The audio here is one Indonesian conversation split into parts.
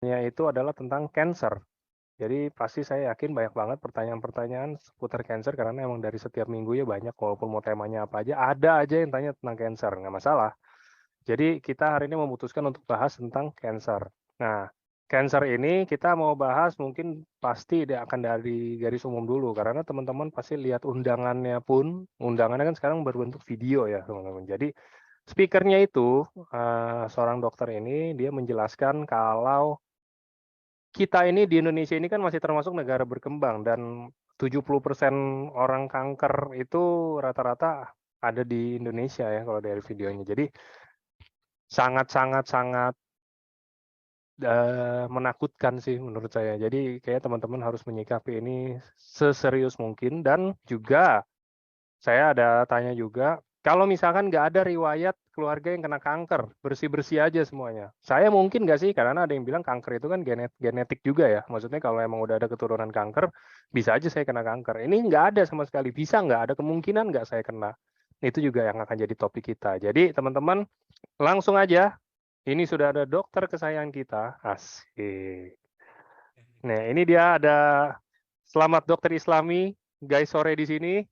itu adalah tentang cancer. Jadi pasti saya yakin banyak banget pertanyaan-pertanyaan seputar cancer karena emang dari setiap minggu ya banyak walaupun mau temanya apa aja, ada aja yang tanya tentang cancer, nggak masalah. Jadi kita hari ini memutuskan untuk bahas tentang cancer. Nah, cancer ini kita mau bahas mungkin pasti dia akan dari garis umum dulu karena teman-teman pasti lihat undangannya pun, undangannya kan sekarang berbentuk video ya teman-teman. Jadi speakernya itu seorang dokter ini dia menjelaskan kalau kita ini di Indonesia ini kan masih termasuk negara berkembang dan 70% orang kanker itu rata-rata ada di Indonesia ya kalau dari videonya. Jadi sangat menakutkan sih menurut saya. Jadi kayak teman-teman harus menyikapi ini seserius mungkin dan juga saya ada tanya juga, kalau misalkan nggak ada riwayat keluarga yang kena kanker, bersih-bersih aja semuanya. Saya mungkin nggak sih, karena ada yang bilang kanker itu kan genetik juga ya. Maksudnya kalau emang udah ada keturunan kanker, bisa aja saya kena kanker. Ini nggak ada sama sekali. Bisa nggak? Ada kemungkinan nggak saya kena? Itu juga yang akan jadi topik kita. Jadi teman-teman langsung aja. Ini sudah ada dokter kesayangan kita. Asik. Nah, ini dia ada Selamat Dokter Islami. Guys sore di sini.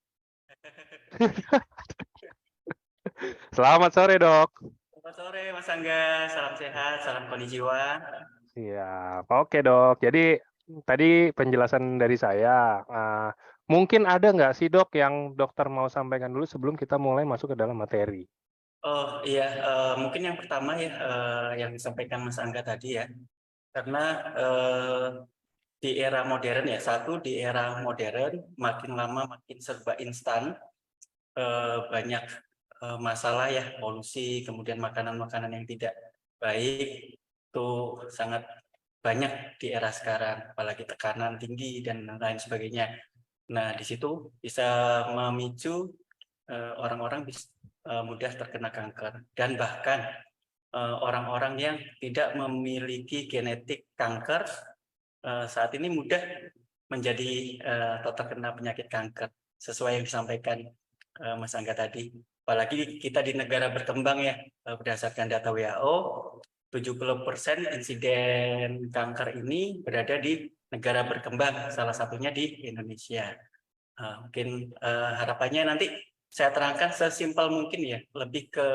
Selamat sore, Dok. Selamat sore Mas Angga, salam sehat, salam konnichiwa. Siap. Oke, Dok. Jadi tadi penjelasan dari saya. Mungkin ada nggak sih, Dok, yang dokter mau sampaikan dulu sebelum kita mulai masuk ke dalam materi? Oh iya, mungkin yang pertama ya yang disampaikan Mas Angga tadi ya, karena di era modern ya, di era modern makin lama makin serba instan, banyak masalah ya, polusi, kemudian makanan-makanan yang tidak baik itu sangat banyak di era sekarang, apalagi tekanan tinggi dan lain sebagainya. Nah, di situ bisa memicu orang-orang mudah terkena kanker dan bahkan orang-orang yang tidak memiliki genetik kanker saat ini mudah menjadi atau terkena penyakit kanker sesuai yang disampaikan Mas Angga tadi. Apalagi kita di negara berkembang ya, berdasarkan data WHO, 70% insiden kanker ini berada di negara berkembang, salah satunya di Indonesia. Mungkin harapannya nanti saya terangkan sesimpel mungkin ya, lebih ke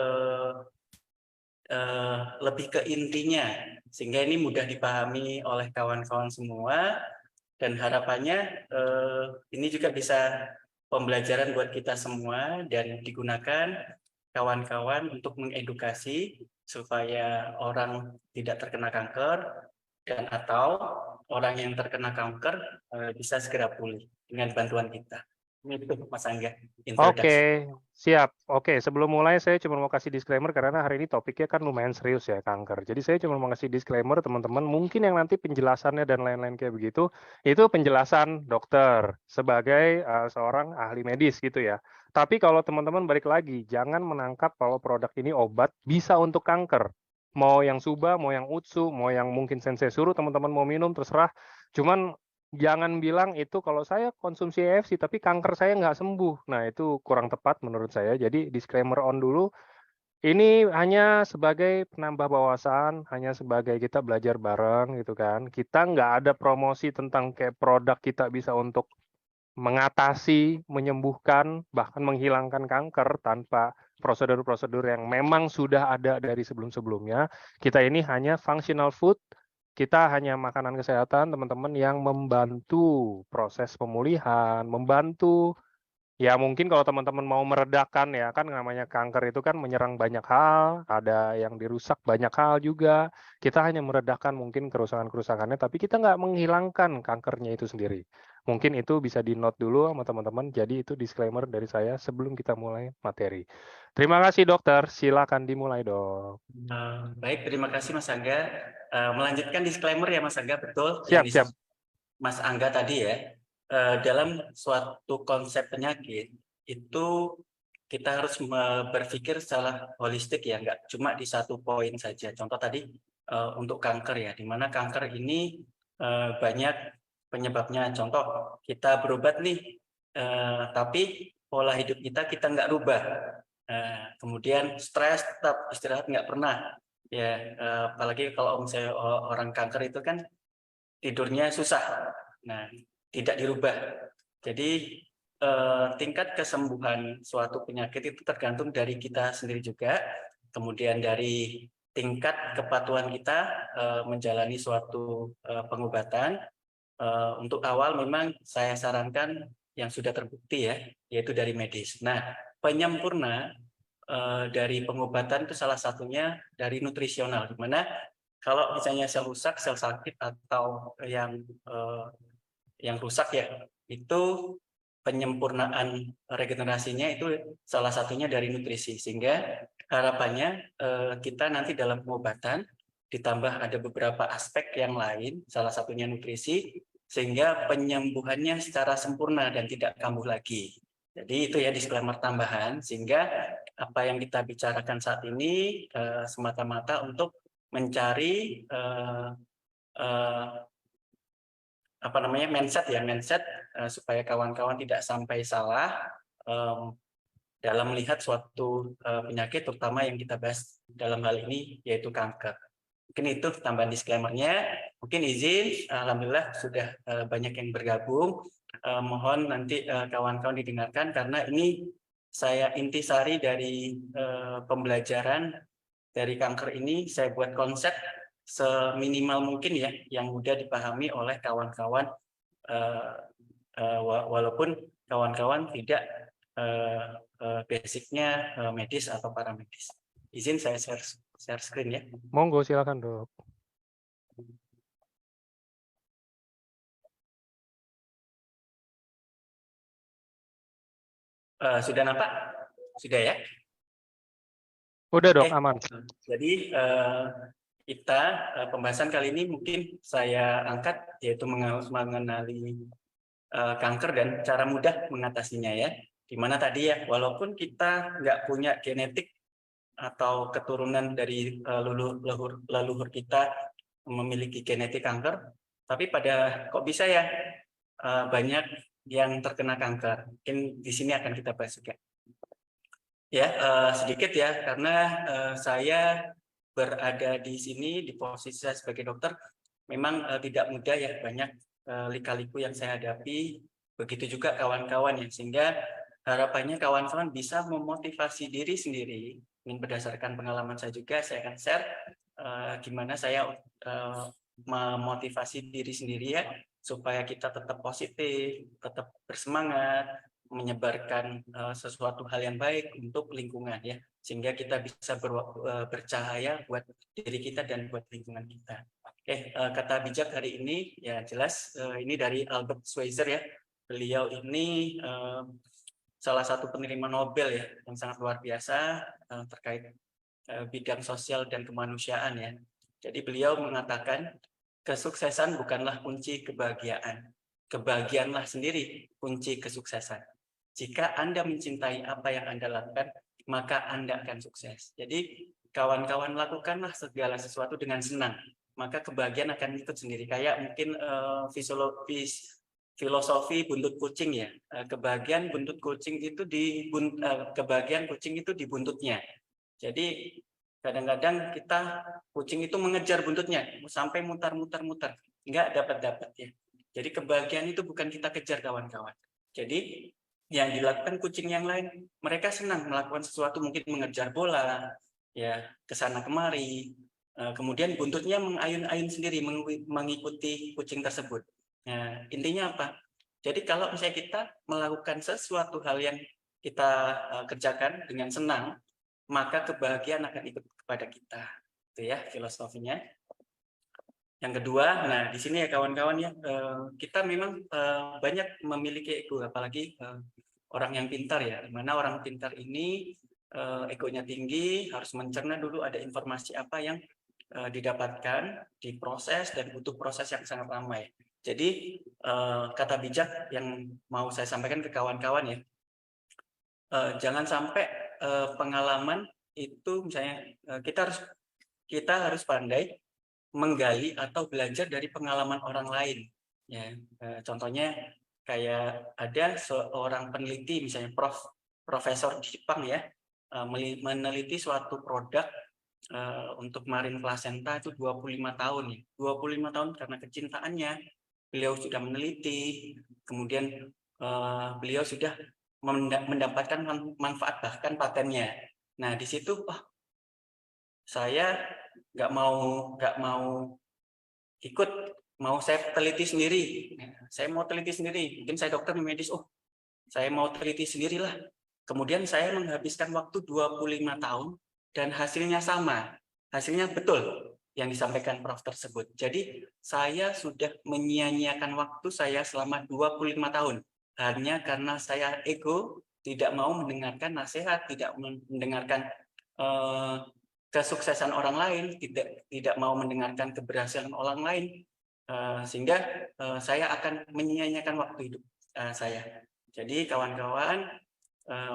intinya, sehingga ini mudah dipahami oleh kawan-kawan semua, dan harapannya ini juga bisa pembelajaran buat kita semua dan digunakan kawan-kawan untuk mengedukasi supaya orang tidak terkena kanker dan atau orang yang terkena kanker bisa segera pulih dengan bantuan kita. Ini itu Mas Angga, introduction. Oke, siap. Oke, sebelum mulai saya cuma mau kasih disclaimer karena hari ini topiknya kan lumayan serius ya, kanker. Jadi saya cuma mau kasih disclaimer teman-teman, mungkin yang nanti penjelasannya dan lain-lain kayak begitu, itu penjelasan dokter sebagai seorang ahli medis gitu ya. Tapi kalau teman-teman balik lagi, jangan menangkap kalau produk ini obat bisa untuk kanker. Mau yang Suba, mau yang Utsu, mau yang mungkin Sensei suruh teman-teman mau minum, terserah. Cuman jangan bilang itu kalau saya konsumsi EFC tapi kanker saya nggak sembuh. Nah, itu kurang tepat menurut saya. Jadi disclaimer on dulu. Ini hanya sebagai penambah wawasan, hanya sebagai kita belajar bareng gitu kan. Kita nggak ada promosi tentang kayak produk kita bisa untuk mengatasi, menyembuhkan, bahkan menghilangkan kanker tanpa prosedur-prosedur yang memang sudah ada dari sebelum-sebelumnya. Kita ini hanya functional food, kita hanya makanan kesehatan teman-teman yang membantu proses pemulihan, membantu ya mungkin kalau teman-teman mau meredakan ya kan namanya kanker itu kan menyerang banyak hal, ada yang dirusak banyak hal juga. Kita hanya meredakan mungkin kerusakan-kerusakannya, tapi kita nggak menghilangkan kankernya itu sendiri. Mungkin itu bisa di-note dulu sama teman-teman. Jadi itu disclaimer dari saya sebelum kita mulai materi. Terima kasih dokter, silakan dimulai dok. Baik, terima kasih Mas Angga. Melanjutkan disclaimer ya Mas Angga, betul yang Siap, siap. Mas Angga tadi ya. Dalam suatu konsep penyakit itu kita harus berpikir secara holistik ya, nggak cuma di satu poin saja. Contoh tadi untuk kanker ya, di mana kanker ini banyak penyebabnya. Contoh kita berobat nih, tapi pola hidup kita nggak rubah. Kemudian stres tetap istirahat nggak pernah. Ya, apalagi kalau misalnya orang kanker itu kan tidurnya susah. Nah, tidak dirubah. Jadi tingkat kesembuhan suatu penyakit itu tergantung dari kita sendiri juga, kemudian dari tingkat kepatuhan kita menjalani suatu pengobatan. Untuk awal memang saya sarankan yang sudah terbukti ya, yaitu dari medis. Nah, penyempurna dari pengobatan itu salah satunya dari nutrisional, di mana kalau misalnya sel rusak, sel sakit atau yang rusak ya, itu penyempurnaan regenerasinya itu salah satunya dari nutrisi. Sehingga harapannya kita nanti dalam pengobatan ditambah ada beberapa aspek yang lain, salah satunya nutrisi, sehingga penyembuhannya secara sempurna dan tidak kambuh lagi. Jadi itu ya disclaimer tambahan, sehingga apa yang kita bicarakan saat ini semata-mata untuk mencari apa namanya mindset supaya kawan-kawan tidak sampai salah dalam melihat suatu penyakit, terutama yang kita bahas dalam hal ini yaitu kanker. Mungkin itu tambahan disclaimer-nya. Mungkin izin, alhamdulillah sudah banyak yang bergabung. Mohon nanti kawan-kawan didengarkan karena ini saya intisari dari pembelajaran dari kanker ini, saya buat konsep seminimal mungkin ya, yang mudah dipahami oleh kawan-kawan, walaupun kawan-kawan tidak basicnya medis atau paramedis. Izin saya share screen ya. Monggo, silakan dok. Sudah nampak? Sudah ya? Udah dok, Oke. aman. Jadi kita pembahasan kali ini mungkin saya angkat yaitu mengenali kanker dan cara mudah mengatasinya ya. Dimana tadi ya, walaupun kita nggak punya genetik atau keturunan dari leluhur kita memiliki genetik kanker, tapi kok bisa ya banyak yang terkena kanker. Mungkin di sini akan kita bahas juga. Ya, sedikit ya, karena saya berada di sini di posisi saya sebagai dokter, memang tidak mudah ya, banyak lika-liku yang saya hadapi, begitu juga kawan-kawan ya, sehingga harapannya kawan-kawan bisa memotivasi diri sendiri. Ini berdasarkan pengalaman saya juga, saya akan share gimana saya memotivasi diri sendiri ya, supaya kita tetap positif, tetap bersemangat, menyebarkan sesuatu hal yang baik untuk lingkungan ya, sehingga kita bisa bercahaya buat diri kita dan buat lingkungan kita. Oke, kata bijak hari ini ya jelas ini dari Albert Schweitzer ya. Beliau ini salah satu penerima Nobel ya yang sangat luar biasa terkait bidang sosial dan kemanusiaan ya. Jadi beliau mengatakan kesuksesan bukanlah kunci kebahagiaan. Kebahagiaanlah sendiri kunci kesuksesan. Jika Anda mencintai apa yang Anda lakukan, maka Anda akan sukses. Jadi kawan-kawan lakukanlah segala sesuatu dengan senang, maka kebahagiaan akan ikut sendiri. Kayak mungkin filosofi buntut kucing ya. Kebahagiaan buntut kucing itu kebahagiaan kucing itu di buntutnya. Jadi kadang-kadang kucing itu mengejar buntutnya sampai mutar-mutar, nggak dapat ya. Jadi kebahagiaan itu bukan kita kejar kawan-kawan. Jadi yang dilakukan kucing yang lain, mereka senang melakukan sesuatu, mungkin mengejar bola, ya kesana kemari, kemudian buntutnya mengayun-ayun sendiri mengikuti kucing tersebut. Nah, intinya apa? Jadi kalau misalnya kita melakukan sesuatu hal yang kita kerjakan dengan senang, maka kebahagiaan akan ikut kepada kita. Itu ya filosofinya. Yang kedua, nah di sini ya kawan-kawan ya, kita memang banyak memiliki ego, apalagi orang yang pintar ya, dimana orang pintar ini egonya tinggi, harus mencerna dulu ada informasi apa yang didapatkan, diproses, dan butuh proses yang sangat lama ya. Jadi kata bijak yang mau saya sampaikan ke kawan-kawan ya, jangan sampai pengalaman itu misalnya kita harus pandai menggali atau belajar dari pengalaman orang lain ya. Contohnya kayak ada seorang peneliti misalnya profesor di Jepang ya, meneliti suatu produk untuk Marin Placenta itu 25 tahun ya. 25 tahun karena kecintaannya. Beliau sudah meneliti, kemudian beliau sudah mendapatkan manfaat bahkan patennya. Nah, di situ saya nggak mau ikut, mau saya teliti sendiri. Saya mau teliti sendiri. Mungkin saya dokter medis, saya mau teliti sendirilah. Kemudian saya menghabiskan waktu 25 tahun dan hasilnya sama. Hasilnya betul yang disampaikan Prof tersebut. Jadi saya sudah menyia-nyiakan waktu saya selama 25 tahun hanya karena saya ego, tidak mau mendengarkan nasihat, tidak mendengarkan kesuksesan orang lain, tidak mau mendengarkan keberhasilan orang lain, sehingga saya akan menyia-nyiakan waktu hidup saya. Jadi kawan-kawan,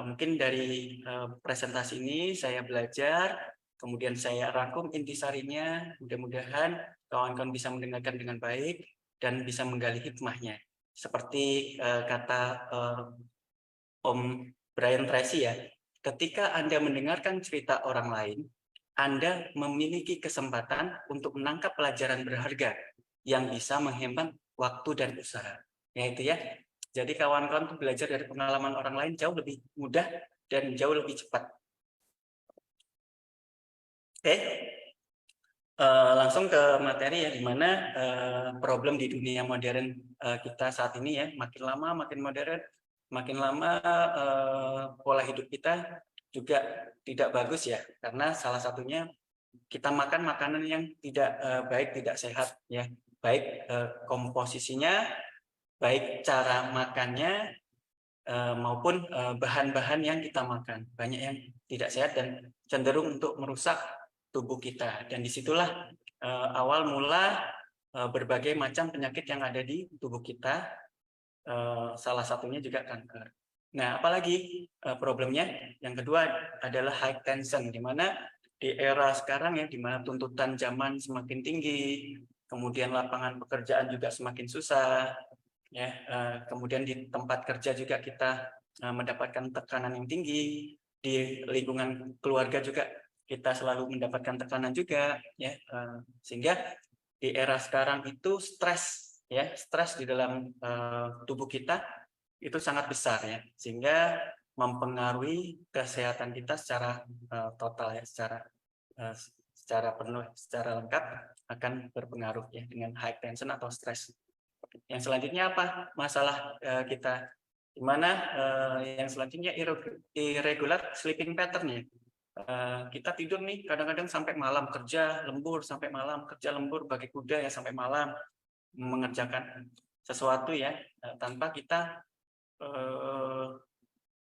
mungkin dari presentasi ini saya belajar, kemudian saya rangkum intisarinya, mudah-mudahan kawan-kawan bisa mendengarkan dengan baik dan bisa menggali hikmahnya. Seperti kata Om Brian Tracy ya, ketika Anda mendengarkan cerita orang lain, Anda memiliki kesempatan untuk menangkap pelajaran berharga yang bisa menghemat waktu dan usaha. Yaitu ya. Jadi kawan-kawan belajar dari pengalaman orang lain jauh lebih mudah dan jauh lebih cepat. Oke. Langsung ke materi ya, di mana problem di dunia modern kita saat ini ya, makin lama makin modern, makin lama pola hidup kita juga tidak bagus ya, karena salah satunya kita makan makanan yang tidak baik, tidak sehat ya, baik komposisinya, baik cara makannya maupun bahan-bahan yang kita makan, banyak yang tidak sehat dan cenderung untuk merusak tubuh kita. Dan disitulah awal mula berbagai macam penyakit yang ada di tubuh kita, salah satunya juga kanker. Nah, apalagi problemnya? Yang kedua adalah high tension, di mana di era sekarang ya, di mana tuntutan zaman semakin tinggi, kemudian lapangan pekerjaan juga semakin susah, ya. Kemudian di tempat kerja juga kita mendapatkan tekanan yang tinggi, di lingkungan keluarga juga kita selalu mendapatkan tekanan juga, ya. Sehingga di era sekarang itu stres, ya, stres di dalam tubuh kita itu sangat besar ya, sehingga mempengaruhi kesehatan kita secara total ya, secara penuh, secara lengkap akan berpengaruh ya dengan high tension atau stres. Yang selanjutnya apa? Masalah kita di mana yang selanjutnya irregular sleeping pattern ya. Kita tidur nih kadang-kadang sampai malam, kerja lembur sampai malam, kerja lembur bagi kuda ya sampai malam, mengerjakan sesuatu ya tanpa kita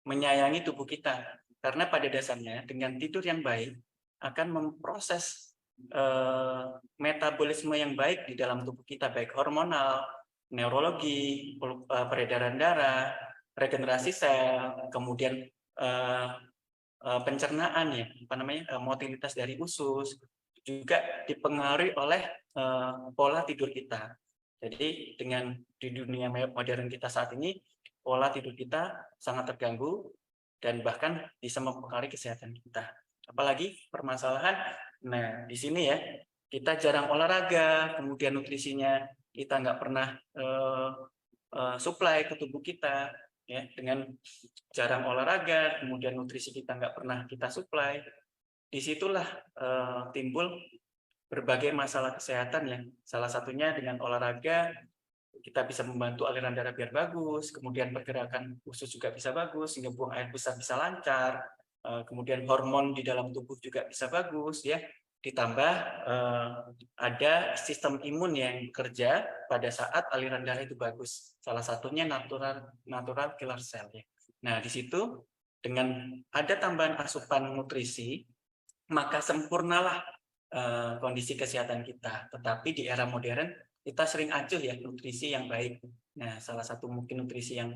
menyayangi tubuh kita. Karena pada dasarnya dengan tidur yang baik akan memproses metabolisme yang baik di dalam tubuh kita, baik hormonal, neurologi, peredaran darah, regenerasi sel, kemudian pencernaan ya, motilitas dari usus juga dipengaruhi oleh pola tidur kita. Jadi dengan di dunia modern kita saat ini, pola tidur kita sangat terganggu dan bahkan bisa mempengaruhi kesehatan kita. Apalagi permasalahan, nah di sini ya, kita jarang olahraga, kemudian nutrisinya kita nggak pernah supply ke tubuh kita, ya, dengan jarang olahraga, kemudian nutrisi kita nggak pernah kita supply, disitulah timbul berbagai masalah kesehatan ya. Salah satunya dengan olahraga, kita bisa membantu aliran darah biar bagus, kemudian pergerakan usus juga bisa bagus, sehingga buang air besar bisa lancar, kemudian hormon di dalam tubuh juga bisa bagus, ya. Ditambah ada sistem imun yang bekerja pada saat aliran darah itu bagus. Salah satunya natural killer cell. Ya. Nah, di situ dengan ada tambahan asupan nutrisi, maka sempurnalah kondisi kesehatan kita. Tetapi di era modern kita sering acuh ya nutrisi yang baik. Nah, salah satu mungkin nutrisi yang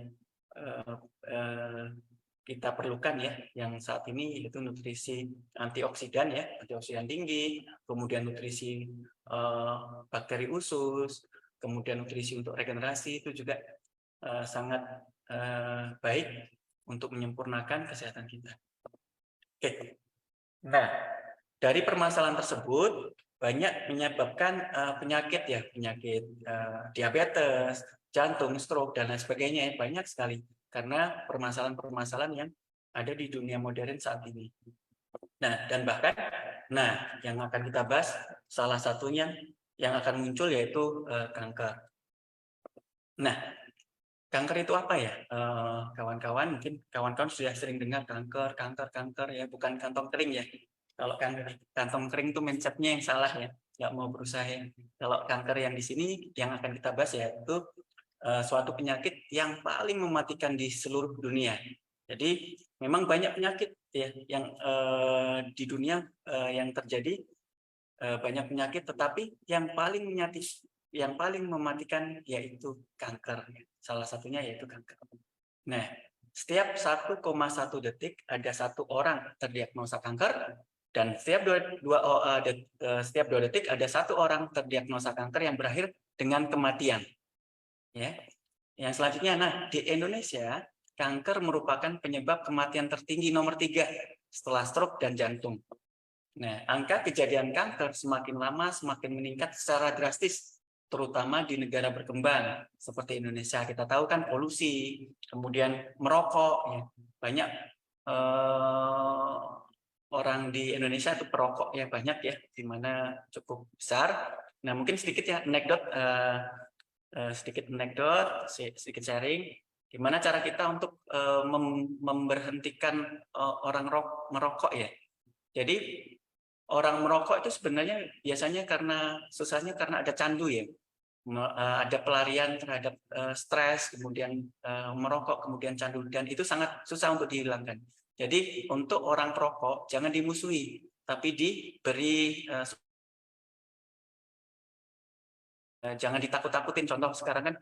kita perlukan ya, yang saat ini yaitu nutrisi antioksidan ya, antioksidan tinggi, kemudian nutrisi bakteri usus, kemudian nutrisi untuk regenerasi itu juga sangat baik untuk menyempurnakan kesehatan kita. Oke, nah dari permasalahan tersebut banyak menyebabkan penyakit ya, penyakit diabetes, jantung, stroke dan lain sebagainya, banyak sekali karena permasalahan-permasalahan yang ada di dunia modern saat ini. Nah, dan bahkan yang akan kita bahas salah satunya yang akan muncul yaitu kanker. Nah, kanker itu apa ya? Kawan-kawan, mungkin kawan-kawan sudah sering dengar kanker ya, bukan kantong kering ya. Kalau kantong kering itu mindsetnya yang salah ya, nggak mau berusaha. Kalau kanker yang di sini yang akan kita bahas yaitu suatu penyakit yang paling mematikan di seluruh dunia. Jadi memang banyak penyakit ya yang di dunia yang terjadi, banyak penyakit, tetapi yang paling mematikan yaitu kanker. Salah satunya yaitu kanker. Nah, setiap 1,1 detik ada 1 orang terdiagnosa kanker, dan setiap 2 detik ada 1 orang terdiagnosa kanker yang berakhir dengan kematian. Ya. Yang selanjutnya, di Indonesia kanker merupakan penyebab kematian tertinggi nomor 3 setelah stroke dan jantung. Nah, angka kejadian kanker semakin lama semakin meningkat secara drastis, terutama di negara berkembang seperti Indonesia. Kita tahu kan polusi, kemudian merokok, ya. Banyak orang di Indonesia itu perokok ya, banyak ya, di mana cukup besar. Nah, mungkin sedikit ya sedikit sharing, gimana cara kita untuk memberhentikan orang merokok ya. Jadi orang merokok itu sebenarnya biasanya susahnya karena ada candu ya, ada pelarian terhadap stres, kemudian merokok, kemudian candu, dan itu sangat susah untuk dihilangkan. Jadi untuk orang perokok jangan dimusuhi, tapi diberi jangan ditakut-takutin. Contoh sekarang kan,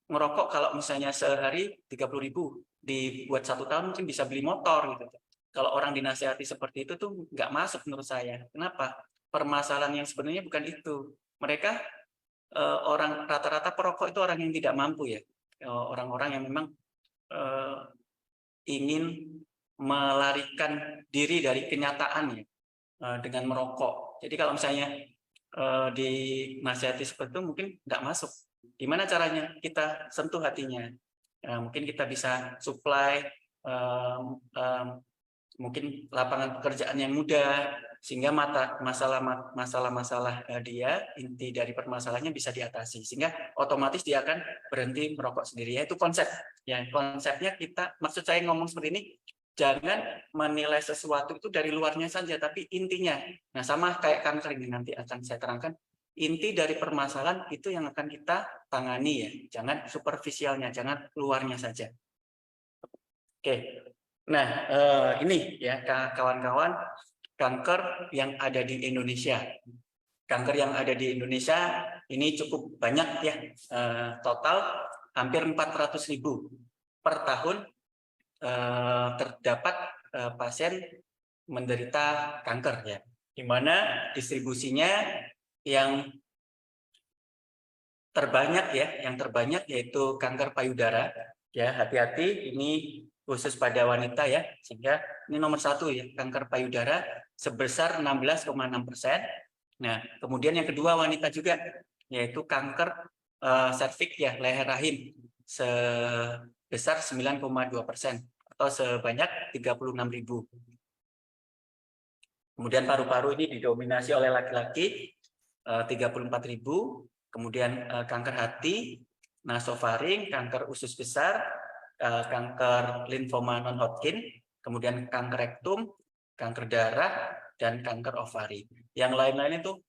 ngerokok kalau misalnya sehari 30.000, dibuat 1 tahun mungkin bisa beli motor gitu. Kalau orang dinasihati seperti itu tuh nggak masuk menurut saya. Kenapa? Permasalahan yang sebenarnya bukan itu. Mereka orang rata-rata perokok itu orang yang tidak mampu ya. Orang-orang yang memang ingin melarikan diri dari kenyataannya dengan merokok. Jadi kalau misalnya dinasihati seperti itu mungkin nggak masuk. Gimana caranya? Kita sentuh hatinya. Mungkin kita bisa supply mungkin lapangan pekerjaan yang mudah, sehingga masalah-masalah dia, inti dari permasalahannya bisa diatasi, sehingga otomatis dia akan berhenti merokok sendiri. Itu konsep. Ya, konsepnya maksud saya ngomong seperti ini, jangan menilai sesuatu itu dari luarnya saja, tapi intinya. Nah, sama kayak kanker ini nanti akan saya terangkan. Inti dari permasalahan itu yang akan kita tangani ya, jangan superficialnya, jangan luarnya saja. Oke. Nah, ini ya kawan-kawan, kanker yang ada di Indonesia. Kanker yang ada di Indonesia ini cukup banyak ya, total hampir 400.000 per tahun terdapat pasien menderita kanker ya. Di mana distribusinya yang terbanyak yaitu kanker payudara ya. Hati-hati, ini khusus pada wanita ya, sehingga ini nomor 1 ya, kanker payudara sebesar 16,6%. Nah, kemudian yang kedua wanita juga, yaitu kanker serviks ya, leher rahim sebesar 9,2% atau sebanyak 36.000. Kemudian paru-paru ini didominasi oleh laki-laki 34.000, kemudian kanker hati, nasofaring, kanker usus besar, kanker limfoma non-Hodgkin, kemudian kanker rektum, kanker darah, dan kanker ovari. Yang lain-lain itu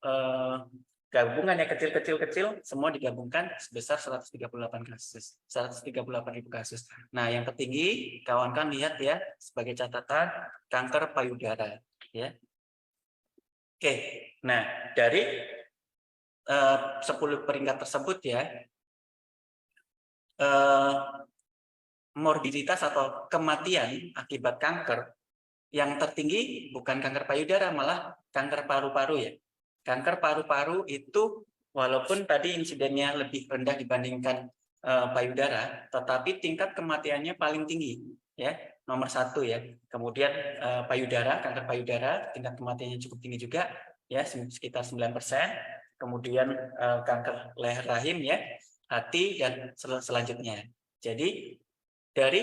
gabungan ya, kecil-kecil, semua digabungkan sebesar 138 kasus, 138.000 kasus. Nah, yang tertinggi kawan-kawan lihat ya, sebagai catatan, kanker payudara. Ya. Oke, nah dari 10 peringkat tersebut ya, morbiditas atau kematian akibat kanker yang tertinggi bukan kanker payudara, malah kanker paru-paru ya. Kanker paru-paru itu walaupun tadi insidennya lebih rendah dibandingkan payudara, tetapi tingkat kematiannya paling tinggi ya. nomor 1 ya. Kemudian payudara, kanker payudara, tingkat kematiannya cukup tinggi juga ya, sekitar 9%. Kemudian kanker leher rahim ya, hati dan selanjutnya. Jadi dari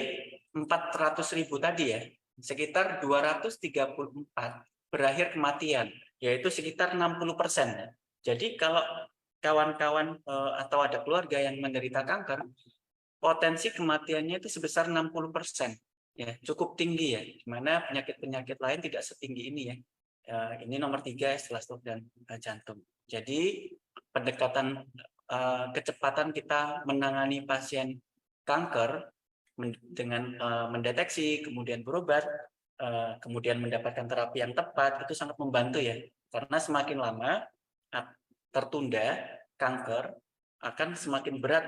400.000 tadi ya, sekitar 234 berakhir kematian, yaitu sekitar 60%. Jadi kalau kawan-kawan atau ada keluarga yang menderita kanker, potensi kematiannya itu sebesar 60%. Ya, cukup tinggi ya, di mana penyakit-penyakit lain tidak setinggi ini ya. Ini nomor 3 setelah stroke dan jantung. Jadi pendekatan kecepatan kita menangani pasien kanker dengan mendeteksi, kemudian berobat, kemudian mendapatkan terapi yang tepat, itu sangat membantu ya. Karena semakin lama tertunda kanker, akan semakin berat,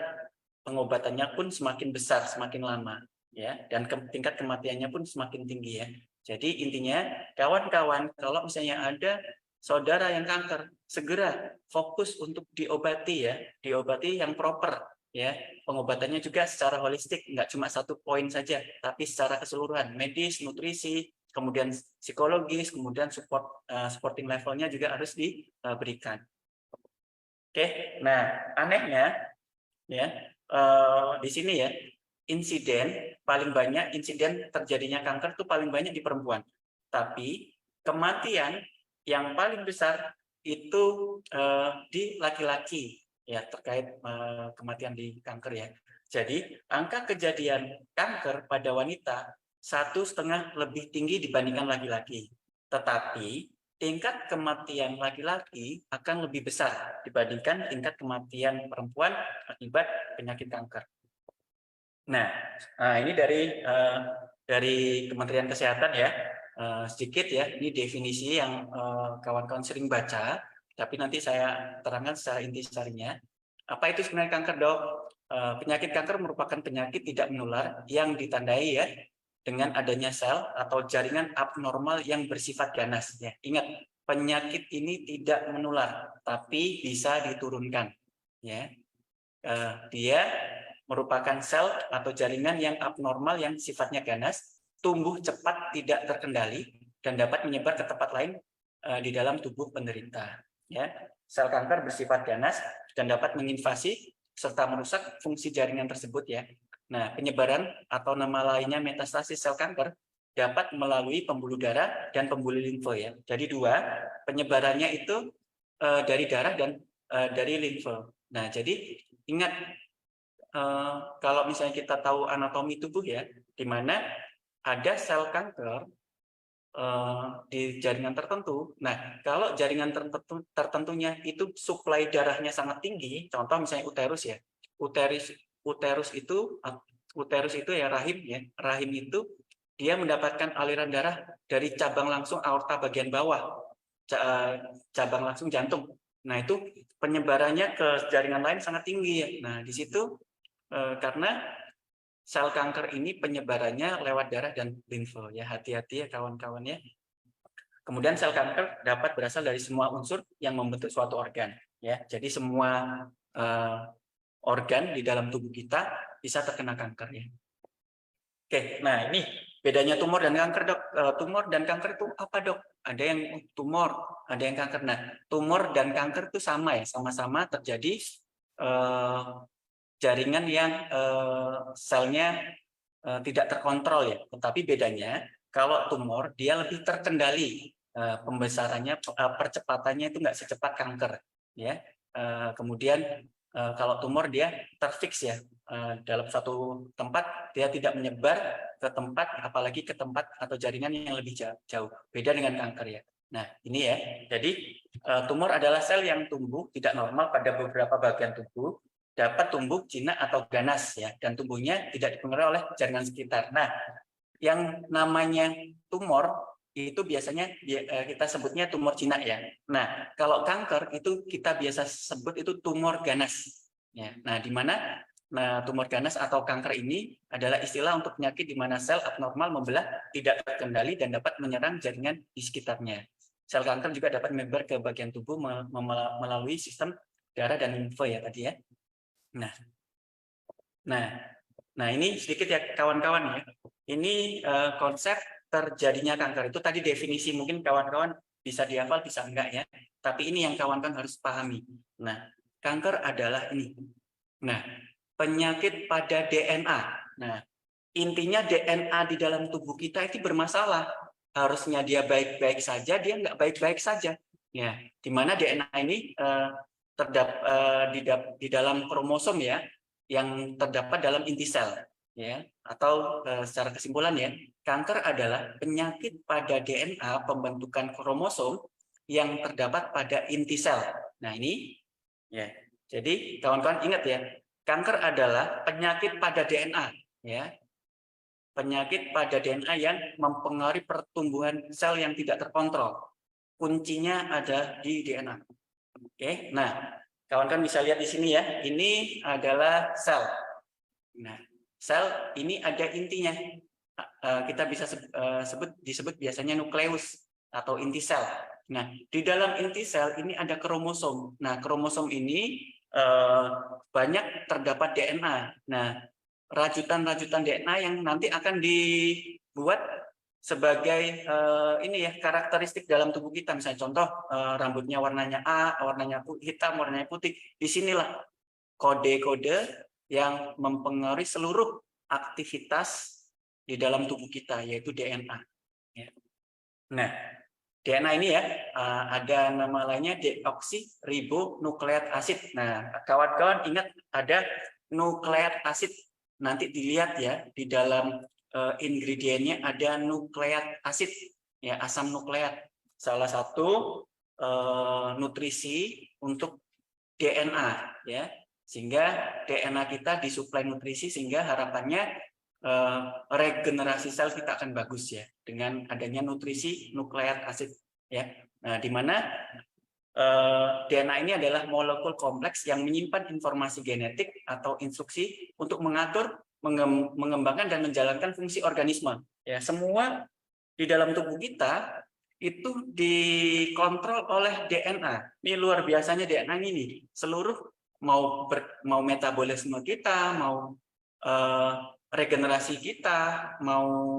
pengobatannya pun semakin besar, semakin lama ya, dan tingkat kematiannya pun semakin tinggi ya. Jadi intinya kawan-kawan, kalau misalnya ada saudara yang kanker, segera fokus untuk diobati ya, diobati yang proper ya. Pengobatannya juga secara holistik, nggak cuma 1 poin saja, tapi secara keseluruhan, medis, nutrisi, kemudian psikologis, kemudian supporting levelnya juga harus diberikan. Oke, nah anehnya ya, di sini ya, paling banyak insiden terjadinya kanker itu paling banyak di perempuan, tapi kematian yang paling besar itu di laki-laki ya, terkait kematian di kanker ya. Jadi angka kejadian kanker pada wanita 1,5 lebih tinggi dibandingkan laki-laki, tetapi tingkat kematian laki-laki akan lebih besar dibandingkan tingkat kematian perempuan akibat penyakit kanker. Nah, ini dari Kementerian Kesehatan ya, sedikit ya, ini definisi yang kawan-kawan sering baca, tapi nanti saya terangkan secara intisarinya. Apa itu sebenarnya kanker, Dok? Penyakit kanker merupakan penyakit tidak menular yang ditandai ya dengan adanya sel atau jaringan abnormal yang bersifat ganas. Ya, ingat, penyakit ini tidak menular, tapi bisa diturunkan. Ya, dia merupakan sel atau jaringan yang abnormal yang sifatnya ganas, tumbuh cepat, tidak terkendali, dan dapat menyebar ke tempat lain di dalam tubuh penderita. Ya, sel kanker bersifat ganas dan dapat menginvasi serta merusak fungsi jaringan tersebut ya. Nah, penyebaran atau nama lainnya metastasis sel kanker dapat melalui pembuluh darah dan pembuluh limfe ya. Jadi 2, penyebarannya itu dari darah dan dari limfe. Nah, jadi ingat kalau misalnya kita tahu anatomi tubuh ya, di mana ada sel kanker di jaringan tertentu. Nah, kalau jaringan tertentunya itu suplai darahnya sangat tinggi, contoh misalnya uterus ya. Uterus itu ya rahim ya. Rahim itu dia mendapatkan aliran darah dari cabang langsung aorta bagian bawah, cabang langsung jantung. Nah, itu penyebarannya ke jaringan lain sangat tinggi ya. Nah, di situ karena sel kanker ini penyebarannya lewat darah dan limfe ya, hati-hati ya kawan-kawan ya. Kemudian sel kanker dapat berasal dari semua unsur yang membentuk suatu organ ya. Jadi semua organ di dalam tubuh kita bisa terkena kanker ya. Oke, nah ini bedanya tumor dan kanker, Dok. Tumor dan kanker itu apa, Dok? Ada yang tumor, ada yang kanker. Nah, tumor dan kanker itu sama ya, sama-sama terjadi jaringan yang selnya tidak terkontrol ya. Tetapi bedanya kalau tumor dia lebih terkendali, pembesarannya, percepatannya itu nggak secepat kanker ya. Kemudian kalau tumor dia terfix ya, dalam satu tempat, dia tidak menyebar ke tempat, apalagi ke tempat atau jaringan yang lebih jauh. Beda dengan kanker ya. Nah ini ya, jadi tumor adalah sel yang tumbuh tidak normal pada beberapa bagian tubuh, dapat tumbuh jinak atau ganas ya, dan tumbuhnya tidak dipengaruhi oleh jaringan sekitar. Nah, yang namanya tumor itu biasanya kita sebutnya tumor jinak ya. Nah, kalau kanker itu kita biasa sebut itu tumor ganas. Ya. Nah, di mana tumor ganas atau kanker ini adalah istilah untuk penyakit di mana sel abnormal membelah, tidak terkendali dan dapat menyerang jaringan di sekitarnya. Sel kanker juga dapat menyebar ke bagian tubuh melalui sistem darah dan limfe ya tadi ya. Nah, Nah, ini sedikit ya kawan-kawan ya. Ini konsep terjadinya kanker. Itu tadi definisi, mungkin kawan-kawan bisa dihafal, bisa enggak ya. Tapi ini yang kawan-kawan harus pahami. Nah, kanker adalah ini. Nah, penyakit pada DNA. Nah, intinya DNA di dalam tubuh kita itu bermasalah. Harusnya dia baik-baik saja, dia nggak baik-baik saja. Ya, di mana DNA ini di dalam kromosom ya, yang terdapat dalam inti sel, ya. Atau secara kesimpulan ya, kanker adalah penyakit pada DNA pembentukan kromosom yang terdapat pada inti sel. Nah ini, ya. Jadi kawan-kawan ingat ya, kanker adalah penyakit pada DNA, ya. Penyakit pada DNA yang mempengaruhi pertumbuhan sel yang tidak terkontrol. Kuncinya ada di DNA. Oke, nah kawan-kawan bisa lihat di sini ya. Ini adalah sel. Nah, sel ini ada intinya. Kita bisa disebut biasanya nukleus atau inti sel. Nah, di dalam inti sel ini ada kromosom. Nah, kromosom ini banyak terdapat DNA. Nah, rajutan-rajutan DNA yang nanti akan dibuat sebagai ini ya karakteristik dalam tubuh kita. Misalnya contoh rambutnya warnanya A, warnanya hitam, warnanya putih. Disinilah kode-kode yang mempengaruhi seluruh aktivitas di dalam tubuh kita, yaitu DNA. Nah, DNA ini ya ada nama lainnya deoksiribonukleat asid. Nah, kawan-kawan ingat ada nukleat asid. Nanti dilihat ya di dalam ingredientnya ada nukleat asid, ya asam nukleat. Salah satu nutrisi untuk DNA, ya. Sehingga DNA kita disuplai nutrisi sehingga harapannya regenerasi sel kita akan bagus ya dengan adanya nutrisi nukleat asid ya. Nah, di mana DNA ini adalah molekul kompleks yang menyimpan informasi genetik atau instruksi untuk mengatur, mengembangkan dan menjalankan fungsi organisme. Ya, semua di dalam tubuh kita itu dikontrol oleh DNA. Ini luar biasanya DNA ini. Seluruh mau metabolisme kita, mau regenerasi kita, mau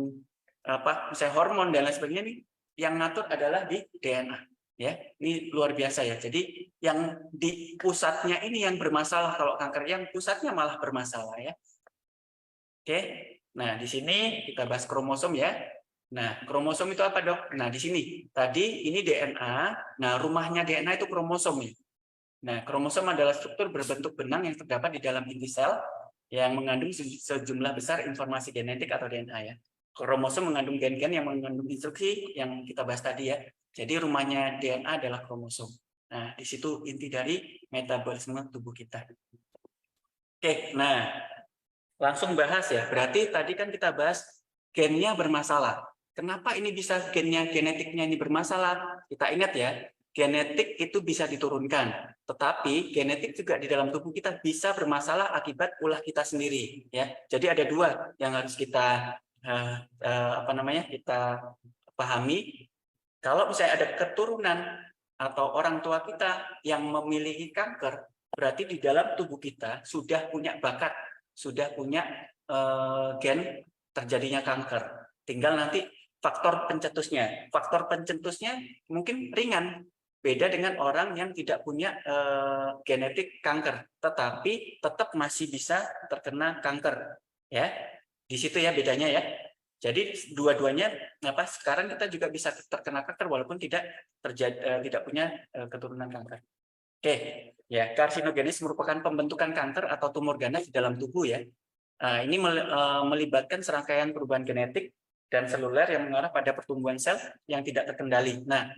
misalnya hormon dan lain sebagainya, nih yang ngatur adalah di DNA. Ya, ini luar biasa ya. Jadi yang di pusatnya ini yang bermasalah kalau kanker, yang pusatnya malah bermasalah ya. Oke. Nah, di sini kita bahas kromosom ya. Nah, kromosom itu apa, Dok? Nah, di sini tadi ini DNA. Nah, rumahnya DNA itu kromosom ya. Nah, kromosom adalah struktur berbentuk benang yang terdapat di dalam inti sel yang mengandung sejumlah besar informasi genetik atau DNA ya. Kromosom mengandung gen-gen yang mengandung instruksi yang kita bahas tadi ya. Jadi rumahnya DNA adalah kromosom. Nah, di situ inti dari metabolisme tubuh kita. Oke, nah langsung bahas ya. Berarti tadi kan kita bahas gennya bermasalah. Kenapa ini bisa genetiknya ini bermasalah? Kita ingat ya, genetik itu bisa diturunkan, tetapi genetik juga di dalam tubuh kita bisa bermasalah akibat ulah kita sendiri ya. Jadi ada dua yang harus kita kita pahami. Kalau misalnya ada keturunan atau orang tua kita yang memiliki kanker, berarti di dalam tubuh kita sudah punya bakat, sudah punya gen terjadinya kanker. Tinggal nanti faktor pencetusnya. Faktor pencetusnya mungkin ringan, beda dengan orang yang tidak punya genetik kanker, tetapi tetap masih bisa terkena kanker. Ya, di situ ya bedanya ya. Jadi dua-duanya sekarang kita juga bisa terkena kanker walaupun tidak punya keturunan kanker. Oke, ya karsinogenis merupakan pembentukan kanker atau tumor ganas di dalam tubuh ya. Ini melibatkan serangkaian perubahan genetik dan seluler yang mengarah pada pertumbuhan sel yang tidak terkendali. Nah,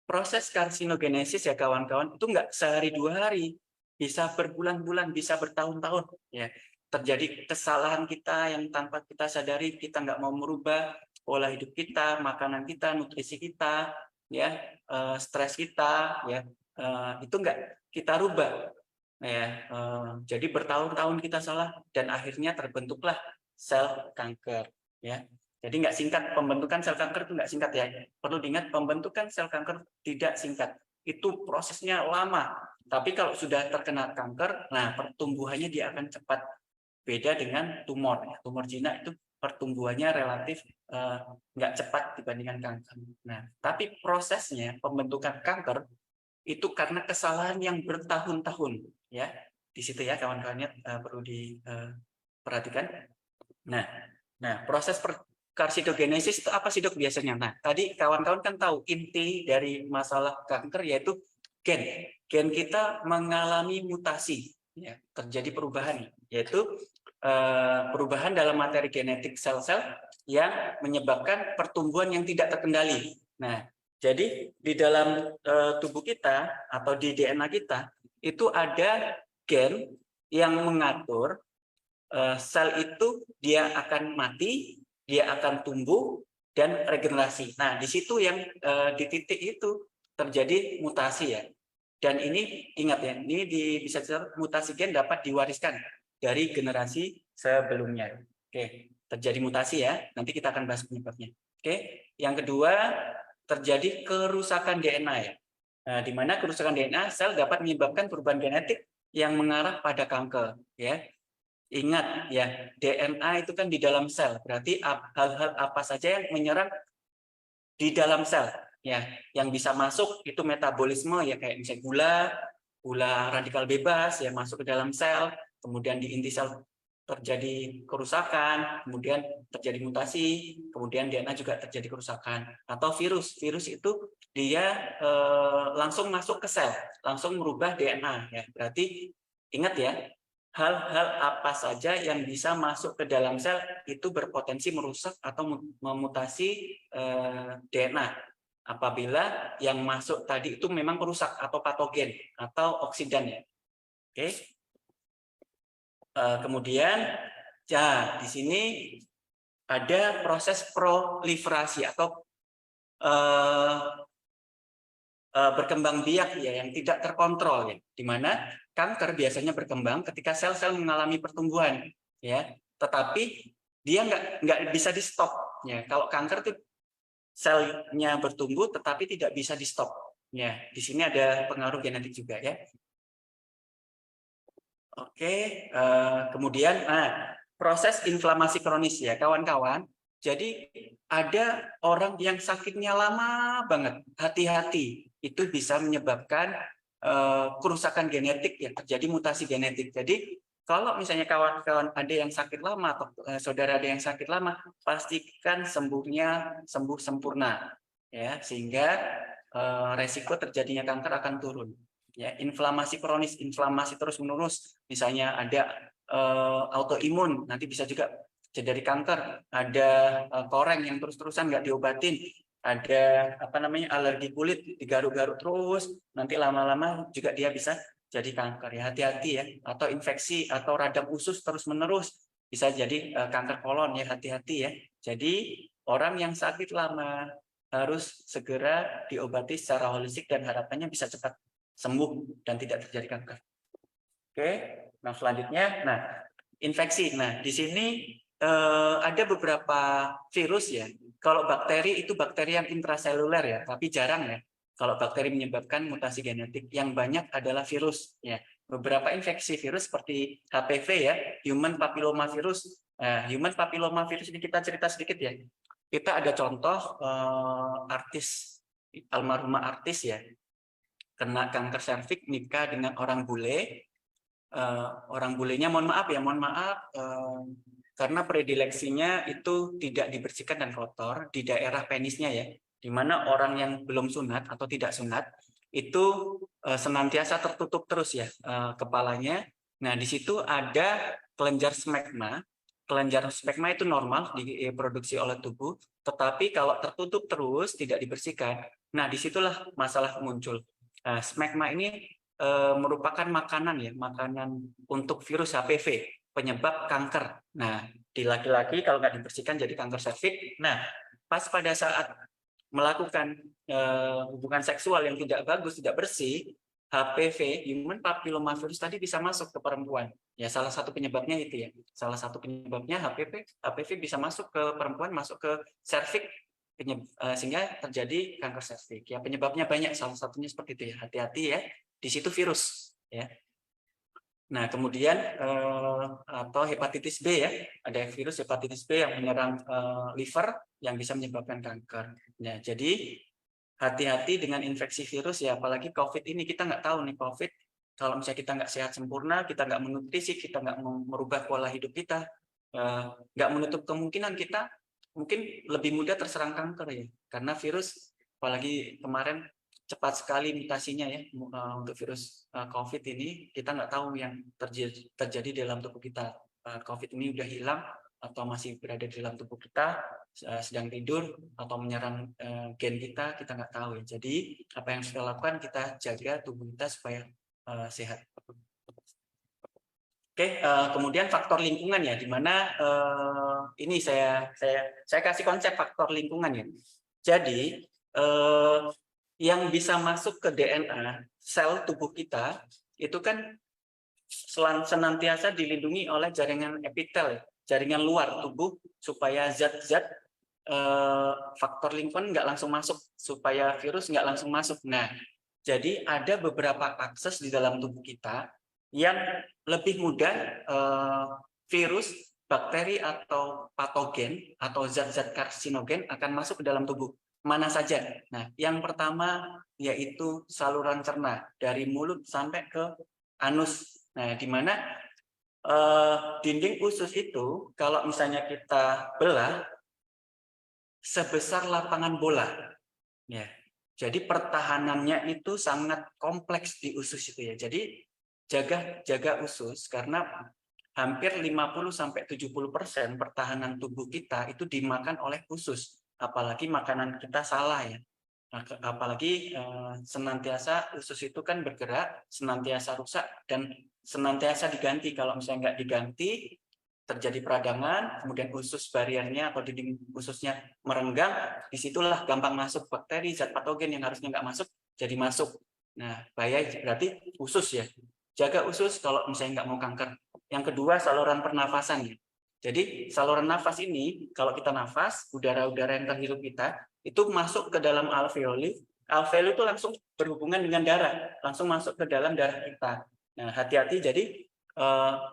proses karsinogenesis ya kawan-kawan itu nggak sehari dua hari, bisa berbulan-bulan, bisa bertahun-tahun ya. Terjadi kesalahan kita yang tanpa kita sadari, kita nggak mau merubah pola hidup kita, makanan kita, nutrisi kita, ya, stres kita, ya, itu nggak kita rubah, ya. Jadi bertahun-tahun kita salah dan akhirnya terbentuklah sel kanker, ya. Jadi nggak singkat, pembentukan sel kanker itu nggak singkat ya. Perlu diingat pembentukan sel kanker tidak singkat, itu prosesnya lama. Tapi kalau sudah terkena kanker, nah pertumbuhannya dia akan cepat. Beda dengan tumor. Tumor jinak itu pertumbuhannya relatif nggak cepat dibandingkan kanker. Nah, tapi prosesnya pembentukan kanker itu karena kesalahan yang bertahun-tahun, ya. Di situ ya kawan-kawannya perlu diperhatikan. Nah, proses karsinogenesis itu apa sih dok biasanya? Nah, tadi kawan-kawan kan tahu inti dari masalah kanker yaitu gen. Gen kita mengalami mutasi, ya, terjadi perubahan, yaitu perubahan dalam materi genetik sel-sel yang menyebabkan pertumbuhan yang tidak terkendali. Nah, jadi di dalam tubuh kita atau di DNA kita itu ada gen yang mengatur sel itu dia akan mati, dia akan tumbuh dan regenerasi. Nah, di situ yang di titik itu terjadi mutasi ya. Dan ini ingat ya, ini bisa mutasi gen dapat diwariskan dari generasi sebelumnya. Oke, terjadi mutasi ya. Nanti kita akan bahas penyebabnya. Oke, yang kedua terjadi kerusakan DNA ya. Nah, di mana kerusakan DNA sel dapat menyebabkan perubahan genetik yang mengarah pada kanker ya. Ingat ya, DNA itu kan di dalam sel. Berarti hal-hal apa saja yang menyerang di dalam sel ya, yang bisa masuk itu metabolisme ya, kayak misalnya gula radikal bebas ya masuk ke dalam sel, kemudian di inti sel terjadi kerusakan, kemudian terjadi mutasi, kemudian DNA juga terjadi kerusakan. Atau virus itu dia langsung masuk ke sel, langsung merubah DNA ya. Berarti ingat ya, hal-hal apa saja yang bisa masuk ke dalam sel itu berpotensi merusak atau memutasi DNA. Apabila yang masuk tadi itu memang perusak atau patogen atau oksidan ya. Oke. Kemudian ya di sini ada proses proliferasi atau berkembang biak ya yang tidak terkontrol ya, di mana kanker biasanya berkembang ketika sel-sel mengalami pertumbuhan ya, tetapi dia nggak bisa di stop ya. Kalau kanker tuh selnya bertumbuh tetapi tidak bisa di stop ya. Di sini ada pengaruh genetik juga ya. Oke, kemudian proses inflamasi kronis ya kawan-kawan. Jadi ada orang yang sakitnya lama banget, hati-hati, itu bisa menyebabkan kerusakan genetik ya, terjadi mutasi genetik. Jadi kalau misalnya kawan-kawan ada yang sakit lama atau saudara ada yang sakit lama, pastikan sembuh sempurna ya, sehingga resiko terjadinya kanker akan turun. Ya, inflamasi kronis, inflamasi terus-menerus, misalnya ada autoimun, nanti bisa juga jadi kanker. Ada koreng yang terus-terusan nggak diobatin, ada apa namanya alergi kulit, digaruk-garuk terus, nanti lama-lama juga dia bisa jadi kanker ya. Hati-hati ya. Atau infeksi atau radang usus terus-menerus bisa jadi kanker kolon ya, hati-hati ya. Jadi orang yang sakit lama harus segera diobati secara holistik dan harapannya bisa cepat sembuh dan tidak terjadi kanker. Oke, nah selanjutnya, infeksi. Nah di sini ada beberapa virus ya. Kalau bakteri itu bakteri yang intraseluler ya, tapi jarang ya. Kalau bakteri menyebabkan mutasi genetik, yang banyak adalah virus ya. Beberapa infeksi virus seperti HPV ya, human papillomavirus. Human papillomavirus ini kita cerita sedikit ya. Kita ada contoh artis, almarhumah artis ya, kena kanker serviks, nikah dengan orang bule. Orang bulenya mohon maaf karena predileksinya itu tidak dibersihkan dan kotor di daerah penisnya ya, di mana orang yang belum sunat atau tidak sunat itu senantiasa tertutup terus ya kepalanya. Nah di situ ada kelenjar smegma. Kelenjar smegma itu normal diproduksi oleh tubuh, tetapi kalau tertutup terus tidak dibersihkan, nah disitulah masalah muncul. Smegma ini merupakan makanan ya, makanan untuk virus HPV penyebab kanker. Nah, di laki-laki kalau nggak dibersihkan jadi kanker serviks. Nah, pas pada saat melakukan hubungan seksual yang tidak bagus, tidak bersih, HPV, human papillomavirus tadi bisa masuk ke perempuan. Ya, salah satu penyebabnya itu ya. Salah satu penyebabnya HPV bisa masuk ke perempuan, masuk ke serviks, sehingga terjadi kanker serviks. Ya, penyebabnya banyak, salah satunya seperti itu ya. Hati-hati ya. Di situ virus ya. Nah, kemudian atau hepatitis B ya, ada virus hepatitis B yang menyerang liver yang bisa menyebabkan kanker. Nah, jadi hati-hati dengan infeksi virus ya, apalagi COVID ini kita nggak tahu nih COVID. Kalau misalnya kita nggak sehat sempurna, kita nggak menutrisi, kita nggak merubah pola hidup kita, nggak menutup kemungkinan kita mungkin lebih mudah terserang kanker ya, karena virus apalagi kemarin cepat sekali mutasinya ya untuk virus COVID ini, kita nggak tahu yang terjadi dalam tubuh kita. COVID ini udah hilang atau masih berada di dalam tubuh kita, sedang tidur atau menyerang gen kita nggak tahu ya. Jadi apa yang kita lakukan, kita jaga tubuh kita supaya sehat. Oke, kemudian faktor lingkungan ya, di mana ini saya kasih konsep faktor lingkungan ya. Jadi yang bisa masuk ke DNA sel tubuh kita itu kan senantiasa dilindungi oleh jaringan epitel, jaringan luar tubuh, supaya zat-zat faktor lingkungan nggak langsung masuk, supaya virus nggak langsung masuk. Nah, jadi ada beberapa akses di dalam tubuh kita yang lebih mudah virus, bakteri atau patogen atau zat-zat karsinogen akan masuk ke dalam tubuh. Mana saja? Nah, yang pertama yaitu saluran cerna dari mulut sampai ke anus. Nah, di mana dinding usus itu kalau misalnya kita belah sebesar lapangan bola, ya. Jadi pertahanannya itu sangat kompleks di usus itu ya. Jadi jaga usus karena hampir 50-70% pertahanan tubuh kita itu dimakan oleh usus. Apalagi makanan kita salah ya. Apalagi senantiasa usus itu kan bergerak, senantiasa rusak dan senantiasa diganti. Kalau misalnya nggak diganti, terjadi peradangan, kemudian usus bariernya atau dinding ususnya merenggang, disitulah gampang masuk bakteri, zat patogen yang harusnya nggak masuk, jadi masuk. Nah, bahaya berarti usus ya. Jaga usus kalau misalnya nggak mau kanker. Yang kedua, saluran pernafasan ya. Jadi saluran nafas ini, kalau kita nafas, udara-udara yang terhirup kita, itu masuk ke dalam alveoli. Alveoli itu langsung berhubungan dengan darah, langsung masuk ke dalam darah kita. Nah, hati-hati, jadi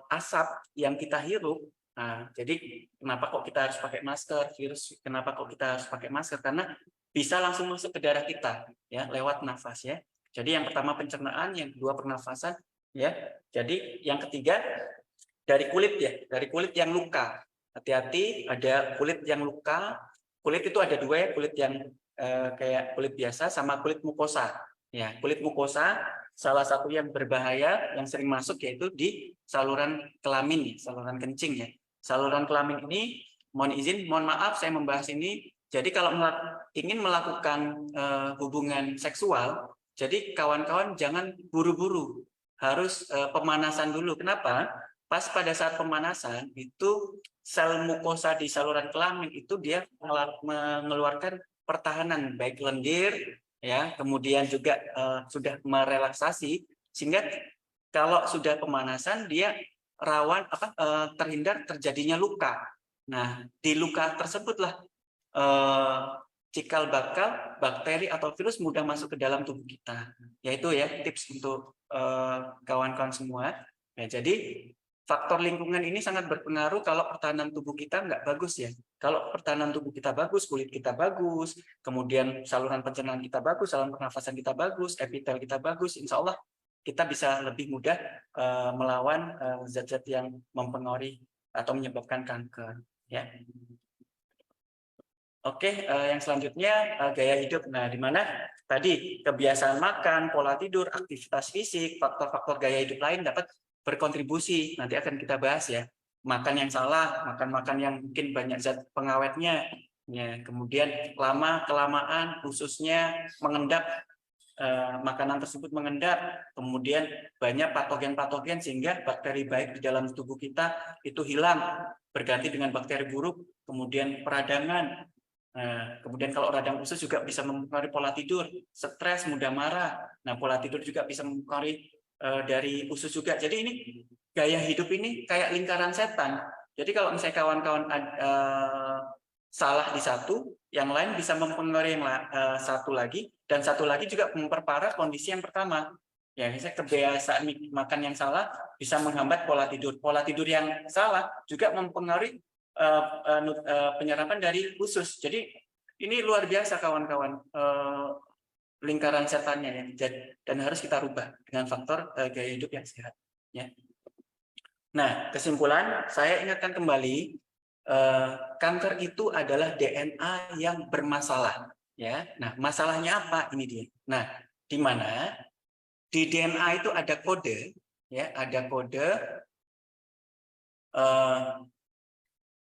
asap yang kita hirup, nah, jadi kenapa kok kita harus pakai masker, virus, kenapa kok kita harus pakai masker? Karena bisa langsung masuk ke darah kita, ya, lewat nafas ya. Jadi yang pertama pencernaan, yang kedua pernafasan, ya. Jadi yang ketiga dari kulit ya, dari kulit yang luka. Hati-hati, ada kulit yang luka. Kulit itu ada dua ya, kulit yang kayak kulit biasa sama kulit mukosa. Ya, kulit mukosa salah satu yang berbahaya yang sering masuk yaitu di saluran kelamin, saluran kencing ya. Saluran kelamin ini, mohon maaf saya membahas ini. Jadi kalau ingin melakukan hubungan seksual, jadi kawan-kawan jangan buru-buru, harus pemanasan dulu. Kenapa? Pas pada saat pemanasan itu sel mukosa di saluran kelamin itu dia mengeluarkan pertahanan baik lendir ya, kemudian juga sudah merelaksasi sehingga kalau sudah pemanasan dia rawan terhindar terjadinya luka. Nah, di luka tersebutlah cikal bakal bakteri atau virus mudah masuk ke dalam tubuh kita. Yaitu ya tips untuk kawan-kawan semua. Nah, jadi faktor lingkungan ini sangat berpengaruh kalau pertahanan tubuh kita nggak bagus ya. Kalau pertahanan tubuh kita bagus, kulit kita bagus, kemudian saluran pencernaan kita bagus, saluran pernafasan kita bagus, epitel kita bagus, insya Allah kita bisa lebih mudah melawan zat-zat yang mempengaruhi atau menyebabkan kanker. Ya. Oke, yang selanjutnya gaya hidup. Nah, di mana tadi kebiasaan makan, pola tidur, aktivitas fisik, faktor-faktor gaya hidup lain dapat berkontribusi. Nanti akan kita bahas ya. Makan yang salah, makan-makan yang mungkin banyak zat pengawetnya, ya. Kemudian kelamaan ususnya mengendap, makanan tersebut mengendap, kemudian banyak patogen-patogen sehingga bakteri baik di dalam tubuh kita itu hilang, berganti dengan bakteri buruk, kemudian peradangan. Nah, kemudian kalau radang usus juga bisa mempengaruhi pola tidur, stres, mudah marah. Nah, pola tidur juga bisa mempengaruhi dari usus juga. Jadi ini gaya hidup ini kayak lingkaran setan. Jadi kalau misalnya kawan-kawan salah di satu, yang lain bisa mempengaruhi yang satu lagi, dan satu lagi juga memperparah kondisi yang pertama. Ya, misalnya kebiasaan makan yang salah bisa menghambat pola tidur. Pola tidur yang salah juga mempengaruhi penyerapan dari usus. Jadi ini luar biasa kawan-kawan, lingkaran setannya ya. Dan harus kita rubah dengan faktor gaya hidup yang sehat. Ya. Nah, kesimpulan saya ingatkan kembali, kanker itu adalah DNA yang bermasalah. Ya, nah masalahnya apa? Ini dia. Nah, di mana di DNA itu ada kode, ya, ada kode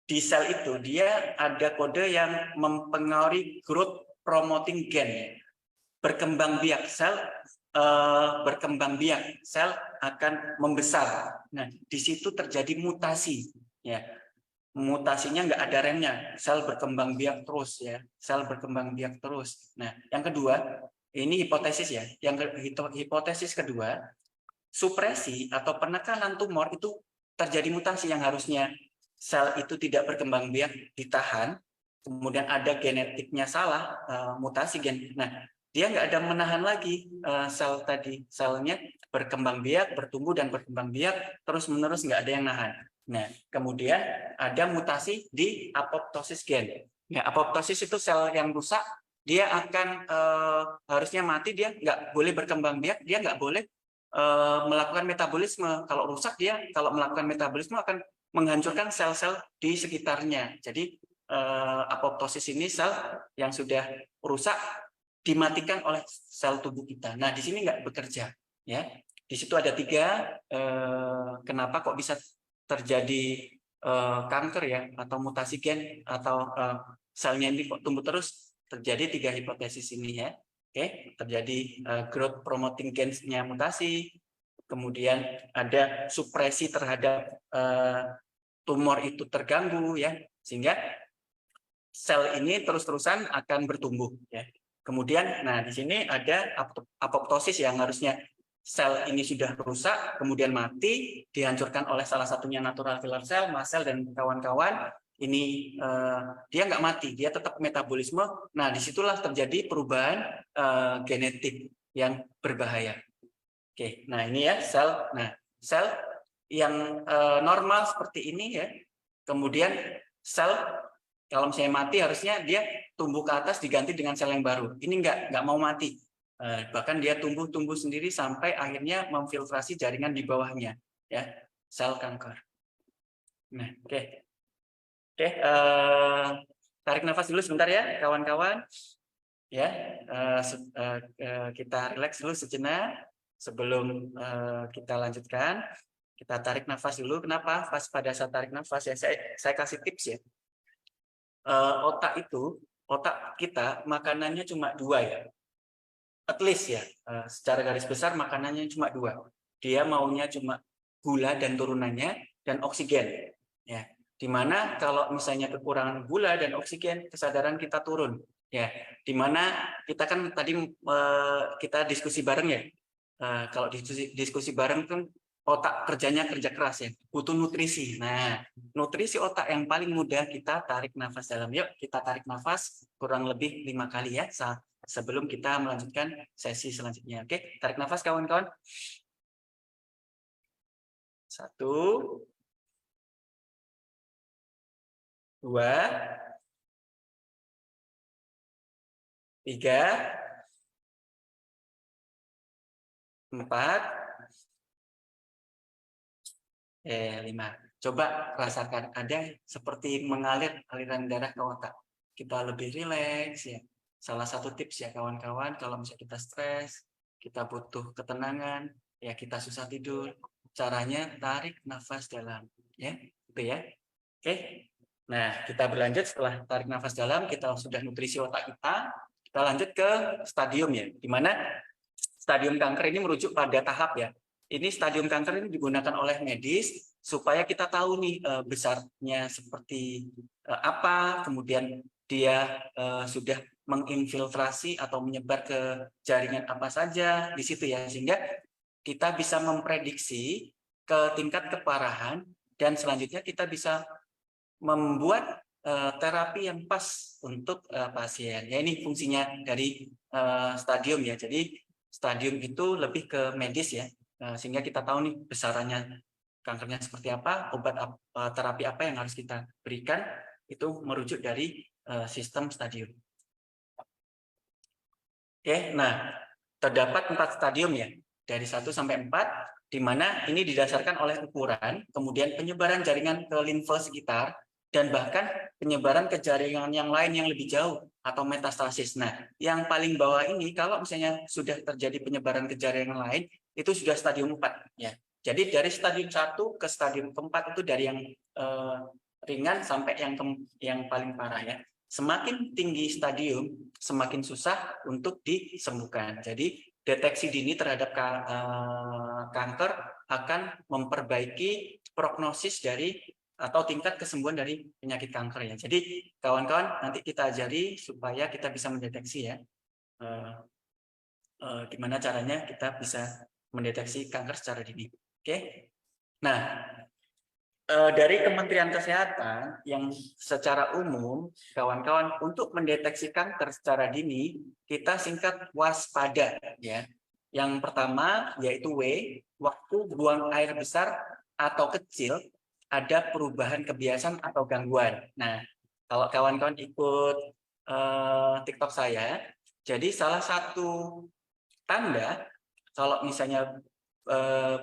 di sel itu dia ada kode yang mempengaruhi growth promoting gen. Berkembang biak sel akan membesar. Nah, di situ terjadi mutasi, ya. Mutasinya nggak ada remnya, sel berkembang biak terus, ya. Sel berkembang biak terus. Nah, yang kedua, ini hipotesis ya. Yang hipotesis kedua, supresi atau penekanan tumor itu terjadi mutasi yang harusnya sel itu tidak berkembang biak ditahan, kemudian ada genetiknya salah, mutasi gen. Nah, dia nggak ada menahan lagi sel tadi, selnya berkembang biak, bertumbuh dan berkembang biak terus menerus, nggak ada yang nahan. Nah, kemudian ada mutasi di apoptosis gen. Ya, apoptosis itu sel yang rusak, dia akan harusnya mati, dia nggak boleh berkembang biak, dia nggak boleh melakukan metabolisme. Kalau rusak, dia kalau melakukan metabolisme akan menghancurkan sel-sel di sekitarnya. Jadi apoptosis ini sel yang sudah rusak dimatikan oleh sel tubuh kita. Nah, di sini nggak bekerja, ya. Di situ ada 3. Kenapa kok bisa terjadi kanker ya, atau mutasi gen, atau selnya ini kok tumbuh terus? Terjadi 3 hipotesis ini ya. Oke, terjadi growth promoting gen-nya mutasi, kemudian ada supresi terhadap tumor itu terganggu ya, sehingga sel ini terus-terusan akan bertumbuh ya. Kemudian, nah di sini ada apoptosis yang harusnya sel ini sudah rusak, kemudian mati, dihancurkan oleh salah satunya natural killer cell, mast cell dan kawan-kawan. Ini dia nggak mati, dia tetap metabolisme. Nah, disitulah terjadi perubahan genetik yang berbahaya. Oke, nah ini ya sel. Nah, sel yang normal seperti ini ya. Kemudian sel kalau misalnya mati harusnya dia tumbuh ke atas diganti dengan sel yang baru. Ini nggak mau mati. Bahkan dia tumbuh sendiri sampai akhirnya memfiltrasi jaringan di bawahnya, ya, sel kanker. Nah, oke. Tarik nafas dulu sebentar ya, kawan-kawan. Ya, kita rileks dulu sejenak sebelum kita lanjutkan. Kita tarik nafas dulu. Kenapa? Pas pada saat tarik nafas ya, saya kasih tips ya. Otak kita makanannya cuma 2 ya. At least ya, secara garis besar makanannya cuma 2. Dia maunya cuma gula dan turunannya dan oksigen. Ya, dimana kalau misalnya kekurangan gula dan oksigen, kesadaran kita turun. Ya, dimana kita kan tadi kita diskusi bareng ya. Kalau diskusi bareng kan otak kerjanya kerja keras ya, butuh nutrisi. Nah, nutrisi otak yang paling mudah kita tarik nafas dalam. Yuk, kita tarik nafas kurang lebih 5 kali ya, sebelum kita melanjutkan sesi selanjutnya. Oke, tarik nafas kawan-kawan. 1, 2, 3, 4, 5. Coba rasakan, ada seperti mengalir aliran darah ke otak. Kita lebih rileks ya. Salah satu tips ya kawan-kawan, kalau misalnya kita stres, kita butuh ketenangan, ya kita susah tidur, caranya tarik nafas dalam, ya, itu ya. Oke. Nah, kita berlanjut setelah tarik nafas dalam, kita sudah nutrisi otak kita lanjut ke stadium ya, di mana stadium kanker ini merujuk pada tahap ya. Ini stadium kanker ini digunakan oleh medis supaya kita tahu nih besarnya seperti apa, kemudian dia sudah menginfiltrasi atau menyebar ke jaringan apa saja di situ ya, sehingga kita bisa memprediksi ke tingkat keparahan dan selanjutnya kita bisa membuat terapi yang pas untuk pasien. Ya, ini fungsinya dari stadium ya. Jadi stadium itu lebih ke medis ya, sehingga kita tahu nih besarannya kankernya seperti apa, terapi apa yang harus kita berikan, itu merujuk dari sistem stadium. Oke, nah terdapat 4 stadium ya, dari 1 sampai 4, di mana ini didasarkan oleh ukuran, kemudian penyebaran jaringan ke limfe sekitar, dan bahkan penyebaran ke jaringan yang lain yang lebih jauh atau metastasis. Nah, yang paling bawah ini kalau misalnya sudah terjadi penyebaran ke jaringan lain, itu sudah stadium 4 ya. Jadi dari stadium 1 ke stadium keempat itu dari yang ringan sampai yang paling parah ya. Semakin tinggi stadium, semakin susah untuk disembuhkan. Jadi deteksi dini terhadap kanker akan memperbaiki prognosis dari atau tingkat kesembuhan dari penyakit kanker ya. Jadi kawan-kawan nanti kita ajari supaya kita bisa mendeteksi ya. Gimana caranya kita bisa mendeteksi kanker secara dini. Oke. Nah, dari Kementerian Kesehatan yang secara umum, kawan-kawan, untuk mendeteksi kanker secara dini, kita singkat waspada ya. Yang pertama yaitu W, waktu buang air besar atau kecil ada perubahan kebiasaan atau gangguan. Nah, kalau kawan-kawan ikut TikTok saya, jadi salah satu tanda kalau misalnya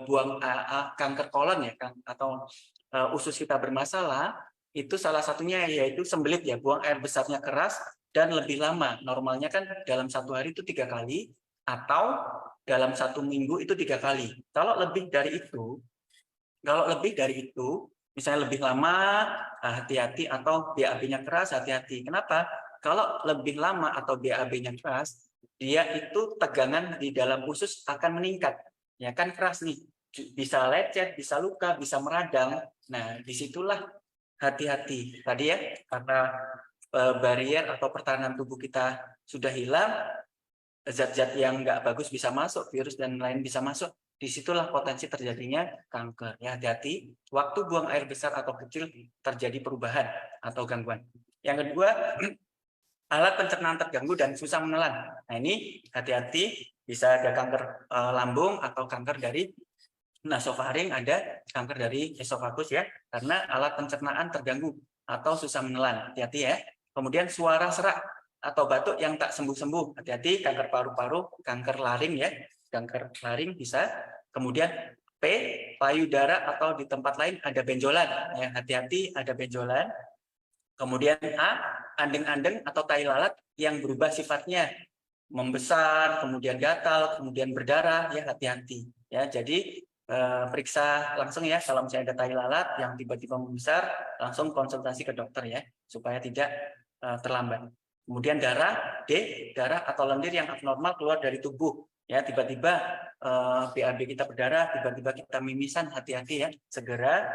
buang kanker kolon ya, atau usus kita bermasalah, itu salah satunya yaitu sembelit ya, buang air besarnya keras dan lebih lama. Normalnya kan dalam 1 hari itu 3 kali, atau dalam 1 minggu itu 3 kali. Kalau lebih dari itu, misalnya lebih lama, hati-hati, atau BAB-nya keras, hati-hati. Kenapa? Kalau lebih lama atau BAB-nya keras, dia itu tegangan di dalam usus akan meningkat. Ya kan keras nih, bisa lecet, bisa luka, bisa meradang. Nah, disitulah hati-hati. Tadi ya, karena barier atau pertahanan tubuh kita sudah hilang, zat-zat yang nggak bagus bisa masuk, virus dan lain bisa masuk. Disitulah potensi terjadinya kanker. Ya, hati-hati. Waktu buang air besar atau kecil terjadi perubahan atau gangguan. Yang kedua, alat pencernaan terganggu dan susah menelan. Nah, ini hati-hati, bisa ada kanker lambung atau kanker dari nasofaring, ada kanker dari esofagus ya, karena alat pencernaan terganggu atau susah menelan. Hati-hati ya. Kemudian suara serak atau batuk yang tak sembuh-sembuh. Hati-hati, kanker paru-paru, kanker laring ya. Kanker laring bisa. Kemudian P, payudara atau di tempat lain ada benjolan. Ya, hati-hati, ada benjolan. Kemudian A, andeng-andeng atau tai lalat yang berubah sifatnya, membesar, kemudian gatal, kemudian berdarah, ya hati-hati. Ya, jadi periksa langsung ya, kalau misalnya ada tai lalat yang tiba-tiba membesar, langsung konsultasi ke dokter ya, supaya tidak terlambat. Kemudian darah, D, darah atau lendir yang abnormal keluar dari tubuh. Ya, tiba-tiba BAB kita berdarah, tiba-tiba kita mimisan, hati-hati ya, segera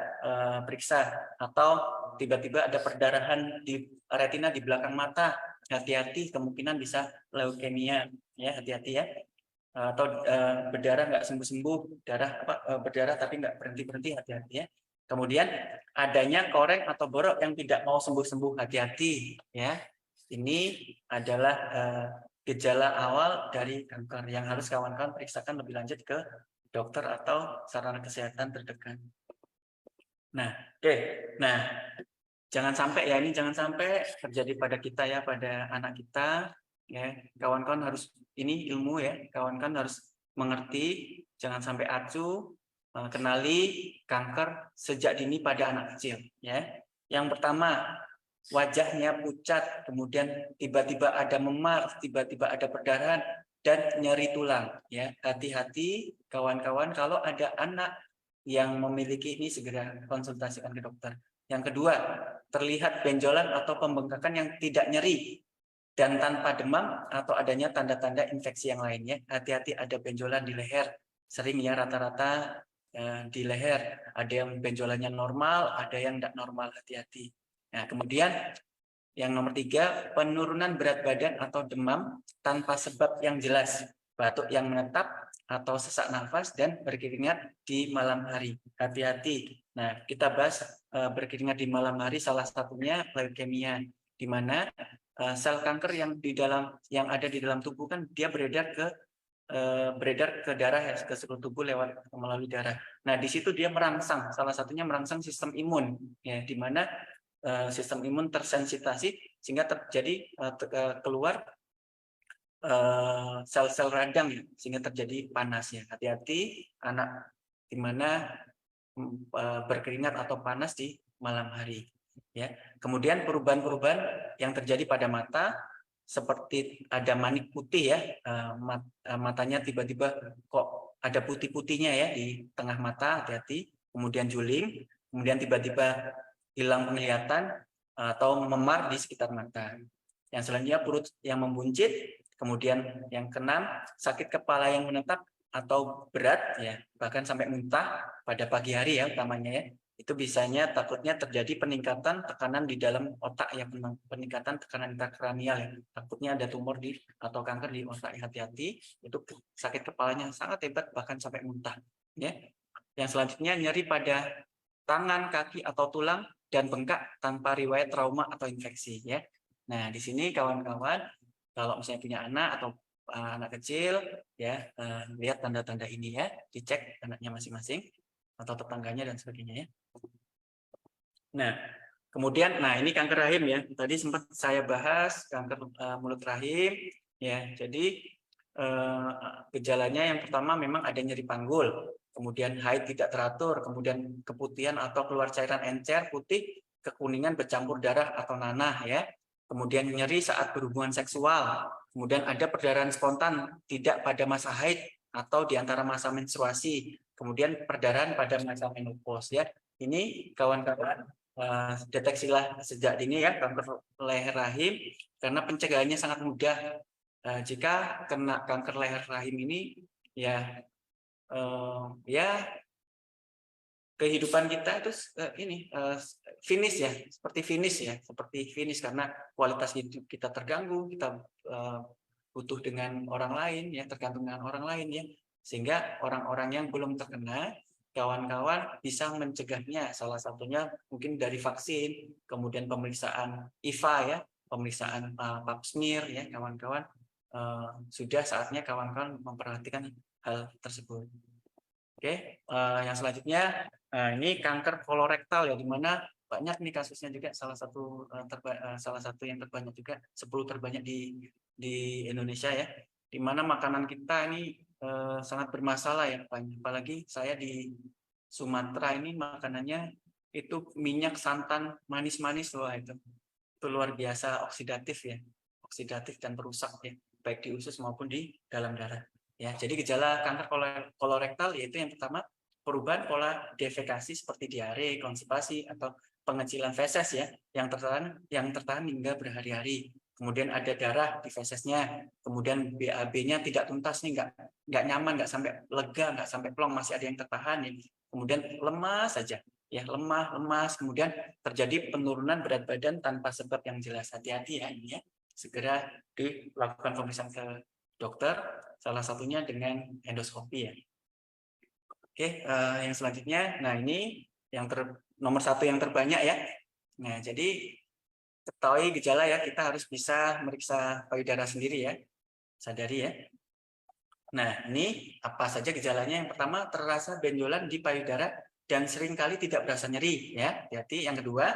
periksa. Atau tiba-tiba ada perdarahan di retina di belakang mata, hati-hati, kemungkinan bisa leukemia ya, hati-hati ya. Atau berdarah nggak sembuh-sembuh, berdarah tapi nggak berhenti-berhenti, hati-hati ya. Kemudian adanya koreng atau borok yang tidak mau sembuh-sembuh, hati-hati ya. Ini adalah gejala awal dari kanker yang harus kawan-kawan periksakan lebih lanjut ke dokter atau sarana kesehatan terdekat. Nah, oke. Nah, jangan sampai ya, ini jangan sampai terjadi pada kita ya, pada anak kita ya. Kawan-kawan harus, ini ilmu ya, kawan-kawan harus mengerti, jangan sampai acuh, kenali kanker sejak dini pada anak kecil ya. Yang pertama, wajahnya pucat, kemudian tiba-tiba ada memar, tiba-tiba ada perdarahan dan nyeri tulang ya. Hati-hati kawan-kawan, kalau ada anak yang memiliki ini segera konsultasikan ke dokter. Yang kedua, terlihat benjolan atau pembengkakan yang tidak nyeri dan tanpa demam atau adanya tanda-tanda infeksi yang lainnya. Hati-hati, ada benjolan di leher. Sering ya, rata-rata di leher. Ada yang benjolannya normal, ada yang tidak normal, hati-hati. Nah, kemudian yang nomor 3, penurunan berat badan atau demam tanpa sebab yang jelas. Batuk yang menetap atau sesak nafas dan berkeringat di malam hari. Hati-hati. Nah, kita bahas berkeringat di malam hari, salah satunya leukemia, di mana sel kanker yang ada di dalam tubuh kan dia beredar ke beredar ke darah ya, ke seluruh tubuh lewat melalui darah. Nah, di situ dia merangsang, salah satunya merangsang sistem imun, ya, di mana sistem imun tersensitasi sehingga terjadi keluar sel-sel radang ya, sehingga terjadi panas ya. Hati-hati anak di mana berkeringat atau panas di malam hari, ya. Kemudian perubahan-perubahan yang terjadi pada mata seperti ada manik putih ya, matanya tiba-tiba kok ada putih-putihnya ya di tengah mata, hati-hati. Kemudian juling, kemudian tiba-tiba hilang penglihatan atau memar di sekitar mata. Yang selanjutnya perut yang membuncit, kemudian yang keenam sakit kepala yang menetap atau berat ya, bahkan sampai muntah pada pagi hari ya utamanya ya. Itu biasanya takutnya terjadi peningkatan tekanan di dalam otak ya, peningkatan tekanan intrakranial ya. Takutnya ada tumor di atau kanker di otak, hati-hati, itu sakit kepalanya sangat hebat bahkan sampai muntah ya. Yang selanjutnya nyeri pada tangan, kaki atau tulang dan bengkak tanpa riwayat trauma atau infeksi ya. Nah, di sini kawan-kawan kalau misalnya punya anak atau anak kecil ya, lihat tanda-tanda ini ya, dicek anaknya masing-masing atau tetangganya dan sebagainya ya. Nah, kemudian ini kanker rahim ya. Tadi sempat saya bahas kanker mulut rahim ya. Jadi gejalanya yang pertama memang ada nyeri panggul, kemudian haid tidak teratur, kemudian keputihan atau keluar cairan encer putih, kekuningan bercampur darah atau nanah ya. Kemudian nyeri saat berhubungan seksual, kemudian ada perdarahan spontan tidak pada masa haid atau di antara masa menstruasi, kemudian perdarahan pada masa menopause ya. Ini kawan-kawan deteksilah sejak dini ya kanker leher rahim karena pencegahannya sangat mudah. Jika kena kanker leher rahim ini ya kehidupan kita itu finish ya, seperti finish karena kualitas hidup kita terganggu, kita butuh dengan orang lain ya, tergantung dengan orang lain ya, sehingga orang-orang yang belum terkena, kawan-kawan bisa mencegahnya. Salah satunya mungkin dari vaksin, kemudian pemeriksaan IVA ya, pemeriksaan pap smear ya, kawan-kawan. Sudah saatnya kawan-kawan memperhatikan hal tersebut. Oke, yang selanjutnya ini kanker kolorektal ya, di mana banyak nih kasusnya juga, salah satu yang terbanyak juga, 10 terbanyak di Indonesia ya, di mana makanan kita ini sangat bermasalah ya, apalagi saya di Sumatera ini makanannya itu minyak santan manis-manis loh, itu luar biasa oksidatif ya, oksidatif dan perusak ya, baik di usus maupun di dalam darah. Ya, jadi gejala kanker kolorektal yaitu yang pertama perubahan pola defekasi seperti diare, konstipasi atau pengecilan feses ya, yang tertahan hingga berhari-hari. Kemudian ada darah di fesesnya, kemudian BAB-nya tidak tuntas nih, nggak nyaman, nggak sampai lega, nggak sampai plong, masih ada yang tertahan ya. Kemudian lemas saja, ya lemas, kemudian terjadi penurunan berat badan tanpa sebab yang jelas. Hati-hati ya ini ya, segera dilakukan pemeriksaan ke dokter, salah satunya dengan endoskopi ya. Oke, yang selanjutnya, nah ini yang nomor 1 yang terbanyak ya. Nah, jadi ketahui gejala ya, kita harus bisa meriksa payudara sendiri ya, sadari ya. Nah, ini apa saja gejalanya? Yang pertama, terasa benjolan di payudara dan seringkali tidak berasa nyeri ya. Hati-hati. Yang kedua,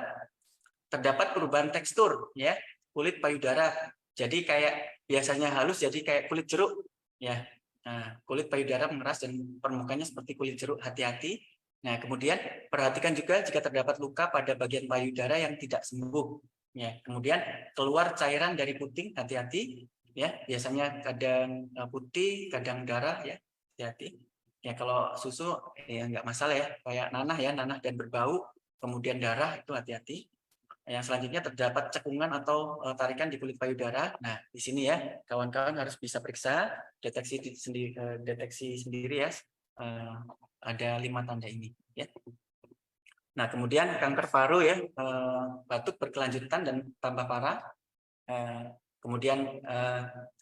terdapat perubahan tekstur ya, kulit payudara. Jadi kayak biasanya halus jadi kayak kulit jeruk ya. Nah, kulit payudara mengeras dan permukaannya seperti kulit jeruk, hati-hati. Nah, kemudian perhatikan juga jika terdapat luka pada bagian payudara yang tidak sembuh ya. Kemudian keluar cairan dari puting, hati-hati ya. Biasanya kadang putih, kadang darah ya. Hati-hati. Ya, kalau susu ya nggak masalah ya, kayak nanah ya, nanah dan berbau, kemudian darah itu hati-hati. Yang selanjutnya terdapat cekungan atau tarikan di kulit payudara. Nah, di sini ya, kawan-kawan harus bisa periksa deteksi sendiri ya. Ada 5 tanda ini ya. Nah, kemudian kanker paru ya, batuk berkelanjutan dan tambah parah. Kemudian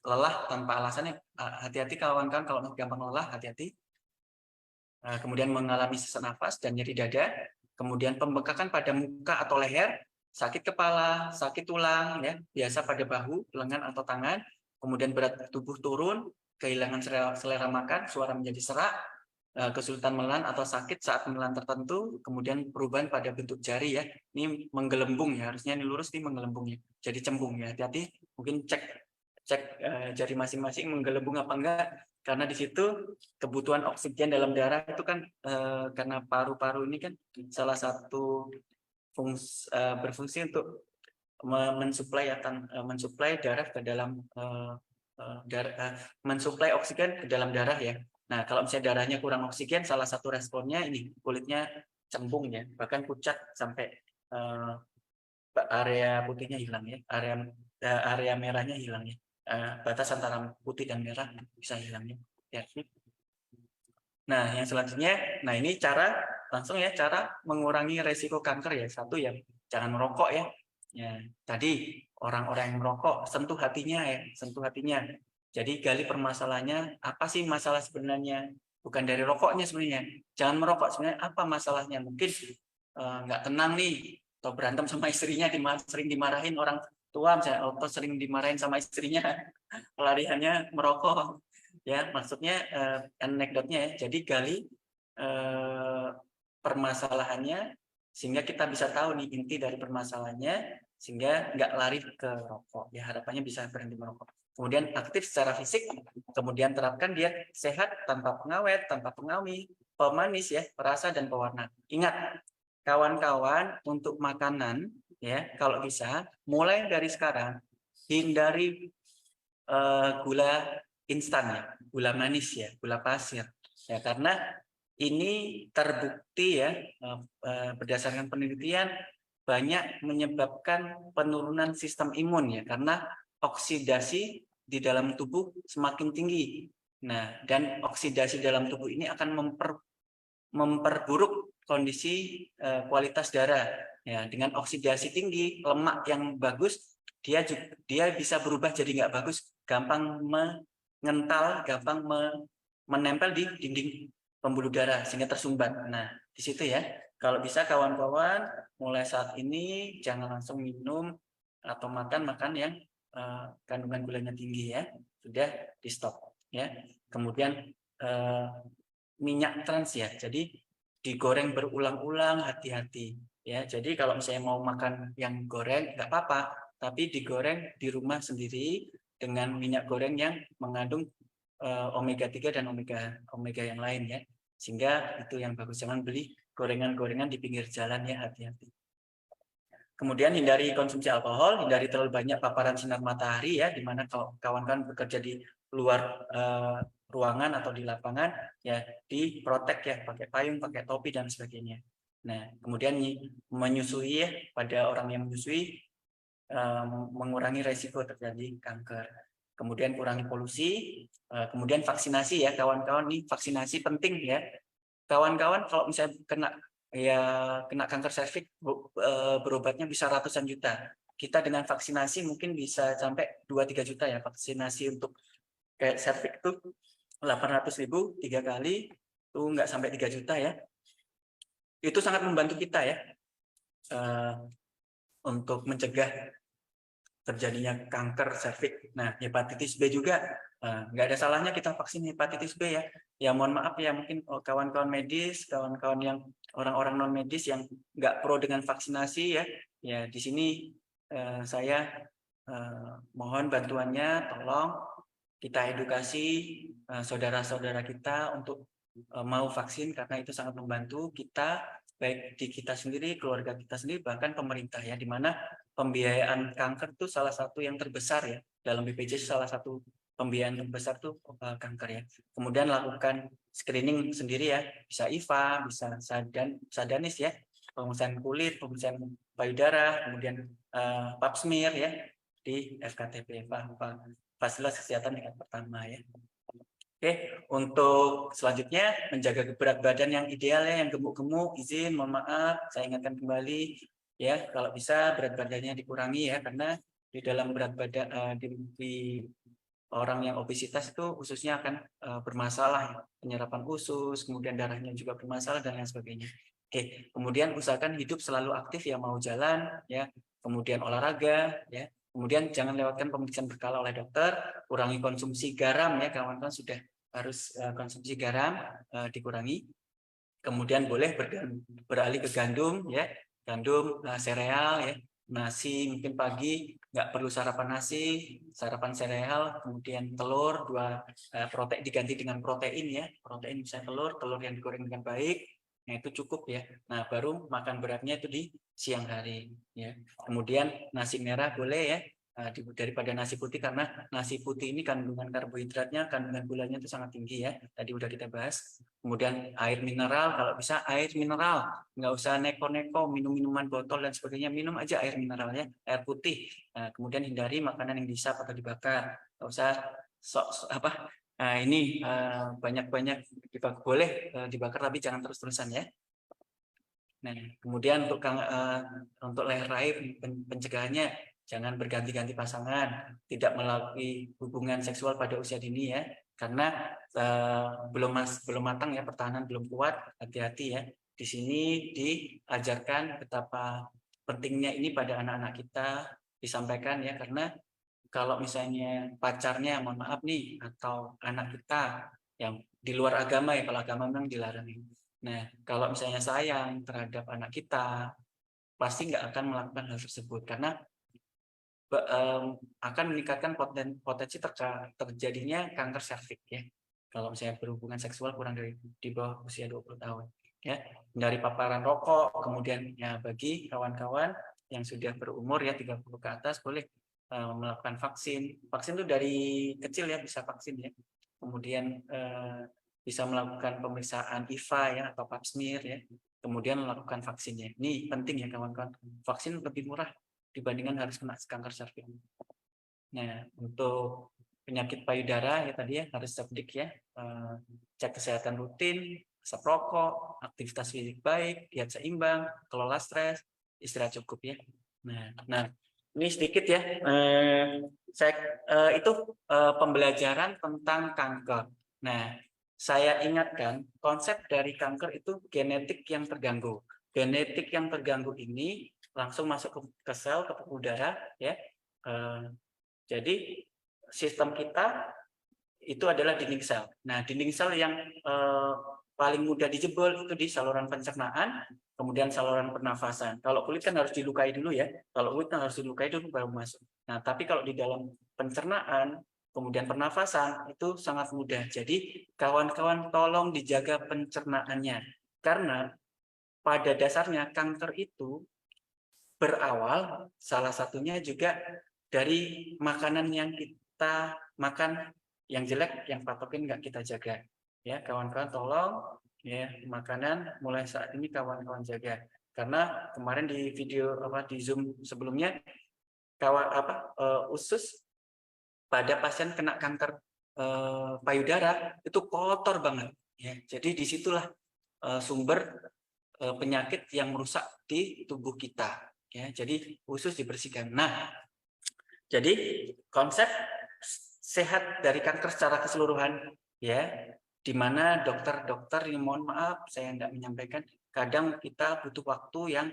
lelah tanpa alasan ya, hati-hati kawan-kawan kalau gampang lelah, hati-hati. Kemudian mengalami sesak nafas dan nyeri dada. Kemudian pembengkakan pada muka atau leher, sakit kepala, sakit tulang, ya, biasa pada bahu, lengan atau tangan, kemudian berat tubuh turun, kehilangan selera makan, suara menjadi serak, kesulitan menelan atau sakit saat menelan tertentu, kemudian perubahan pada bentuk jari ya. Ini menggelembung ya, harusnya ini lurus nih menggelembung ya. Jadi cembung ya. Hati-hati, mungkin cek jari masing-masing menggelembung apa enggak, karena di situ kebutuhan oksigen dalam darah itu kan karena paru-paru ini kan salah satu berfungsi untuk mensuplai darah ke dalam mensuplai oksigen ke dalam darah ya. Nah, kalau misalnya darahnya kurang oksigen, salah satu responnya ini kulitnya cembung ya, bahkan pucat sampai area putihnya hilang ya, area merahnya hilang ya. Batas antara putih dan merah bisa hilang ya. Nah, yang selanjutnya, nah ini langsung ya cara mengurangi resiko kanker ya. Satu ya, jangan merokok ya. Ya, tadi orang-orang yang merokok sentuh hatinya ya, sentuh hatinya. Jadi gali permasalahannya, apa sih masalah sebenarnya? Bukan dari rokoknya sebenarnya. Jangan merokok sebenarnya apa masalahnya? Mungkin nggak tenang nih, atau berantem sama istrinya, sering dimarahin orang tua misalnya, atau sering dimarahin sama istrinya, pelariannya merokok. Ya, maksudnya anekdotnya ya. Jadi gali permasalahannya sehingga kita bisa tahu nih inti dari permasalahannya, sehingga nggak lari ke rokok. Ya, harapannya bisa berhenti merokok. Kemudian aktif secara fisik, kemudian terapkan diet sehat tanpa pengawet, tanpa pemanis ya, perasa dan pewarna. Ingat, kawan-kawan, untuk makanan ya, kalau bisa mulai dari sekarang hindari gula instan ya, gula manis ya, gula pasir ya, karena ini terbukti ya berdasarkan penelitian banyak menyebabkan penurunan sistem imun ya, karena oksidasi di dalam tubuh semakin tinggi. Nah, dan oksidasi dalam tubuh ini akan memperburuk kondisi kualitas darah ya. Dengan oksidasi tinggi, lemak yang bagus dia bisa berubah jadi nggak bagus, gampang mengental, gampang menempel di dinding pembuluh darah sehingga tersumbat. Nah, di situ ya. Kalau bisa kawan-kawan mulai saat ini jangan langsung minum atau makan yang kandungan gulanya tinggi ya. Sudah di stop ya. Kemudian minyak trans ya. Jadi digoreng berulang-ulang, hati-hati ya. Jadi kalau misalnya mau makan yang goreng nggak apa-apa, tapi digoreng di rumah sendiri dengan minyak goreng yang mengandung omega 3 dan omega yang lain ya. Sehingga itu yang bagus, jangan beli gorengan-gorengan di pinggir jalan ya, hati-hati. Kemudian hindari konsumsi alkohol, hindari terlalu banyak paparan sinar matahari ya, di mana kawan-kawan bekerja di luar ruangan atau di lapangan ya, diprotek ya, pakai payung, pakai topi dan sebagainya. Nah, kemudian menyusui ya, pada orang yang menyusui mengurangi resiko terjadi kanker. Kemudian kurangi polusi, kemudian vaksinasi ya kawan-kawan, nih vaksinasi penting ya. Kawan-kawan kalau misalnya kena kanker serviks, berobatnya bisa ratusan juta. Kita dengan vaksinasi mungkin bisa sampai 2-3 juta ya, vaksinasi untuk kayak serviks itu 800.000 3 kali itu nggak sampai 3 juta ya. Itu sangat membantu kita ya untuk mencegah terjadinya kanker serviks. Nah, hepatitis B juga nggak ada salahnya kita vaksin hepatitis B ya. Ya mohon maaf ya, mungkin kawan-kawan medis, kawan-kawan yang orang-orang non medis yang nggak pro dengan vaksinasi ya. Ya di sini saya mohon bantuannya, tolong kita edukasi saudara-saudara kita untuk mau vaksin, karena itu sangat membantu kita, baik di kita sendiri, keluarga kita sendiri, bahkan pemerintah ya, di mana pembiayaan kanker itu salah satu yang terbesar ya, dalam BPJS salah satu pembiayaan terbesar itu kanker ya. Kemudian lakukan screening sendiri ya, bisa IVA, bisa sadanis ya, pemeriksaan kulit, pemeriksaan payudara, kemudian pap smear ya di FKTP, fasilitas kesehatan tingkat pertama ya. Oke, untuk selanjutnya menjaga berat badan yang ideal ya, yang gemuk-gemuk, izin, mohon maaf, saya ingatkan kembali ya, kalau bisa berat badannya dikurangi ya, karena di dalam berat badan di orang yang obesitas itu khususnya akan bermasalah ya, penyerapan usus, kemudian darahnya juga bermasalah dan lain sebagainya. Oke, kemudian usahakan hidup selalu aktif ya, mau jalan ya, kemudian olahraga ya, Kemudian jangan lewatkan pemeriksaan berkala oleh dokter, kurangi konsumsi garam ya kawan-kawan, sudah harus konsumsi garam dikurangi. Kemudian boleh beralih ke gandum ya, gandum, sereal ya, nasi mungkin pagi nggak perlu sarapan nasi, sarapan sereal, kemudian telur, protein diganti dengan protein ya, protein misalnya telur yang digoreng dengan baik, nah itu cukup ya. Nah baru makan beratnya itu di siang hari ya. Kemudian nasi merah boleh ya, daripada nasi putih, karena nasi putih ini kandungan karbohidratnya, kandungan gulanya itu sangat tinggi ya. Tadi udah kita bahas. Kemudian air mineral, kalau bisa air mineral, nggak usah neko-neko minum minuman botol dan sebagainya, minum aja air mineral ya, air putih. Nah, kemudian hindari makanan yang disap atau dibakar, nggak usah apa. Nah, ini banyak-banyak boleh dibakar tapi jangan terus-terusan ya. Nah, kemudian untuk leher rahim pencegahannya, jangan berganti-ganti pasangan, tidak melalui hubungan seksual pada usia dini ya, karena belum matang ya, pertahanan belum kuat, hati-hati ya. Di sini diajarkan betapa pentingnya ini pada anak-anak kita, disampaikan ya, karena kalau misalnya pacarnya, mohon maaf nih, atau anak kita yang di luar agama ya, kalau agama memang dilarang. Nah, kalau misalnya sayang terhadap anak kita, pasti nggak akan melakukan hal tersebut, karena akan meningkatkan potensi terjadinya kanker serviks ya. Kalau misalnya berhubungan seksual kurang dari di bawah usia 20 tahun. Ya, dari paparan rokok, kemudian ya bagi kawan-kawan yang sudah berumur ya 30 ke atas boleh melakukan vaksin. Vaksin itu dari kecil ya, bisa vaksin ya. Kemudian bisa melakukan pemeriksaan IVA ya atau pap smear ya. Kemudian melakukan vaksinnya. Ini penting ya kawan-kawan. Vaksin lebih murah dibandingkan harus kena kanker serviks. Nah, untuk penyakit payudara ya tadi ya harus cerdik ya, cek kesehatan rutin, asap rokok, aktivitas fisik baik, diet seimbang, kelola stres, istirahat cukup ya. Nah ini sedikit ya, itu pembelajaran tentang kanker. Nah, saya ingatkan konsep dari kanker itu genetik yang terganggu. Genetik yang terganggu ini langsung masuk ke sel, ke pembuluh darah ya. Jadi sistem kita itu adalah dinding sel. Nah, dinding sel yang paling mudah dijebol itu di saluran pencernaan, kemudian saluran pernafasan. Kalau kulit kan harus dilukai dulu ya. Kalau kulit kan harus dilukai dulu baru masuk. Nah, tapi kalau di dalam pencernaan, kemudian pernafasan itu sangat mudah. Jadi kawan-kawan tolong dijaga pencernaannya. Karena pada dasarnya kanker itu berawal salah satunya juga dari makanan yang kita makan yang jelek, yang patogen nggak kita jaga. Ya, kawan-kawan tolong ya makanan mulai saat ini kawan-kawan jaga. Karena kemarin di video di Zoom sebelumnya usus pada pasien kena kanker payudara itu kotor banget ya. Jadi disitulah sumber penyakit yang merusak di tubuh kita ya. Jadi usus dibersihkan. Nah, jadi konsep sehat dari kanker secara keseluruhan ya, di mana dokter-dokter yang mohon maaf saya tidak menyampaikan, kadang kita butuh waktu yang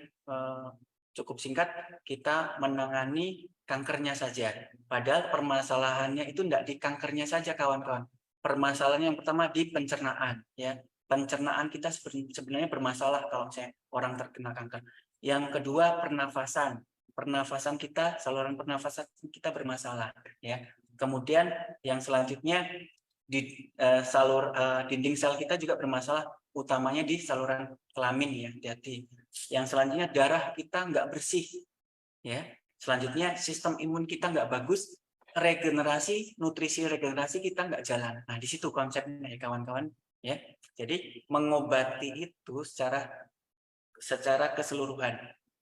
cukup singkat kita menangani kankernya saja. Padahal permasalahannya itu tidak di kankernya saja kawan-kawan. Permasalahannya yang pertama di pencernaan ya. Pencernaan kita sebenarnya bermasalah kalau misalnya orang terkena kanker. Yang kedua pernafasan. Pernafasan kita, saluran pernafasan kita bermasalah ya. Kemudian yang selanjutnya di dinding sel kita juga bermasalah, utamanya di saluran kelamin ya, hati-hati. Yang selanjutnya darah kita nggak bersih ya. Selanjutnya sistem imun kita nggak bagus, nutrisi regenerasi kita nggak jalan. Nah, di situ konsepnya ya kawan-kawan ya. Jadi mengobati itu secara keseluruhan.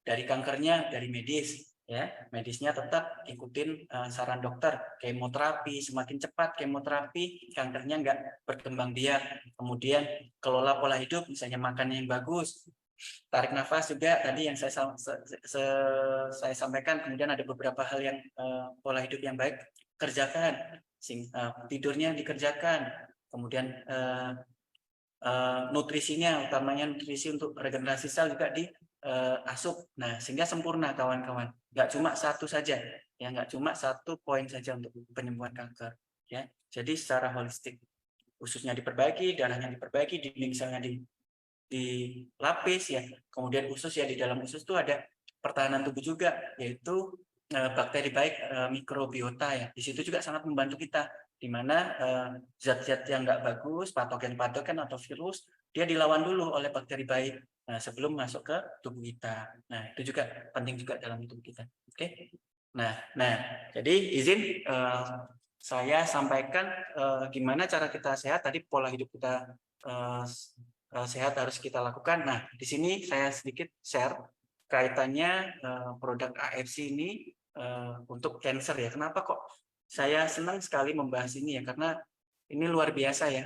Dari kankernya dari medis ya, medisnya tetap ikutin saran dokter, kemoterapi, semakin cepat kemoterapi kankernya nggak berkembang biak. Kemudian kelola pola hidup, misalnya makan yang bagus, tarik nafas juga tadi yang saya sampaikan. Kemudian ada beberapa hal yang pola hidup yang baik kerjakan, tidurnya dikerjakan, kemudian nutrisinya, utamanya nutrisi untuk regenerasi sel juga asup. Nah, sehingga sempurna kawan-kawan. Nggak cuma satu saja, ya nggak cuma satu poin saja untuk penyembuhan kanker. Ya, jadi secara holistik, ususnya diperbaiki, darahnya diperbaiki, dinding selnya dilapis, ya. Kemudian usus ya, di dalam usus itu ada pertahanan tubuh juga, yaitu bakteri baik, mikrobiota ya. Di situ juga sangat membantu kita, di mana zat-zat yang nggak bagus, patogen-patogen atau virus, dia dilawan dulu oleh bakteri baik. Nah, sebelum masuk ke tubuh kita. Nah, itu juga penting juga dalam tubuh kita. Oke. Nah, jadi izin saya sampaikan gimana cara kita sehat. Tadi pola hidup kita sehat harus kita lakukan. Nah, di sini saya sedikit share kaitannya produk AFC ini untuk cancer ya. Kenapa kok saya senang sekali membahas ini ya? Karena ini luar biasa ya,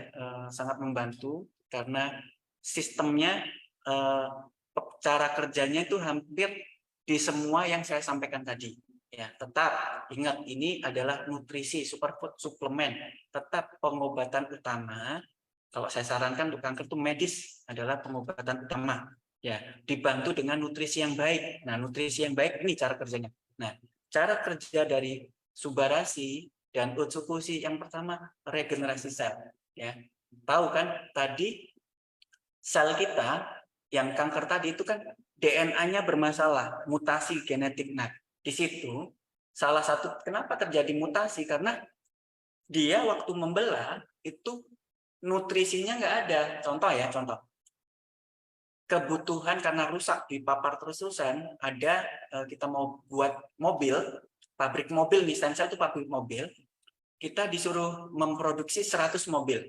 sangat membantu karena sistemnya, cara kerjanya itu hampir di semua yang saya sampaikan tadi. Ya, tetap ingat ini adalah nutrisi, superfood, suplemen, tetap pengobatan utama. Kalau saya sarankan untuk kanker itu medis adalah pengobatan utama. Ya, dibantu dengan nutrisi yang baik. Nah, nutrisi yang baik ini cara kerjanya. Nah, cara kerja dari Subbarasi dan Utsukushi yang pertama regenerasi sel. Ya, tahu kan tadi sel kita yang kanker tadi itu kan DNA-nya bermasalah, mutasi genetik. Nah, di situ salah satu kenapa terjadi mutasi karena dia waktu membelah itu nutrisinya nggak ada. Contoh ya, contoh. Kebutuhan karena rusak di papar terusan ada, kita mau buat mobil, pabrik mobil nih, Stensel itu pabrik mobil, kita disuruh memproduksi 100 mobil.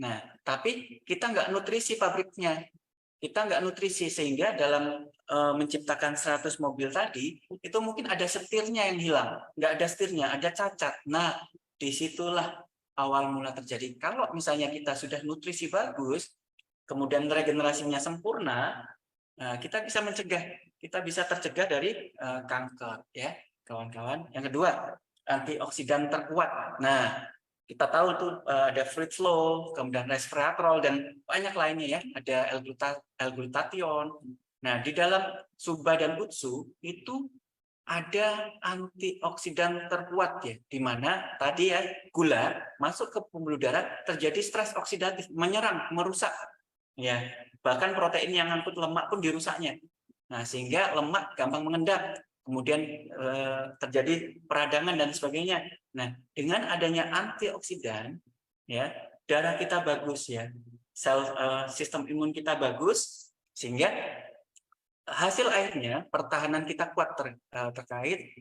Nah, tapi kita nggak nutrisi pabriknya. Kita nggak nutrisi sehingga dalam menciptakan 100 mobil tadi itu mungkin ada setirnya yang hilang, nggak ada setirnya, ada cacat. Nah, disitulah awal mula terjadi. Kalau misalnya kita sudah nutrisi bagus, kemudian regenerasinya sempurna, kita bisa mencegah, kita bisa tercegah dari kanker, ya kawan-kawan. Yang kedua, antioksidan terkuat. Nah, kita tahu tuh ada fruit flow, kemudian resveratrol dan banyak lainnya ya, ada L-glutathione. Nah, di dalam Subba dan Utsu itu ada antioksidan terkuat ya, di mana tadi ya gula masuk ke pembuluh darah terjadi stres oksidatif, menyerang, merusak. Ya, bahkan protein yang ngangkut lemak pun dirusaknya. Nah, sehingga lemak gampang mengendap, kemudian terjadi peradangan dan sebagainya. Nah, dengan adanya antioksidan, ya darah kita bagus ya, sistem imun kita bagus, sehingga hasil akhirnya pertahanan kita kuat terkait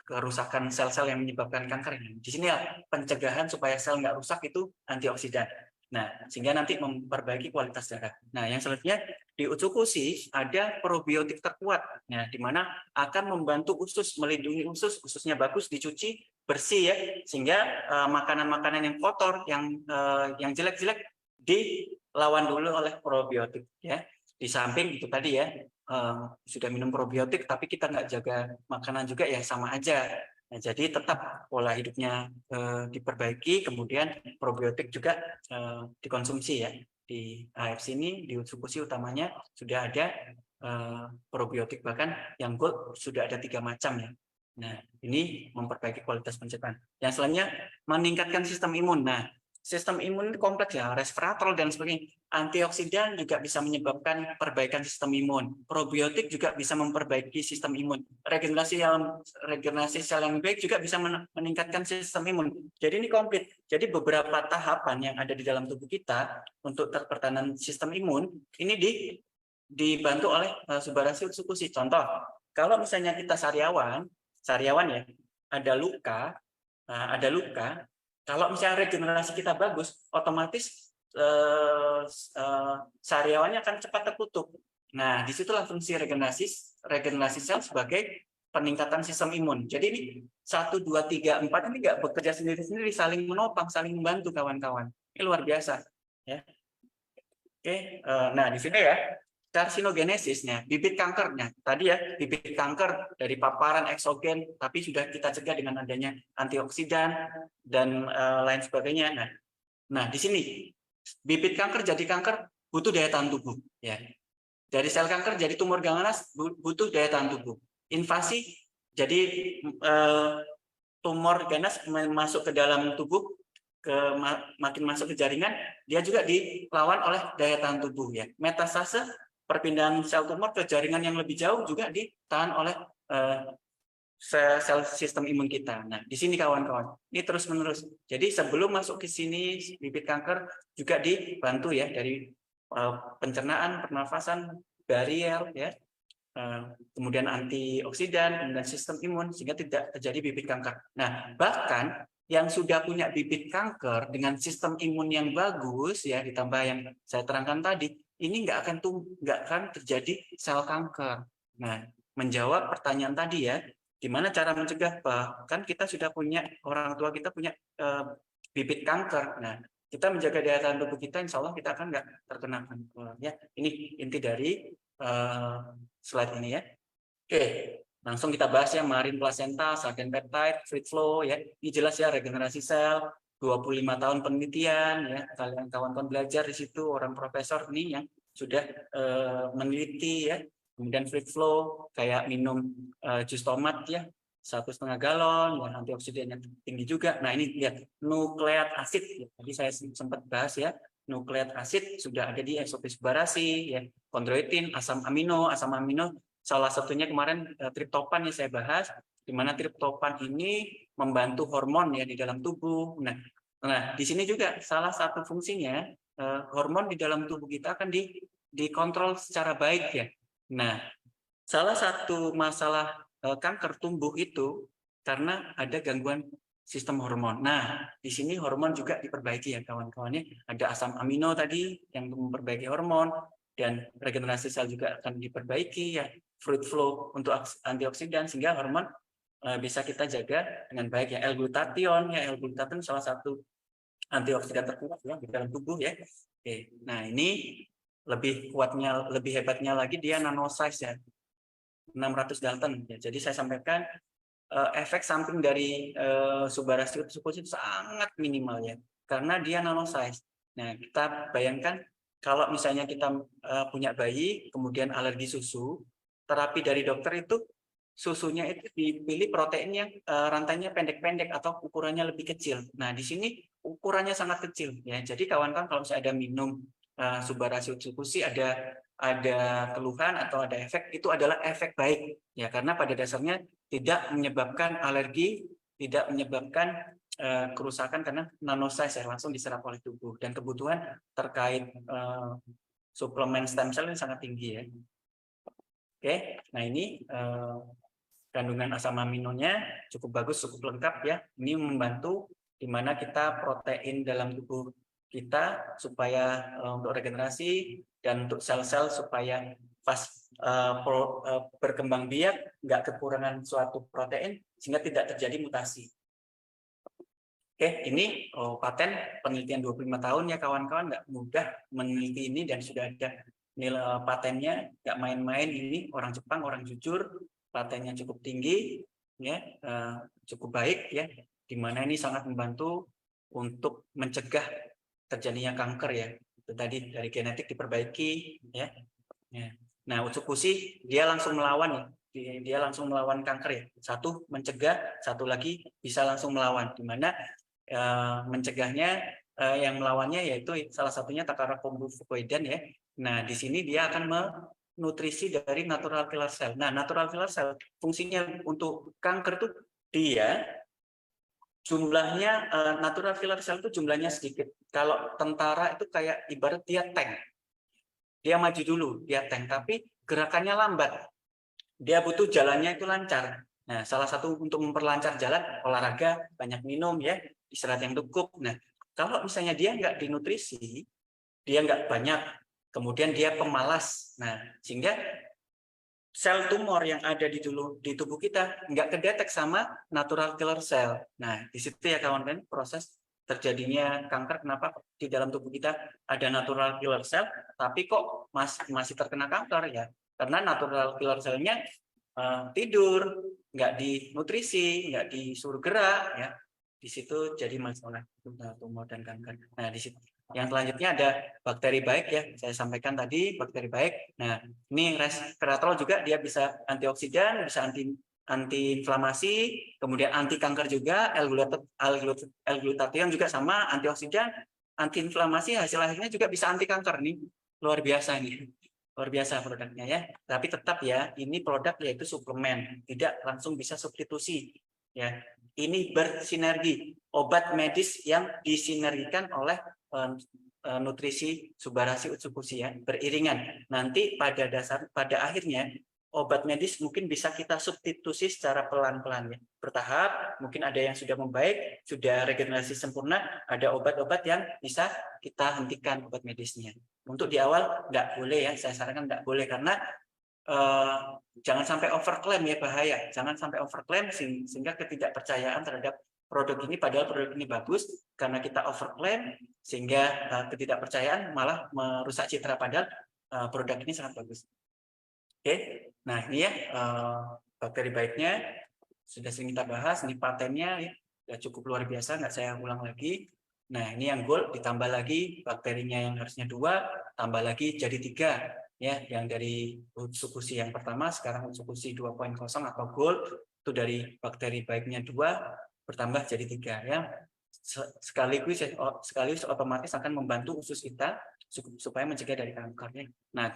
kerusakan sel-sel yang menyebabkan kanker. Di sini ya pencegahan supaya sel nggak rusak itu antioksidan. Nah, sehingga nanti memperbaiki kualitas darah. Nah, yang selanjutnya di Utsukushi ada probiotik terkuat, nah, di mana akan membantu usus, melindungi usus, ususnya bagus, dicuci bersih ya, sehingga makanan-makanan yang kotor, yang jelek-jelek dilawan dulu oleh probiotik ya. Di samping itu tadi ya, sudah minum probiotik tapi kita nggak jaga makanan juga ya sama aja. Nah, jadi tetap pola hidupnya diperbaiki, kemudian probiotik juga dikonsumsi ya. Di AFC ini, di Utsukushi utamanya sudah ada probiotik, bahkan yang gold sudah ada 3 macam ya. Nah, ini memperbaiki kualitas pencernaan. Yang selanjutnya meningkatkan sistem imun. Nah, sistem imun itu kompleks ya, resveratrol dan sebagainya. Antioksidan juga bisa menyebabkan perbaikan sistem imun. Probiotik juga bisa memperbaiki sistem imun. Regenerasi sel yang baik juga bisa meningkatkan sistem imun. Jadi ini komplit. Jadi beberapa tahapan yang ada di dalam tubuh kita untuk pertahanan sistem imun ini dibantu oleh Subbarasi Utsukushi. Contoh, kalau misalnya kita sariawan ya, ada luka, kalau misalnya regenerasi kita bagus, otomatis sariawannya akan cepat tertutup. Nah, disitulah fungsi regenerasi sel sebagai peningkatan sistem imun. Jadi ini 1, 2, 3, 4 ini nggak bekerja sendiri-sendiri, saling menopang, saling membantu kawan-kawan. Ini luar biasa. Ya. Oke, nah di sini ya karsinogenesisnya, bibit kankernya. Tadi ya, bibit kanker dari paparan eksogen, tapi sudah kita cegah dengan adanya antioksidan dan lain sebagainya. Nah, di sini bibit kanker jadi kanker butuh daya tahan tubuh. Ya, Dari sel kanker jadi tumor ganas butuh daya tahan tubuh. Invasi jadi tumor ganas masuk ke dalam tubuh, makin masuk ke jaringan, dia juga dilawan oleh daya tahan tubuh ya. Metastase, perpindahan sel tumor ke jaringan yang lebih jauh juga ditahan oleh sel sistem imun kita. Nah, di sini kawan-kawan, ini terus-menerus. Jadi sebelum masuk ke sini bibit kanker juga dibantu ya dari pencernaan, pernafasan, barier ya. Kemudian antioksidan, kemudian sistem imun sehingga tidak terjadi bibit kanker. Nah, bahkan yang sudah punya bibit kanker dengan sistem imun yang bagus ya, ditambah yang saya terangkan tadi, ini nggak akan terjadi sel kanker. Nah, menjawab pertanyaan tadi ya, gimana cara mencegah? Bahkan kita sudah punya, orang tua kita punya bibit kanker. Nah, kita menjaga daya tahan tubuh kita, insya Allah kita akan nggak terkena kanker. Ya, ini inti dari slide ini ya. Oke, langsung kita bahas ya, marin placenta, sargen peptide, fruit flow ya. Ini jelas ya, regenerasi sel, 25 tahun penelitian ya. Kalian kawan-kawan belajar di situ, orang profesor ini yang sudah meneliti ya. Kemudian fruit flow kayak minum jus tomat ya, 1,5 galon, ya, antioksidannya tinggi juga. Nah ini lihat nukleat asid, ya. Tadi saya sempat bahas ya, nukleat asid sudah ada di SOP Subbarasi, ya, kondroitin, asam amino salah satunya kemarin triptopan yang saya bahas, di mana triptopan ini membantu hormon ya di dalam tubuh. Nah di sini juga salah satu fungsinya hormon di dalam tubuh kita akan dikontrol secara baik ya. Nah salah satu masalah kanker tumbuh itu karena ada gangguan sistem hormon. Nah, di sini hormon juga diperbaiki ya kawan-kawannya. Ada asam amino tadi yang memperbaiki hormon, dan regenerasi sel juga akan diperbaiki ya. Fruit flow untuk antioksidan sehingga hormon bisa kita jaga dengan baik ya. L-glutathione ya, L-glutathione salah satu antioksidan terkuat ya di dalam tubuh ya. Oke, nah ini lebih kuatnya, lebih hebatnya lagi dia nanosize ya. 600 Dalton ya. Jadi saya sampaikan efek samping dari Subbarasi itu sangat minimal ya, karena dia nanosize. Nah, kita bayangkan kalau misalnya kita punya bayi kemudian alergi susu, terapi dari dokter itu susunya itu dipilih protein yang rantainya pendek-pendek atau ukurannya lebih kecil. Nah, di sini ukurannya sangat kecil ya. Jadi kawan-kawan kalau misalnya ada minum Subbarasi Utsukushi ada keluhan atau ada efek, itu adalah efek baik ya, karena pada dasarnya tidak menyebabkan alergi, tidak menyebabkan kerusakan karena nanosize ya, langsung diserap oleh tubuh, dan kebutuhan terkait suplemen stem cell ini sangat tinggi ya. Oke, nah ini kandungan asam aminonya cukup bagus, cukup lengkap ya. Ini membantu di mana kita protein dalam tubuh kita supaya untuk regenerasi dan untuk sel-sel supaya pas berkembang biak nggak kekurangan suatu protein sehingga tidak terjadi mutasi. Oke, ini paten penelitian 25 tahun ya kawan-kawan, nggak mudah meneliti ini dan sudah ada nilai patennya, nggak main-main. Ini orang Jepang, orang jujur, patennya cukup tinggi ya, cukup baik ya, di mana ini sangat membantu untuk mencegah terjadinya kanker ya. Itu tadi dari genetik diperbaiki ya. Nah, Utsukushi dia langsung melawan ya. Dia langsung melawan kanker ya. Satu mencegah, satu lagi bisa langsung melawan. Di mana mencegahnya yang melawannya yaitu salah satunya Takara Kombu Fukoidan ya. Nah, di sini dia akan menutrisi dari natural killer cell. Nah, natural killer cell fungsinya untuk kanker itu dia jumlahnya natural killer cell itu jumlahnya sedikit. Kalau tentara itu kayak ibarat dia tank. Dia maju dulu, dia tank, tapi gerakannya lambat. Dia butuh jalannya itu lancar. Nah, salah satu untuk memperlancar jalan, olahraga, banyak minum ya, istirahat yang cukup. Nah, kalau misalnya dia nggak dinutrisi, dia nggak banyak, kemudian dia pemalas. Nah, sehingga sel tumor yang ada di tubuh kita nggak kedetek sama natural killer cell. Nah, di situ ya kawan-kawan proses terjadinya kanker. Kenapa di dalam tubuh kita ada natural killer cell, tapi kok masih terkena kanker ya? Karena natural killer cell-nya tidur, nggak dinutrisi, nggak disuruh gerak ya. Di situ jadi masalah tumor dan kanker. Nah, di situ Yang selanjutnya ada bakteri baik ya, saya sampaikan tadi bakteri baik. Nah, ini resveratrol juga dia bisa antioksidan, bisa anti-inflamasi, kemudian anti kanker juga, L-glutathione juga sama, antioksidan, anti-inflamasi, hasil akhirnya juga bisa anti kanker nih. Luar biasa nih. Luar biasa produknya ya. Tapi tetap ya, ini produk yaitu suplemen, tidak langsung bisa substitusi ya. Ini bersinergi, obat medis yang disinergikan oleh nutrisi subarasi utsukushi ya, beriringan. Nanti pada akhirnya obat medis mungkin bisa kita substitusi secara pelan-pelan ya, bertahap. Mungkin ada yang sudah membaik, sudah regenerasi sempurna, ada obat-obat yang bisa kita hentikan obat medisnya. Untuk di awal nggak boleh ya, saya sarankan nggak boleh karena jangan sampai overclaim ya, bahaya. Jangan sampai overclaim sehingga ketidakpercayaan terhadap produk ini, padahal produk ini bagus, karena kita overclaim sehingga ketidakpercayaan malah merusak citra, padahal produk ini sangat bagus. Oke, nah ini ya bakteri baiknya sudah sering kita bahas, ini patennya ya cukup luar biasa, nggak saya ulang lagi. Nah ini yang gold, ditambah lagi bakterinya yang harusnya 2, tambah lagi jadi 3 ya, yang dari Utsukushi yang pertama sekarang Utsukushi 2.0 atau gold itu dari bakteri baiknya 2 bertambah jadi 3 ya, sekaligus otomatis akan membantu usus kita supaya mencegah dari kankernya. Nah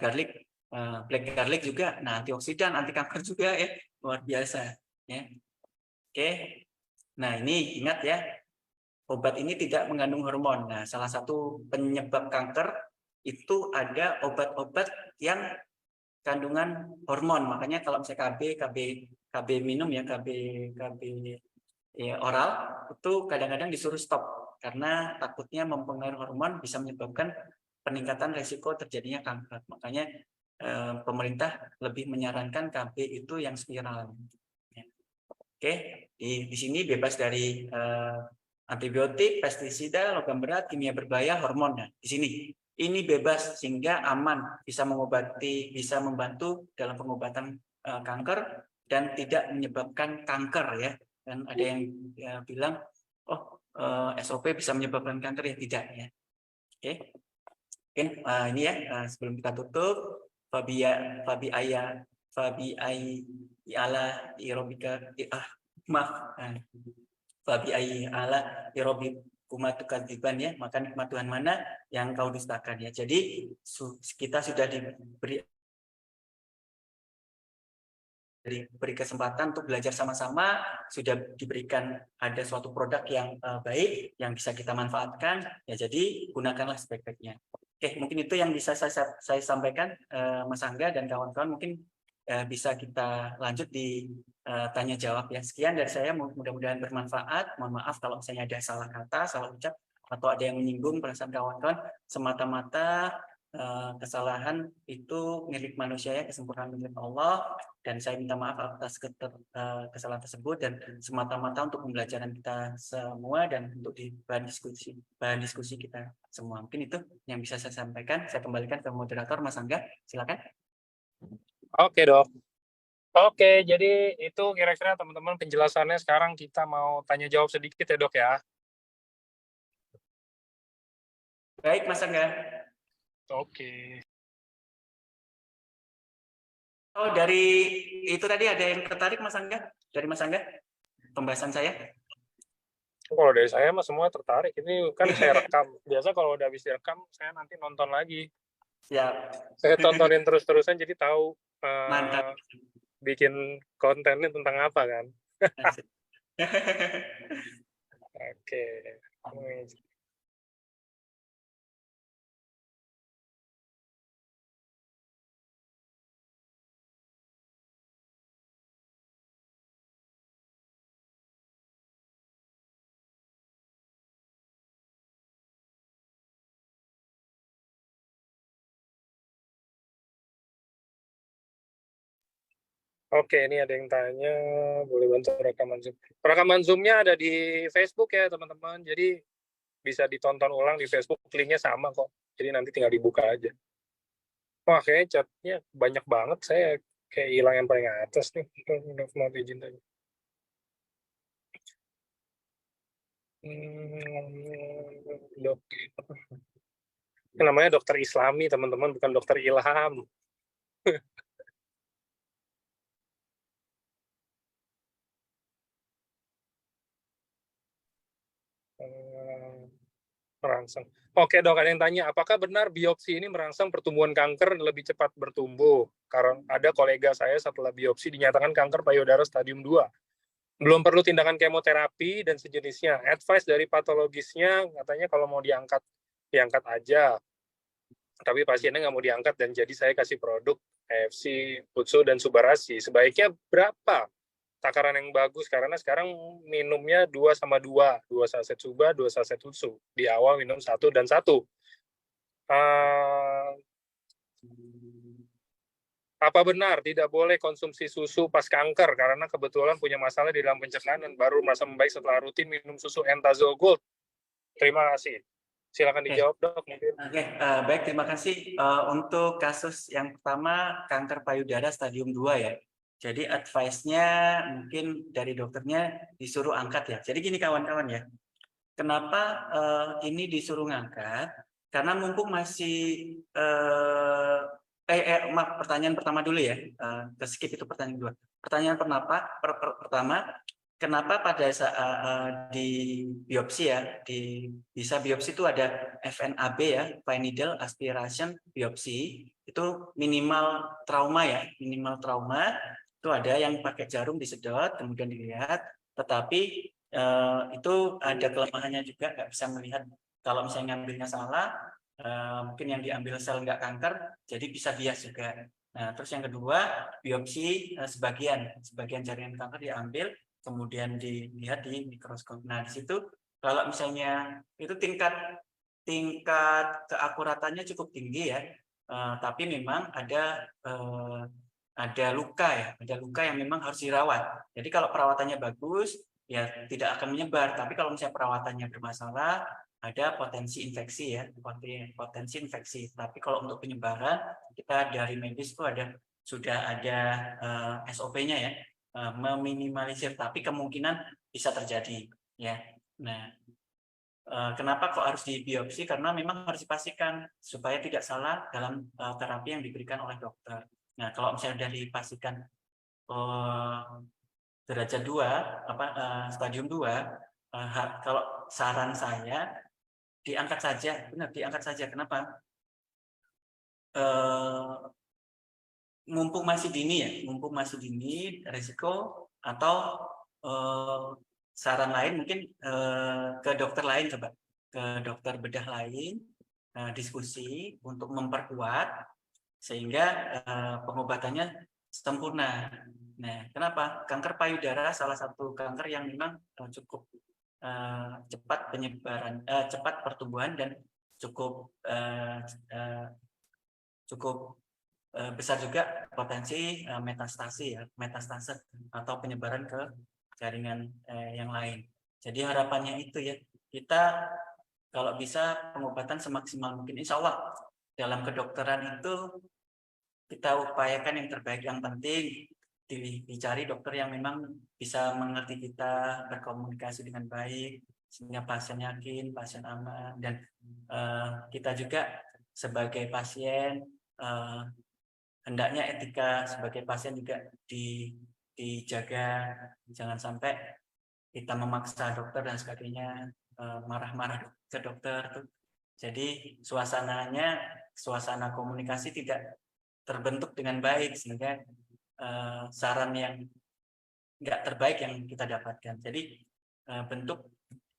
black garlic juga, nah antioksidan, anti kanker juga ya, luar biasa ya. Oke, nah ini ingat ya, obat ini tidak mengandung hormon. Nah, salah satu penyebab kanker itu ada obat-obat yang kandungan hormon. Makanya kalau misalnya KB minum ya, KB ya, oral itu kadang-kadang disuruh stop karena takutnya mempengaruhi hormon, bisa menyebabkan peningkatan risiko terjadinya kanker. Makanya pemerintah lebih menyarankan KB itu yang spiral. Oke, di sini bebas dari antibiotik, pestisida, logam berat, kimia berbahaya, hormonnya. Di sini ini bebas sehingga aman, bisa mengobati, bisa membantu dalam pengobatan kanker dan tidak menyebabkan kanker ya. Dan ada yang bilang, oh SOP bisa menyebabkan kanker, ya tidak ya. Oke, mungkin ini ya sebelum kita tutup, Fabi ala irobika maaf Fabi ala irobi kumatukadziban ya, maka nikmat Tuhan mana yang kau dustakan ya. Jadi kita sudah diberi kesempatan untuk belajar sama-sama, sudah diberikan ada suatu produk yang baik yang bisa kita manfaatkan ya, jadi gunakanlah sebaik-baiknya. Oke, mungkin itu yang bisa saya sampaikan Mas Angga dan kawan-kawan. Mungkin bisa kita lanjut di tanya jawab ya. Sekian dari saya, mudah-mudahan bermanfaat. Mohon maaf kalau misalnya ada salah kata, salah ucap, atau ada yang menyinggung perasaan kawan-kawan. Semata-mata kesalahan itu milik manusia ya, kesempurnaan milik Allah, dan saya minta maaf atas kesalahan tersebut, dan semata-mata untuk pembelajaran kita semua dan untuk bahan diskusi kita semua. Mungkin itu yang bisa saya sampaikan. Saya kembalikan ke moderator Mas Angga, silakan. Oke dok. Oke, jadi itu kira-kira teman-teman penjelasannya. Sekarang kita mau tanya jawab sedikit ya dok ya. Baik Mas Angga. Oke. Oh, dari itu tadi ada yang tertarik Mas Angga? Dari Mas Angga? Pembahasan saya? Kalau dari saya mah semua tertarik. Ini kan saya rekam. Biasa kalau udah habis direkam, saya nanti nonton lagi. Siap. Saya tontonin terus-terusan, jadi tahu Mantap. bikin kontennya tentang apa kan. Oke. Oke, ini ada yang tanya, boleh bantu rekaman Zoom. Rekaman Zoom-nya ada di Facebook ya, teman-teman. Jadi bisa ditonton ulang di Facebook, linknya sama kok. Jadi nanti tinggal dibuka aja. Wah, kayaknya chatnya banyak banget. Saya kayak hilang yang paling atas nih. Mau izin tanya. Oke. Yang namanya dokter Islami, teman-teman, bukan dokter Ilham. Merangsang. Oke dok, ada yang tanya, apakah benar biopsi ini merangsang pertumbuhan kanker lebih cepat bertumbuh? Karena ada kolega saya setelah biopsi dinyatakan kanker payudara stadium 2. Belum perlu tindakan kemoterapi dan sejenisnya. Advice dari patologisnya katanya kalau mau diangkat, diangkat aja. Tapi pasiennya nggak mau diangkat dan jadi saya kasih produk AFC, Putsu, dan Subarasi. Sebaiknya berapa takaran yang bagus? Karena sekarang minumnya 2/2. 2 saset Suba, 2 saset Putsu. Di awal minum 1 dan 1. Apa benar tidak boleh konsumsi susu pas kanker karena kebetulan punya masalah di dalam pencernaan dan baru merasa membaik setelah rutin minum susu Entazol Gold? Terima kasih. Silakan dijawab dok. Oke, baik, terima kasih. Untuk kasus yang pertama kanker payudara stadium 2 ya. Jadi advice-nya mungkin dari dokternya disuruh angkat ya. Jadi gini kawan-kawan ya. Kenapa ini disuruh ngangkat? Karena mumpung masih maaf, pertanyaan pertama dulu ya. Skip itu pertanyaan kedua. Pertanyaan pertama, kenapa pada saat di biopsi ya, bisa biopsi itu ada FNAB ya, fine needle aspiration biopsi, itu minimal trauma ya, minimal trauma itu ada yang pakai jarum disedot kemudian dilihat, tetapi itu ada kelemahannya juga, nggak bisa melihat kalau misalnya ngambilnya salah, mungkin yang diambil sel nggak kanker, jadi bisa bias juga. Nah, terus yang kedua, biopsi sebagian jaringan kanker diambil, kemudian dilihat di mikroskop. Nah, di situ kalau misalnya itu tingkat keakuratannya cukup tinggi ya, tapi memang ada luka ya, ada luka yang memang harus dirawat. Jadi kalau perawatannya bagus, ya tidak akan menyebar. Tapi kalau misalnya perawatannya bermasalah, ada potensi infeksi ya, potensi infeksi. Tapi kalau untuk penyebaran, kita dari medis itu sudah ada SOP-nya ya, meminimalisir. Tapi kemungkinan bisa terjadi ya. Nah, kenapa kok harus dibiopsi? Karena memang harus dipastikan supaya tidak salah dalam terapi yang diberikan oleh dokter. Nah, kalau misalnya sudah dipastikan derajat 2, stadium 2, kalau saran saya diangkat saja, benar diangkat saja. Kenapa? Mumpung masih dini ya, mumpung masih dini, risiko atau saran lain mungkin ke dokter lain, coba ke dokter bedah lain, diskusi untuk memperkuat sehingga pengobatannya sempurna. Nah, kenapa? Kanker payudara salah satu kanker yang memang cukup cepat penyebaran, cepat pertumbuhan dan cukup besar juga potensi metastase atau penyebaran ke jaringan yang lain. Jadi harapannya itu ya, kita kalau bisa pengobatan semaksimal mungkin. Insya Allah dalam kedokteran itu kita upayakan yang terbaik. Yang penting dicari dokter yang memang bisa mengerti kita, berkomunikasi dengan baik, sehingga pasien yakin, pasien aman, dan kita juga sebagai pasien hendaknya etika sebagai pasien juga dijaga, jangan sampai kita memaksa dokter dan sebagainya, marah-marah ke dokter tuh. Jadi suasana komunikasi tidak terbentuk dengan baik sehingga saran yang nggak terbaik yang kita dapatkan. Jadi bentuk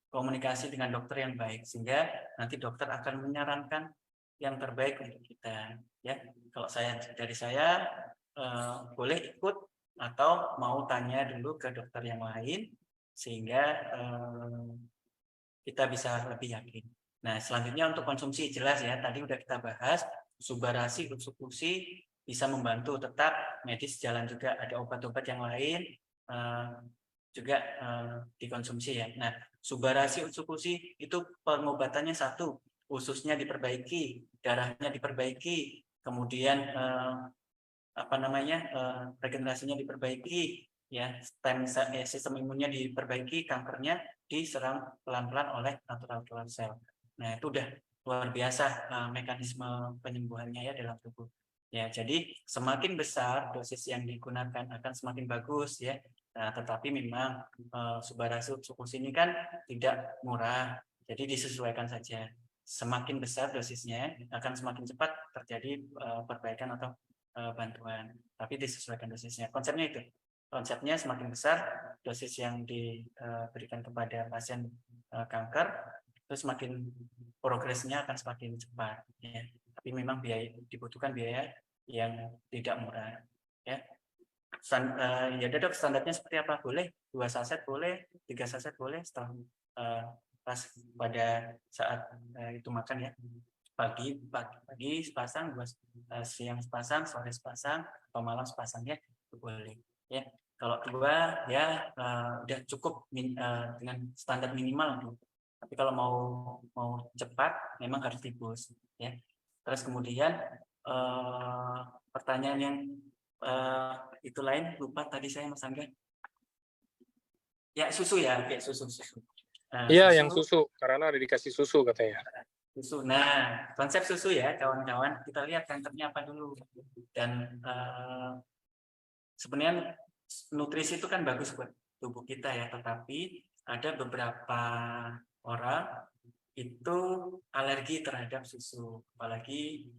komunikasi dengan dokter yang baik sehingga nanti dokter akan menyarankan yang terbaik untuk kita ya. Kalau dari saya boleh ikut atau mau tanya dulu ke dokter yang lain sehingga kita bisa lebih yakin. Nah, selanjutnya untuk konsumsi jelas ya, tadi udah kita bahas Subarasi, Utsukusi bisa membantu, tetap medis jalan juga, ada obat-obat yang lain juga dikonsumsi ya. Nah, Subarasi, Utsukusi itu pengobatannya satu, ususnya diperbaiki, darahnya diperbaiki, kemudian regenerasinya diperbaiki, ya, sistem imunnya diperbaiki, kankernya diserang pelan-pelan oleh natural killer cell. Nah, itu udah luar biasa mekanisme penyembuhannya ya dalam tubuh. Ya, jadi semakin besar dosis yang digunakan akan semakin bagus ya. Nah, tetapi memang Subarasud-Sukus ini kan tidak murah, jadi disesuaikan saja. Semakin besar dosisnya akan semakin cepat terjadi perbaikan atau bantuan, tapi disesuaikan dosisnya. Konsepnya itu. Konsepnya semakin besar dosis yang diberikan kepada pasien kanker, itu semakin progresnya akan semakin cepat. Ya. Tapi memang dibutuhkan biaya yang tidak murah. Ya. Ya Dok, standarnya seperti apa? Boleh 2 saset boleh, 3 saset boleh setelah pas pada saat itu makan ya. Pagi sepasang, siang sepasang, sore sepasang, atau malam sepasang ya, itu boleh. Ya, kalau 2 ya udah cukup dengan standar minimal. Tapi kalau mau cepat, memang harus dibus. Ya. Terus kemudian pertanyaan yang itu lain lupa tadi saya Mas Angga. Ya susu ya, kayak susu. Iya, yang susu karena ada dikasih susu katanya. Susu. Nah, konsep susu ya kawan-kawan, kita lihat kankernya apa dulu. Dan sebenarnya nutrisi itu kan bagus buat tubuh kita ya, tetapi ada beberapa orang itu alergi terhadap susu, apalagi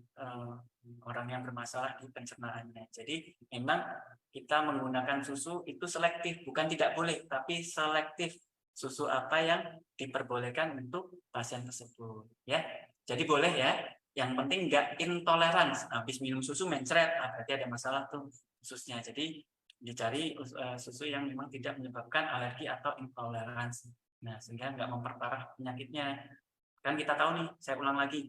orang yang bermasalah di pencernaannya. Jadi memang kita menggunakan susu itu selektif, bukan tidak boleh, tapi selektif susu apa yang diperbolehkan untuk pasien tersebut. Ya, jadi boleh ya. Yang penting nggak intoleran. Habis minum susu mencret, berarti ada masalah tuh susunya. Jadi dicari susu yang memang tidak menyebabkan alergi atau intoleransi. Nah, sehingga nggak memperparah penyakitnya. Kan kita tahu nih, saya ulang lagi,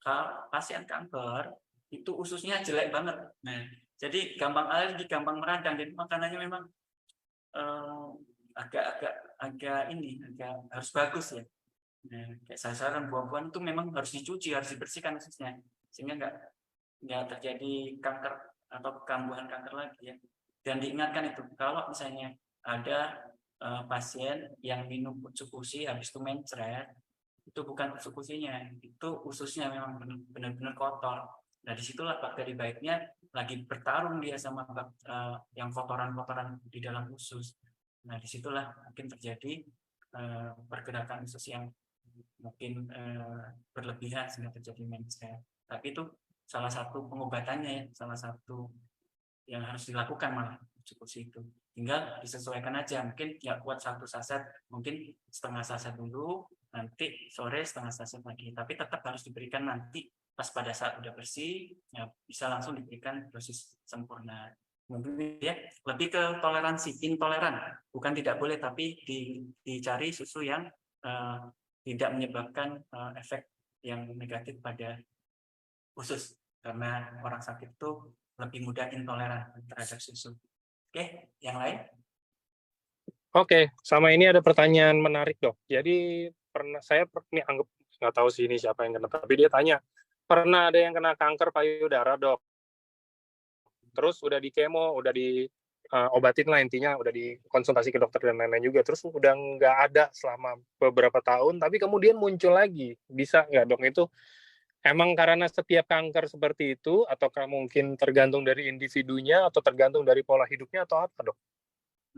kalau pasien kanker itu ususnya jelek banget. Nah, jadi gampang alergi, gampang meradang. Jadi makanannya memang agak harus bagus ya. Nah, kayak sasaran buah-buahan itu memang harus dicuci, harus dibersihkan ususnya, sehingga nggak terjadi kanker atau kambuhan kanker lagi ya. Dan diingatkan itu, kalau misalnya ada pasien yang minum Utsukushi habis itu mencret, itu bukan Utsukushinya, itu ususnya memang benar-benar kotor. Nah, disitulah bakteri baiknya lagi bertarung dia sama yang kotoran-kotoran di dalam usus. Nah, disitulah mungkin terjadi pergerakan usus yang mungkin berlebihan sehingga terjadi mencret. Tapi itu salah satu pengobatannya ya, salah satu yang harus dilakukan malah Utsukushi itu. Tinggal disesuaikan aja, mungkin ya buat 1 saset, mungkin setengah saset dulu, nanti sore setengah saset lagi. Tapi tetap harus diberikan nanti pas pada saat udah bersih, ya bisa langsung diberikan dosis sempurna. Mungkin ya lebih ke toleransi, intoleran, bukan tidak boleh, tapi dicari susu yang tidak menyebabkan efek yang negatif pada usus, karena orang sakit itu lebih mudah intoleran terhadap susu. Oke, yang lain? Oke, sama ini ada pertanyaan menarik dok. Jadi saya ini anggap nggak tahu sih ini siapa yang kena, tapi dia tanya pernah ada yang kena kanker payudara dok. Terus udah di kemo, udah di obatin lah intinya, udah dikonsultasi ke dokter dan lain-lain juga. Terus udah nggak ada selama beberapa tahun, tapi kemudian muncul lagi. Bisa nggak dok itu? Emang karena setiap kanker seperti itu, ataukah mungkin tergantung dari individunya, atau tergantung dari pola hidupnya, atau apa dok?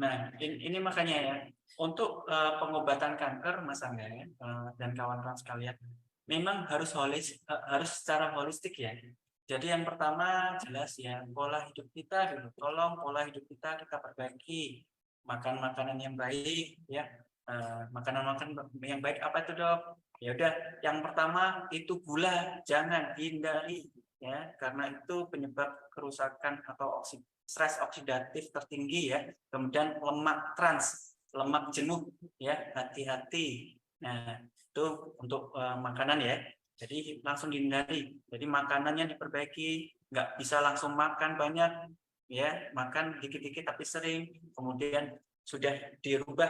Nah, ini makanya ya, untuk pengobatan kanker, Mas Angga dan kawan-kawan sekalian, memang harus secara holistik ya. Jadi yang pertama jelas ya, pola hidup kita dulu. Tolong pola hidup kita perbaiki. Makan makanan yang baik ya. Makanan-makanan yang baik apa itu dok? Ya udah, yang pertama itu gula, jangan hindari ya, karena itu penyebab kerusakan atau stres oksidatif tertinggi ya. Kemudian lemak trans, lemak jenuh ya, hati-hati. Nah, itu untuk makanan ya. Jadi langsung dihindari. Jadi makanannya diperbaiki, nggak bisa langsung makan banyak, ya makan dikit-dikit tapi sering. Kemudian sudah dirubah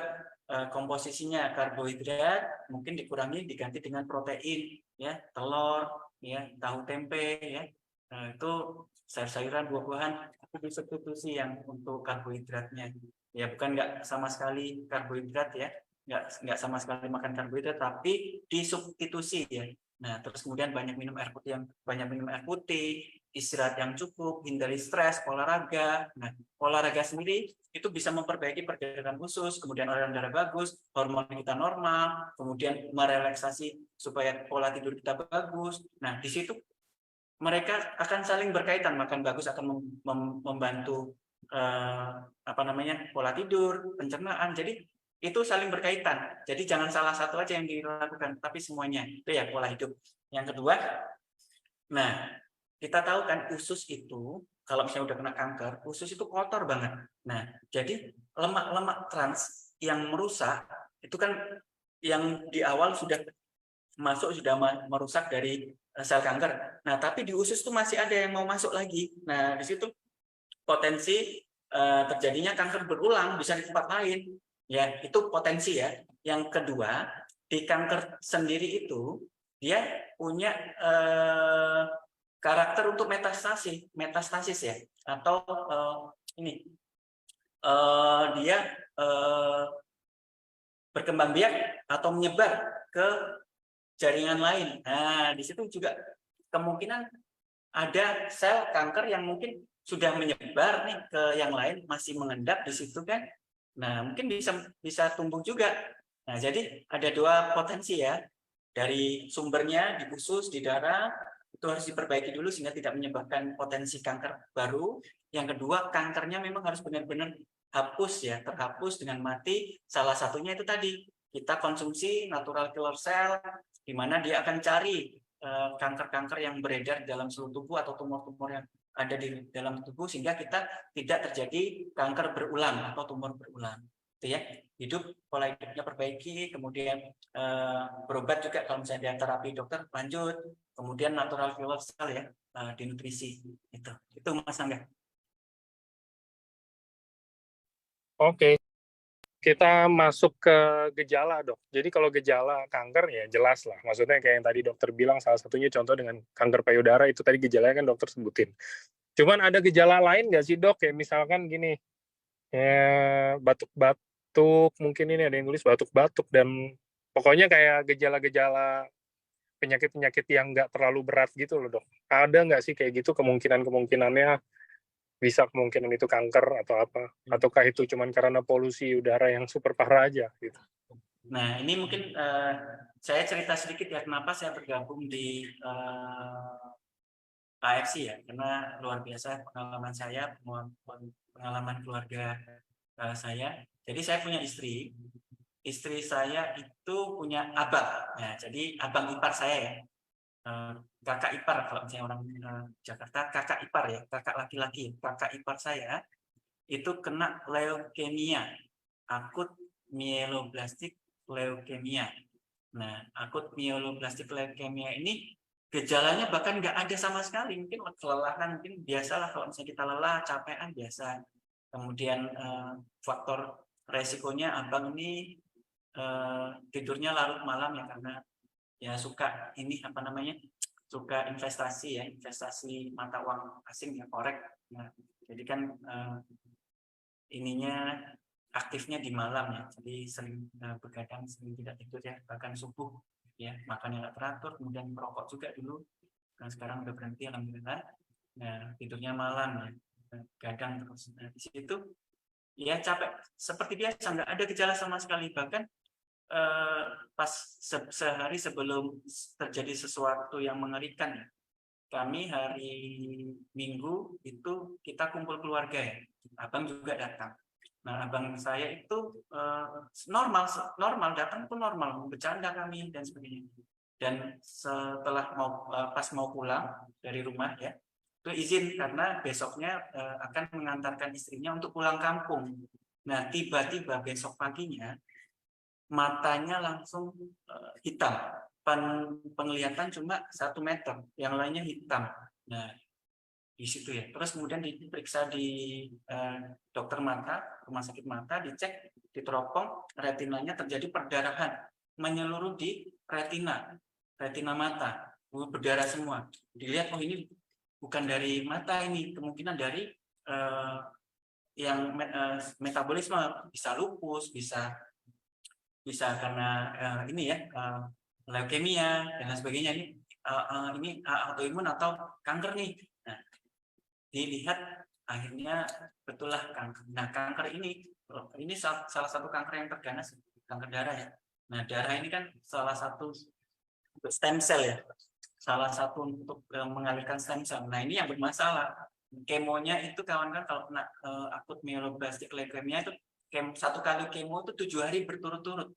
komposisinya, karbohidrat mungkin dikurangi diganti dengan protein, ya telur, ya tahu tempe, ya itu sayur-sayuran, buah-buahan itu substitusi yang untuk karbohidratnya. Ya bukan nggak sama sekali karbohidrat ya, nggak sama sekali makan karbohidrat, tapi disubstitusi ya. Nah, terus kemudian banyak minum air putih, istirahat yang cukup, hindari stres, olahraga. Nah, olahraga sendiri itu bisa memperbaiki pergerakan usus, kemudian aliran darah bagus, hormon kita normal, kemudian merelaksasi supaya pola tidur kita bagus. Nah, di situ mereka akan saling berkaitan. Makan bagus akan membantu pola tidur, pencernaan. Jadi itu saling berkaitan. Jadi jangan salah satu aja yang dilakukan, tapi semuanya. Itu ya pola hidup. Yang kedua, nah kita tahu kan usus itu kalau misalnya udah kena kanker, usus itu kotor banget. Nah, jadi lemak-lemak trans yang merusak itu kan yang di awal sudah merusak dari sel kanker. Nah, tapi di usus itu masih ada yang mau masuk lagi. Nah, di situ potensi terjadinya kanker berulang bisa di tempat lain. Ya, itu potensi ya. Yang kedua, di kanker sendiri itu dia punya karakter untuk metastasis ya, atau dia berkembang biak atau menyebar ke jaringan lain. Nah, di situ juga kemungkinan ada sel kanker yang mungkin sudah menyebar nih ke yang lain, masih mengendap di situ kan. Nah, mungkin bisa tumbuh juga. Nah, jadi ada dua potensi ya. Dari sumbernya di usus, di darah, itu harus diperbaiki dulu sehingga tidak menyebabkan potensi kanker baru. Yang kedua, kankernya memang harus benar-benar terhapus dengan mati. Salah satunya itu tadi, kita konsumsi natural killer cell, di mana dia akan cari kanker-kanker yang beredar di dalam seluruh tubuh atau tumor-tumor yang ada di dalam tubuh, sehingga kita tidak terjadi kanker berulang atau tumor berulang. Itu ya, pola hidupnya perbaiki, kemudian berobat juga kalau misalnya ada terapi dokter lanjut, kemudian natural killer cell ya, di nutrisi itu Mas Angga. Oke, kita masuk ke gejala, Dok. Jadi kalau gejala kanker ya jelas lah. Maksudnya kayak yang tadi dokter bilang, salah satunya contoh dengan kanker payudara, itu tadi gejalanya kan dokter sebutin. Cuman ada gejala lain nggak sih, Dok? Kayak misalkan gini, ya batuk-batuk, mungkin ini ada yang tulis batuk-batuk, dan pokoknya kayak gejala-gejala penyakit-penyakit yang nggak terlalu berat gitu loh, Dok. Ada nggak sih kayak gitu kemungkinannya? Bisa kemungkinan itu kanker atau apa, ataukah itu cuma karena polusi udara yang super parah aja gitu. Nah, ini mungkin saya cerita sedikit ya kenapa saya bergabung di AFC ya, karena luar biasa pengalaman saya, pengalaman keluarga saya. Jadi saya punya istri saya itu punya abang. Nah, jadi abang ipar saya ya, kakak ipar kalau misalnya orang Jakarta, kakak ipar ya, kakak laki-laki, kakak ipar saya itu kena leukemia, akut mieloblastik leukemia. Nah, akut mieloblastik leukemia ini gejalanya bahkan nggak ada sama sekali, mungkin kelelahan, mungkin biasalah kalau misalnya kita lelah, capean biasa. Kemudian faktor resikonya abang ini tidurnya larut malam ya, karena ya suka suka investasi mata uang asing ya, forex. Nah, jadi kan aktifnya di malam ya, jadi sering begadang, sering tidak tidur ya, bahkan subuh ya, makan yang nggak teratur, kemudian merokok juga dulu, dan sekarang udah berhenti alhamdulillah. Nah, tidurnya malam ya, gadang terus. Nah, di situ ya capek seperti biasa, nggak ada gejala sama sekali, bahkan pas sehari sebelum terjadi sesuatu yang mengerikan ya, kami hari Minggu itu kita kumpul keluarga ya, abang juga datang. Nah, abang saya itu normal datang pun normal, bercanda kami dan sebagainya. Dan setelah pas mau pulang dari rumah ya, itu izin karena besoknya akan mengantarkan istrinya untuk pulang kampung. Nah, tiba-tiba besok paginya matanya langsung hitam, penglihatan cuma 1 meter, yang lainnya hitam. Nah, di situ ya. Terus kemudian diperiksa di dokter mata, rumah sakit mata, dicek, diteropong, retinanya terjadi perdarahan menyeluruh di retina mata, berdarah semua. Dilihat, oh ini bukan dari mata, ini kemungkinan dari yang metabolisme, bisa lupus, bisa karena ini ya, leukemia dan lain sebagainya, ini autoimun atau kanker nih. Nah, dilihat akhirnya betul lah kanker. Nah, kanker ini salah satu kanker yang terganas, kanker darah ya. Nah, darah ini kan salah satu stem cell ya, salah satu untuk mengalirkan stem cell. Nah, ini yang bermasalah. Kemonya itu kawan-kawan kalau kena akut myelodysplastic leukemia itu satu kali kemo itu 7 hari berturut-turut.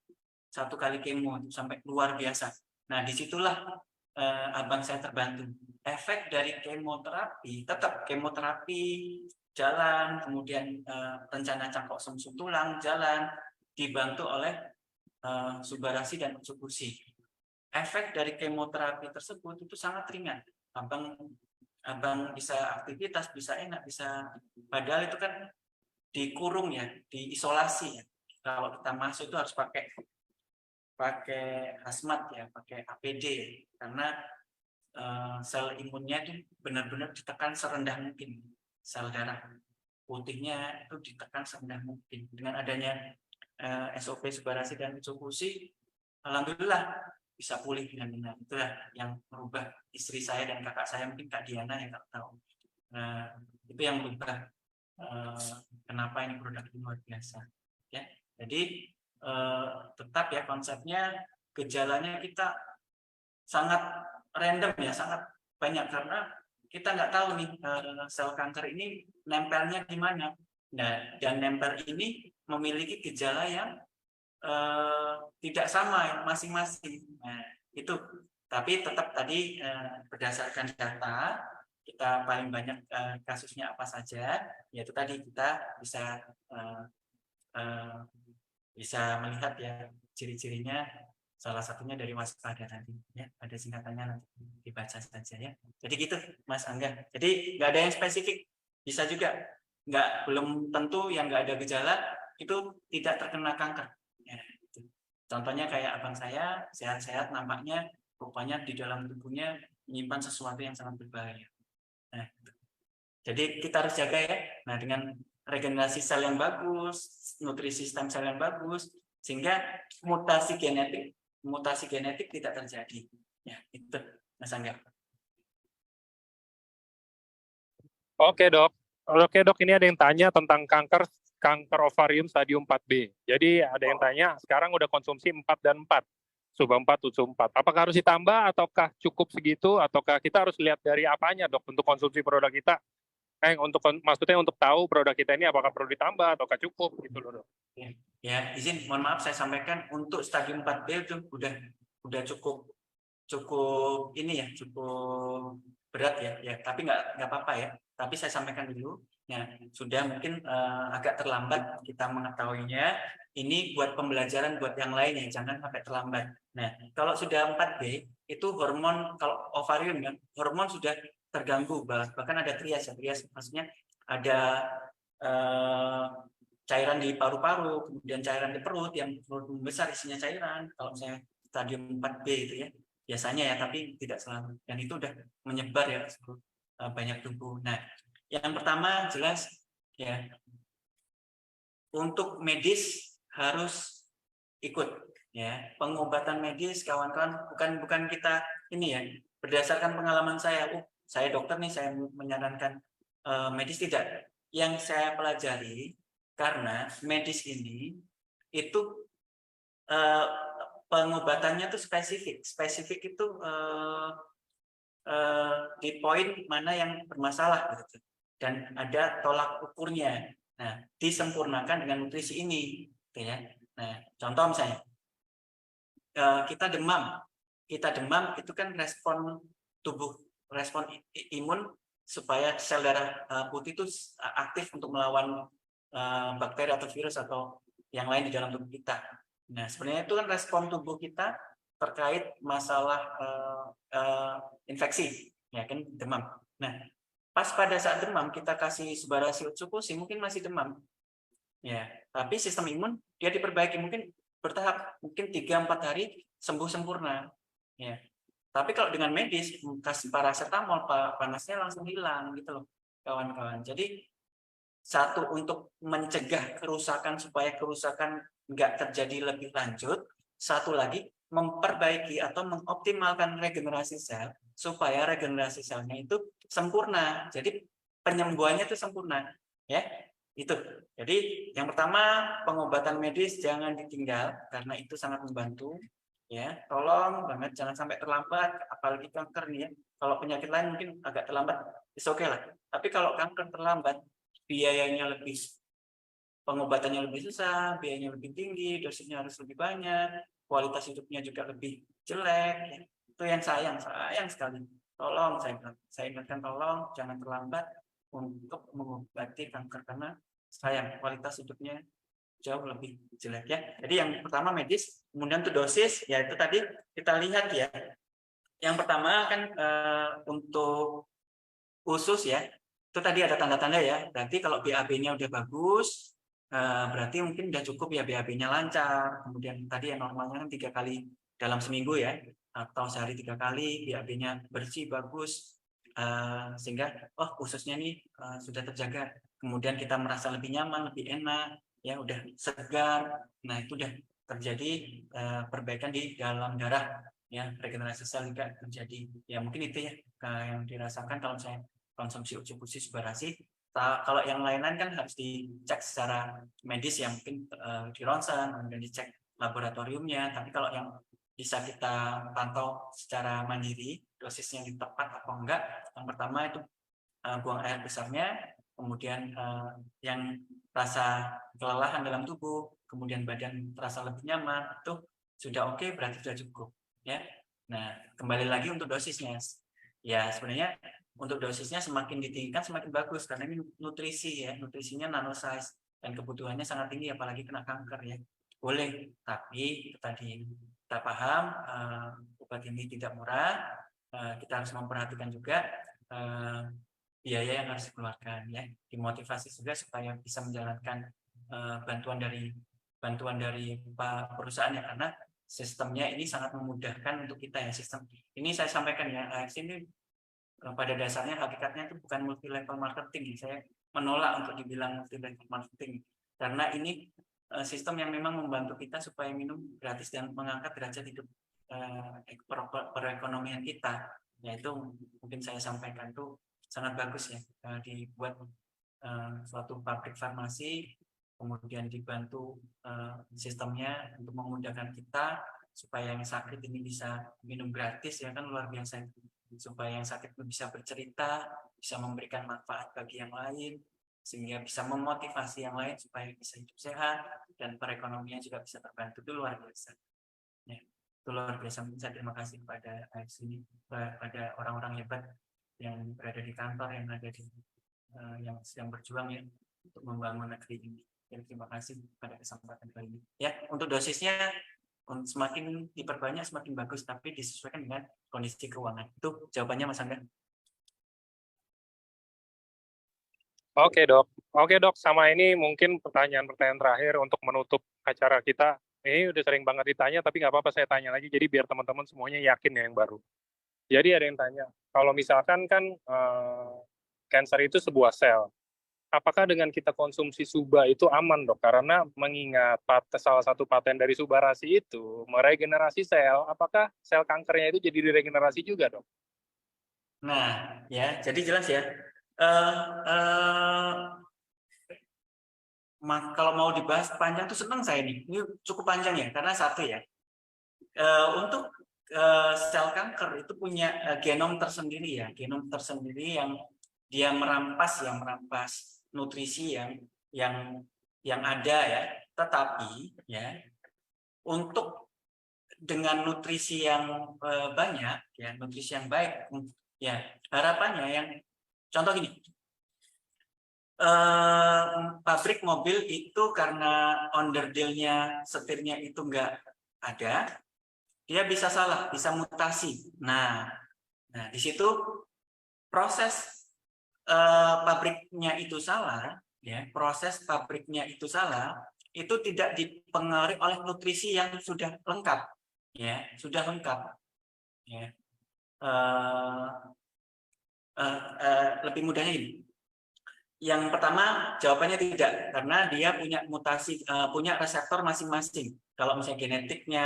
Satu kali kemo itu sampai luar biasa. Nah, disitulah abang saya terbantu. Efek dari kemoterapi, tetap kemoterapi jalan, kemudian rencana cangkok sumsum tulang jalan, dibantu oleh subarasi dan eksekusi. Efek dari kemoterapi tersebut itu sangat ringan. Abang bisa aktivitas, bisa enak, bisa, padahal itu kan dikurung ya, diisolasi ya. Kalau kita masuk itu harus pakai hazmat ya, pakai APD ya, karena sel imunnya itu benar-benar ditekan serendah mungkin, sel darah putihnya itu ditekan serendah mungkin. Dengan adanya SOP subarasi dan eksekusi, alhamdulillah bisa pulih dengan benar. Itulah yang merubah istri saya dan kakak saya, mungkin Kak Diana yang tak tahu. Nah, itu yang merubah kenapa ini produk ini luar biasa. Ya, jadi tetap ya konsepnya, gejalanya kita sangat random ya, sangat banyak karena kita nggak tahu nih sel kanker ini nempelnya di mana. Nah, dan nempel ini memiliki gejala yang tidak sama masing-masing. Nah, itu. Tapi tetap tadi berdasarkan data kita paling banyak kasusnya apa saja, yaitu tadi kita bisa melihat ya ciri-cirinya, salah satunya dari waspada tadi ya, ada singkatannya, nanti dibaca saja ya. Jadi gitu Mas Angga. Jadi nggak ada yang spesifik, bisa juga belum tentu yang nggak ada gejala itu tidak terkena kanker ya, gitu. Contohnya kayak abang saya sehat-sehat, nampaknya rupanya di dalam tubuhnya menyimpan sesuatu yang sangat berbahaya. Nah, jadi kita harus jaga ya. Nah, dengan regenerasi sel yang bagus, nutrisi stem sel yang bagus, sehingga mutasi genetik tidak terjadi. Ya, itu Mas Angga. Oke dok, ini ada yang tanya tentang kanker ovarium stadium 4B. Jadi ada yang tanya, sekarang udah konsumsi 4 dan 4, SUBA 4, TUTSU 4. Apakah harus ditambah ataukah cukup segitu, ataukah kita harus lihat dari apanya dok untuk konsumsi produk kita? Maksudnya untuk tahu produk kita ini apakah perlu ditambah ataukah cukup gitu loh dok. Ya, izin mohon maaf saya sampaikan untuk stadium 4B itu udah cukup ini ya, cukup berat ya, tapi nggak apa-apa ya. Tapi saya sampaikan dulu, ya sudah mungkin agak terlambat kita mengetahuinya. Ini buat pembelajaran buat yang lain ya, jangan sampai terlambat. Nah, kalau sudah 4B itu hormon, kalau ovarium kan hormon sudah terganggu, bahkan ada trias maksudnya ada cairan di paru-paru, kemudian cairan di perut yang besar isinya cairan. Kalau misalnya stadium 4B itu ya, biasanya ya, tapi tidak selalu. Dan itu udah menyebar ya ke banyak tubuh. Nah, yang pertama jelas ya, untuk medis harus ikut ya. Pengobatan medis kawan-kawan bukan kita ini ya, berdasarkan pengalaman saya, saya dokter nih, saya menyarankan medis, tidak. Yang saya pelajari, karena medis ini itu pengobatannya tuh spesifik itu di poin mana yang bermasalah gitu, dan ada tolak ukurnya. Nah, disempurnakan dengan nutrisi ini gitu ya. Nah, contoh misalnya kita demam itu kan respon tubuh, respon imun supaya sel darah putih itu aktif untuk melawan bakteri atau virus atau yang lain di dalam tubuh kita. Nah, sebenarnya itu kan respon tubuh kita terkait masalah infeksi, ya kan, demam. Nah, pas pada saat demam kita kasih subarasi eksekusi, mungkin masih demam, ya. Tapi sistem imun dia diperbaiki, mungkin bertahap, mungkin 3-4 hari sembuh sempurna, ya. Tapi kalau dengan medis kasih paracetamol, panasnya langsung hilang gitu loh, kawan-kawan. Jadi satu, untuk mencegah kerusakan supaya kerusakan nggak terjadi lebih lanjut. Satu lagi, memperbaiki atau mengoptimalkan regenerasi sel supaya regenerasi selnya itu sempurna. Jadi penyembuhannya itu sempurna, ya. Itu. Jadi yang pertama, pengobatan medis jangan ditinggal karena itu sangat membantu, ya. Tolong banget jangan sampai terlambat, apalagi kanker nih ya. Kalau penyakit lain mungkin agak terlambat, is oke lah. Tapi kalau kanker terlambat, biayanya lebih, pengobatannya lebih susah, biayanya lebih tinggi, dosisnya harus lebih banyak, kualitas hidupnya juga lebih jelek, ya. Itu yang sayang sekali. Tolong saya ingatkan, tolong jangan terlambat untuk mengobati kanker karena sayang kualitas hidupnya jauh lebih jelek, ya. Jadi yang pertama medis, kemudian untuk dosis, ya itu tadi kita lihat ya. Yang pertama kan untuk usus ya, itu tadi ada tanda-tanda ya. Berarti kalau BAB-nya udah bagus, berarti mungkin udah cukup ya, BAB-nya lancar. Kemudian tadi yang normalnya kan 3 kali dalam seminggu ya, atau sehari 3 kali, BAB-nya bersih, bagus, sehingga ususnya nih sudah terjaga. Kemudian kita merasa lebih nyaman, lebih enak, ya udah segar. Nah itu udah terjadi perbaikan di dalam darah, ya, regenerasi sel juga terjadi. Ya mungkin itu ya yang dirasakan kalau saya konsumsi uji subarasi. Kalau yang lain-lain kan harus dicek secara medis ya, mungkin di ronsen, kemudian dicek laboratoriumnya. Tapi kalau yang bisa kita pantau secara mandiri, dosisnya tepat atau enggak, yang pertama itu buang air besarnya, kemudian yang rasa kelelahan dalam tubuh, kemudian badan terasa lebih nyaman, itu sudah oke, berarti sudah cukup, ya. Nah, kembali lagi untuk dosisnya. Ya, sebenarnya untuk dosisnya semakin ditinggikan semakin bagus karena ini nutrisi ya, nutrisinya nanosize dan kebutuhannya sangat tinggi apalagi kena kanker ya. Boleh, tapi tadi kita paham obat ini tidak murah, kita harus memperhatikan juga biaya yang harus dikeluarkan ya, dimotivasi juga supaya bisa menjalankan bantuan dari perusahaan ya, karena sistemnya ini sangat memudahkan untuk kita ya. Sistem ini saya sampaikan ya, AFC ini pada dasarnya hakikatnya itu bukan multi level marketing. Saya menolak untuk dibilang multi level marketing karena ini sistem yang memang membantu kita supaya minum gratis dan mengangkat derajat hidup perekonomian kita. Yaitu mungkin saya sampaikan itu sangat bagus ya, dibuat suatu pabrik farmasi, kemudian dibantu sistemnya untuk memudahkan kita supaya yang sakit ini bisa minum gratis ya, kan luar biasa. Supaya yang sakit bisa bercerita, bisa memberikan manfaat bagi yang lain, sehingga bisa memotivasi yang lain supaya bisa hidup sehat dan perekonomian juga bisa terbantu. Itu luar biasa. Ya, itu luar biasa. Saya terima kasih kepada sini, pada orang-orang hebat yang berada di kantor, yang ada di yang sedang berjuang ya untuk membangun negeri ini. Dan terima kasih pada kesempatan kali ini. Ya, untuk dosisnya semakin diperbanyak semakin bagus, tapi disesuaikan dengan kondisi keuangan. Itu jawabannya Mas Angga. Oke dok, sama ini mungkin pertanyaan-pertanyaan terakhir untuk menutup acara kita. Ini udah sering banget ditanya, tapi nggak apa-apa saya tanya lagi, jadi biar teman-teman semuanya yakin ya yang baru. Jadi ada yang tanya, kalau misalkan kan kanker itu sebuah sel, apakah dengan kita konsumsi Suba itu aman dok? Karena mengingat salah satu paten dari Subarasi itu meregenerasi sel, apakah sel kankernya itu jadi diregenerasi juga dok? Nah ya, jadi jelas ya. Kalau mau dibahas panjang tuh senang saya nih. Ini cukup panjang ya, karena satu ya. Untuk sel kanker itu punya genom tersendiri ya, genom tersendiri yang dia merampas nutrisi yang ada ya. Tetapi ya, untuk dengan nutrisi yang banyak ya, nutrisi yang baik ya, harapannya yang contoh gini, pabrik mobil itu karena onderdilnya, setirnya itu enggak ada, dia bisa salah, bisa mutasi. Nah di situ proses pabriknya itu salah, ya, proses pabriknya itu salah, itu tidak dipengaruhi oleh nutrisi yang sudah lengkap, ya, sudah lengkap, ya. Lebih mudahnya ini. Yang pertama jawabannya tidak, karena dia punya mutasi, punya reseptor masing-masing. Kalau misalnya genetiknya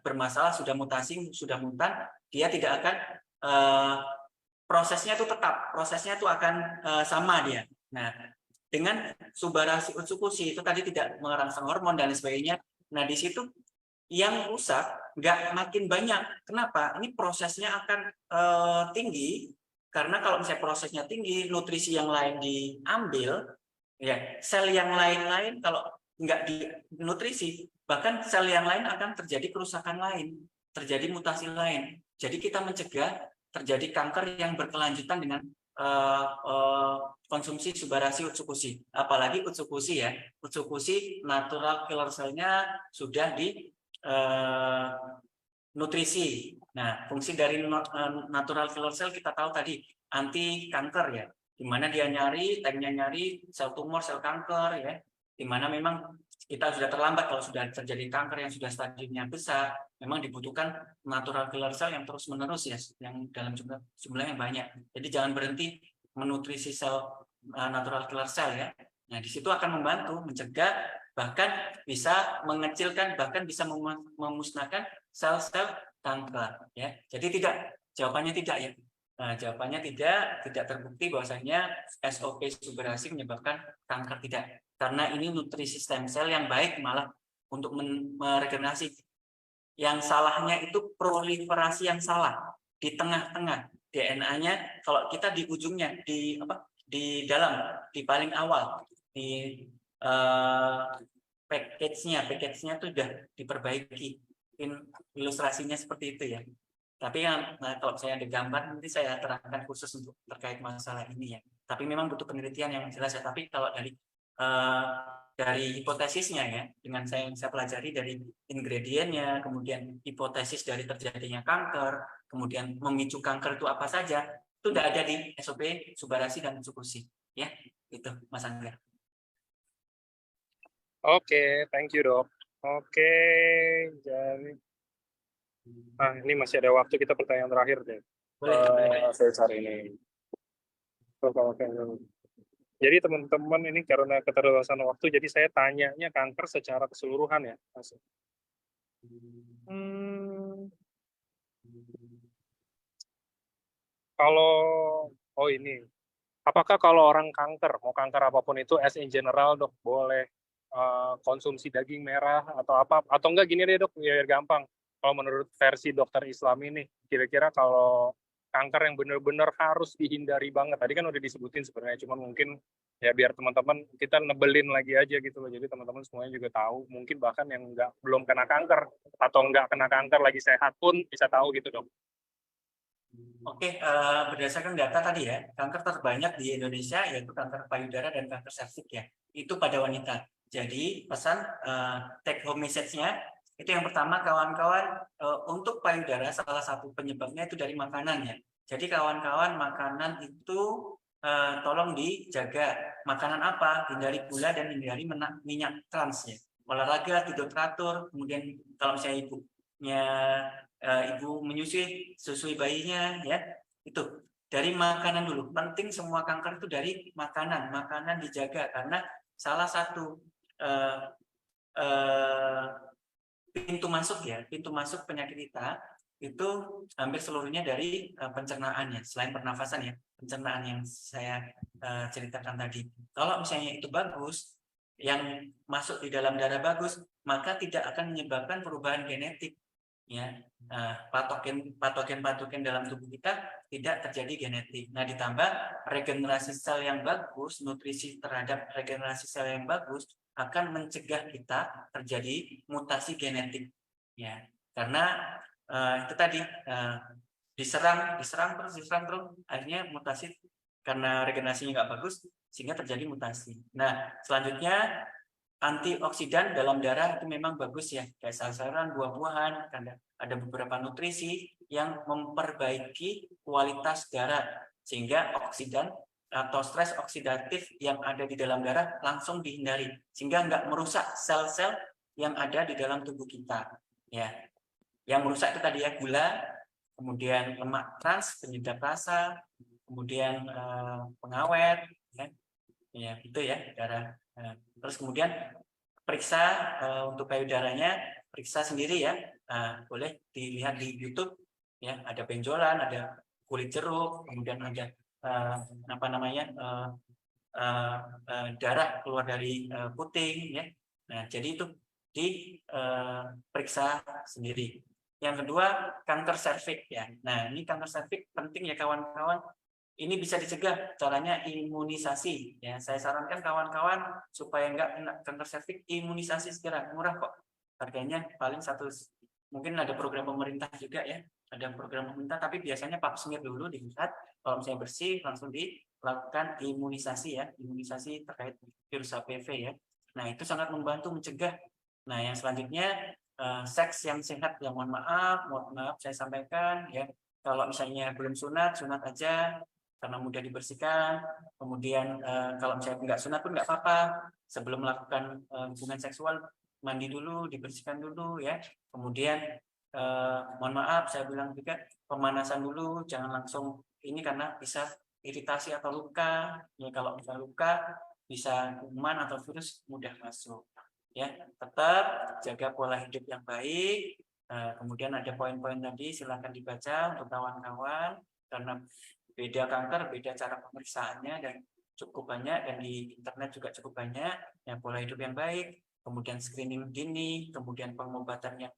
bermasalah, sudah mutasi, sudah mutan, dia tidak akan prosesnya itu tetap, prosesnya itu akan sama dia. Nah, dengan Subarashi Utsukushi itu tadi tidak merangsang hormon dan sebagainya. Nah, di situ yang rusak nggak makin banyak. Kenapa? Ini prosesnya akan tinggi, karena kalau misalnya prosesnya tinggi, nutrisi yang lain diambil, ya sel yang lain-lain kalau nggak dinutrisi, bahkan sel yang lain akan terjadi kerusakan lain, terjadi mutasi lain. Jadi kita mencegah terjadi kanker yang berkelanjutan dengan konsumsi Subarashi Utsukushi. Apalagi Utsukushi ya, Utsukushi natural killer cell-nya sudah di nutrisi. Nah, fungsi dari natural killer cell kita tahu tadi anti kanker ya, di mana dia nyari, tagnya nyari sel tumor, sel kanker ya, di mana memang kita sudah terlambat kalau sudah terjadi kanker yang sudah stadiumnya besar, memang dibutuhkan natural killer cell yang terus-menerus ya, yang dalam jumlah yang banyak. Jadi jangan berhenti menutrisi sel natural killer cell ya. Nah, di situ akan membantu mencegah, bahkan bisa mengecilkan, bahkan bisa memusnahkan sel-sel kanker ya. Jadi tidak, jawabannya tidak ya. Nah, jawabannya tidak terbukti bahwasanya SOP Subarashi menyebabkan kanker, tidak. Karena ini nutrisi stem cell yang baik malah untuk meregenerasi. Yang salahnya itu proliferasi yang salah di tengah-tengah. DNA-nya kalau kita di ujungnya, di dalam, di paling awal, di package-nya itu sudah diperbaiki. Ilustrasinya seperti itu ya. Tapi kalau saya ada gambar nanti saya terangkan khusus untuk terkait masalah ini ya. Tapi memang butuh penelitian yang jelas ya. Tapi kalau dari hipotesisnya ya, dengan yang saya pelajari dari ingredientnya, kemudian hipotesis dari terjadinya kanker, kemudian memicu kanker itu apa saja, itu sudah ada di SOP Subarashi dan Utsukushi ya. Itu Mas Angga. Oke, thank you dok. Oke, jadi ini masih ada waktu, kita pertanyaan terakhir deh. Boleh. Saya cari ini. Oke. Jadi teman-teman ini karena keterbatasan waktu, jadi saya tanyanya kanker secara keseluruhan ya. Kalau ini, apakah kalau orang kanker, mau kanker apapun itu, as in general dok, boleh konsumsi daging merah atau apa? Atau enggak gini deh dok, biar gampang. Kalau menurut versi dokter Islam ini, kira-kira kalau kanker yang benar-benar harus dihindari banget, tadi kan udah disebutin sebenarnya, cuma mungkin ya biar teman-teman kita nebelin lagi aja gitu loh, jadi teman-teman semuanya juga tahu, mungkin bahkan yang belum kena kanker atau nggak kena kanker lagi sehat pun bisa tahu gitu dok. Oke, berdasarkan data tadi ya, kanker terbanyak di Indonesia yaitu kanker payudara dan kanker serviks ya. Itu pada wanita. Jadi pesan take home message-nya itu yang pertama, kawan-kawan, untuk payudara salah satu penyebabnya itu dari makanan ya. Jadi kawan-kawan, makanan itu tolong dijaga. Makanan apa? Hindari gula dan hindari minyak trans ya. Olahraga, tidur teratur, kemudian kalau misalnya ibu menyusui, susui bayinya ya, itu dari makanan dulu. Penting semua kanker itu dari makanan dijaga, karena salah satu pintu masuk penyakit kita itu hampir seluruhnya dari pencernaannya, selain pernafasan ya, pencernaan yang saya ceritakan tadi. Kalau misalnya itu bagus, yang masuk di dalam darah bagus, maka tidak akan menyebabkan perubahan genetik ya. Patogen dalam tubuh kita tidak terjadi genetik. Nah, ditambah regenerasi sel yang bagus, nutrisi terhadap regenerasi sel yang bagus akan mencegah kita terjadi mutasi genetik ya. Karena itu tadi diserang terus akhirnya mutasi karena regenerasinya nggak bagus sehingga terjadi mutasi. Nah, selanjutnya antioksidan dalam darah itu memang bagus ya, kayak sayur-sayuran, buah-buahan, ada beberapa nutrisi yang memperbaiki kualitas darah sehingga oksidan atau stres oksidatif yang ada di dalam darah langsung dihindari sehingga nggak merusak sel-sel yang ada di dalam tubuh kita ya. Yang merusak itu tadi ya, gula, kemudian lemak trans, penyedap rasa, kemudian pengawet ya itu ya darah. Terus kemudian periksa untuk payudaranya, periksa sendiri ya. Boleh dilihat di YouTube ya, ada benjolan, ada kulit jeruk, kemudian ada darah keluar dari puting ya. Nah, jadi itu diperiksa sendiri. Yang kedua, kanker serviks ya. Nah, ini kanker serviks penting ya kawan-kawan. Ini bisa dicegah, caranya imunisasi ya. Saya sarankan kawan-kawan supaya enggak kena kanker serviks, imunisasi segera, murah kok. Harganya paling mungkin ada program pemerintah juga ya. Ada program pemerintah, tapi biasanya pap smear dulu dilihat, kalau misalnya bersih langsung dilakukan imunisasi ya, imunisasi terkait virus HPV ya. Nah, itu sangat membantu mencegah. Nah, yang selanjutnya seks yang sehat ya, mohon maaf saya sampaikan ya, kalau misalnya belum sunat aja karena mudah dibersihkan. Kemudian kalau misalnya nggak sunat pun nggak apa-apa, sebelum melakukan hubungan seksual mandi dulu, dibersihkan dulu ya. Kemudian mohon maaf saya bilang juga pemanasan dulu, jangan langsung ini karena bisa iritasi atau luka ya. Kalau misalnya luka bisa kuman atau virus mudah masuk ya. Tetap jaga pola hidup yang baik. Kemudian ada poin-poin tadi silakan dibaca untuk kawan-kawan, karena beda kanker beda cara pemeriksaannya dan cukup banyak, dan di internet juga cukup banyak ya. Pola hidup yang baik, kemudian screening dini, kemudian pengobatan yang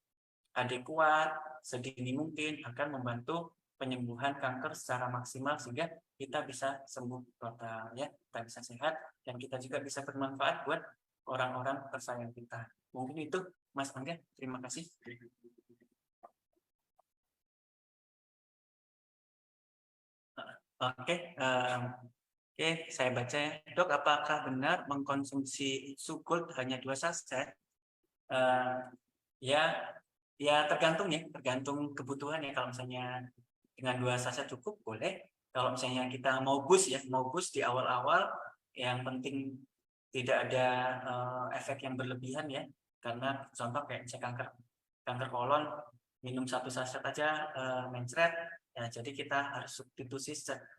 adekuat sedini mungkin akan membantu penyembuhan kanker secara maksimal sehingga kita bisa sembuh total ya, kita bisa sehat dan kita juga bisa bermanfaat buat orang-orang tersayang kita. Mungkin itu Mas Angga, terima kasih. Oke, saya baca ya. Dok, apakah benar mengkonsumsi Sugold hanya 2 saset? Ya tergantung ya, tergantung kebutuhan ya. Kalau misalnya dengan 2 saset cukup, boleh. Kalau misalnya kita mau boost di awal-awal, yang penting tidak ada efek yang berlebihan ya. Karena contoh kayak misalnya kanker kolon, minum 1 saset aja mencret. Ya, jadi kita harus substitusi,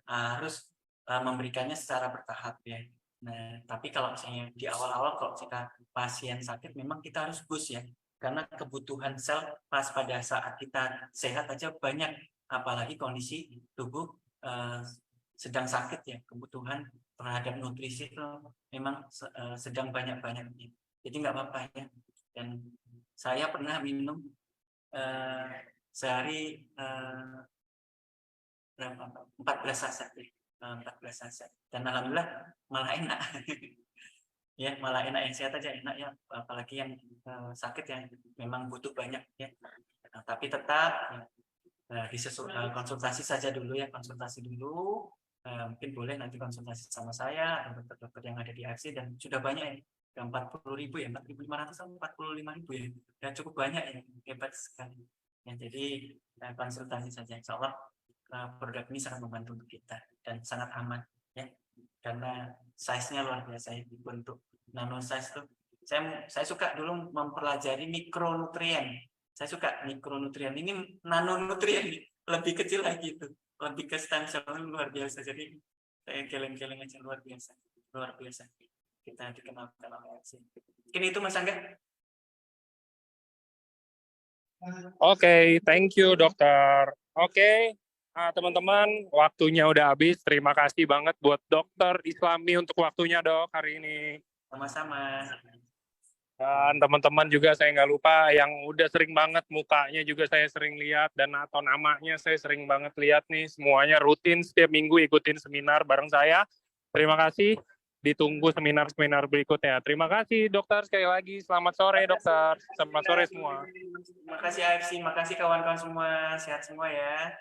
harus memberikannya secara bertahap ya. Nah, tapi kalau misalnya di awal-awal kalau kita pasien sakit, memang kita harus boost ya. Karena kebutuhan sel pas pada saat kita sehat aja banyak, apalagi kondisi tubuh sedang sakit ya, kebutuhan terhadap nutrisi itu memang sedang banyak-banyaknya. Jadi nggak apa-apa ya. Dan saya pernah minum sehari 14 saset ya. 14 saset. Dan alhamdulillah malah enak. Ya, malah enak, yang sehat aja enak ya, apalagi yang sakit yang memang butuh banyak ya. Nah, tapi tetap konsultasi saja dulu ya, konsultasi dulu. Mungkin boleh nanti konsultasi sama saya atau dokter-dokter yang ada di AFC, dan sudah banyak ya, 40.000 ya, 4.500 atau 45.000 ya, dan cukup banyak ya, hebat sekali. Ya, jadi konsultasi saja, insya Allah produk ini sangat membantu untuk kita dan sangat aman ya, karena size-nya luar biasa ya, bentuk nano size tuh. Saya suka dulu mempelajari mikronutrien. Saya suka mikronutrien, ini nanonutrien lebih kecil lagi itu, lebih ke stem cell, luar biasa. Jadi saya geleng-geleng aja, luar biasa kita dikenalkan oleh AFC. Mungkin itu Mas Angga. Oke, thank you dokter. Oke, teman-teman, waktunya udah habis. Terima kasih banget buat Dokter Islami untuk waktunya dok hari ini. Sama-sama. Dan teman-teman juga saya nggak lupa yang udah sering banget mukanya juga saya sering lihat, dan atau namanya saya sering banget lihat nih, semuanya rutin setiap minggu ikutin seminar bareng saya. Terima kasih. Ditunggu seminar-seminar berikutnya. Terima kasih dokter sekali lagi. Selamat sore dokter. Selamat sore semua. Terima kasih AFC, makasih kawan-kawan semua. Sehat semua ya.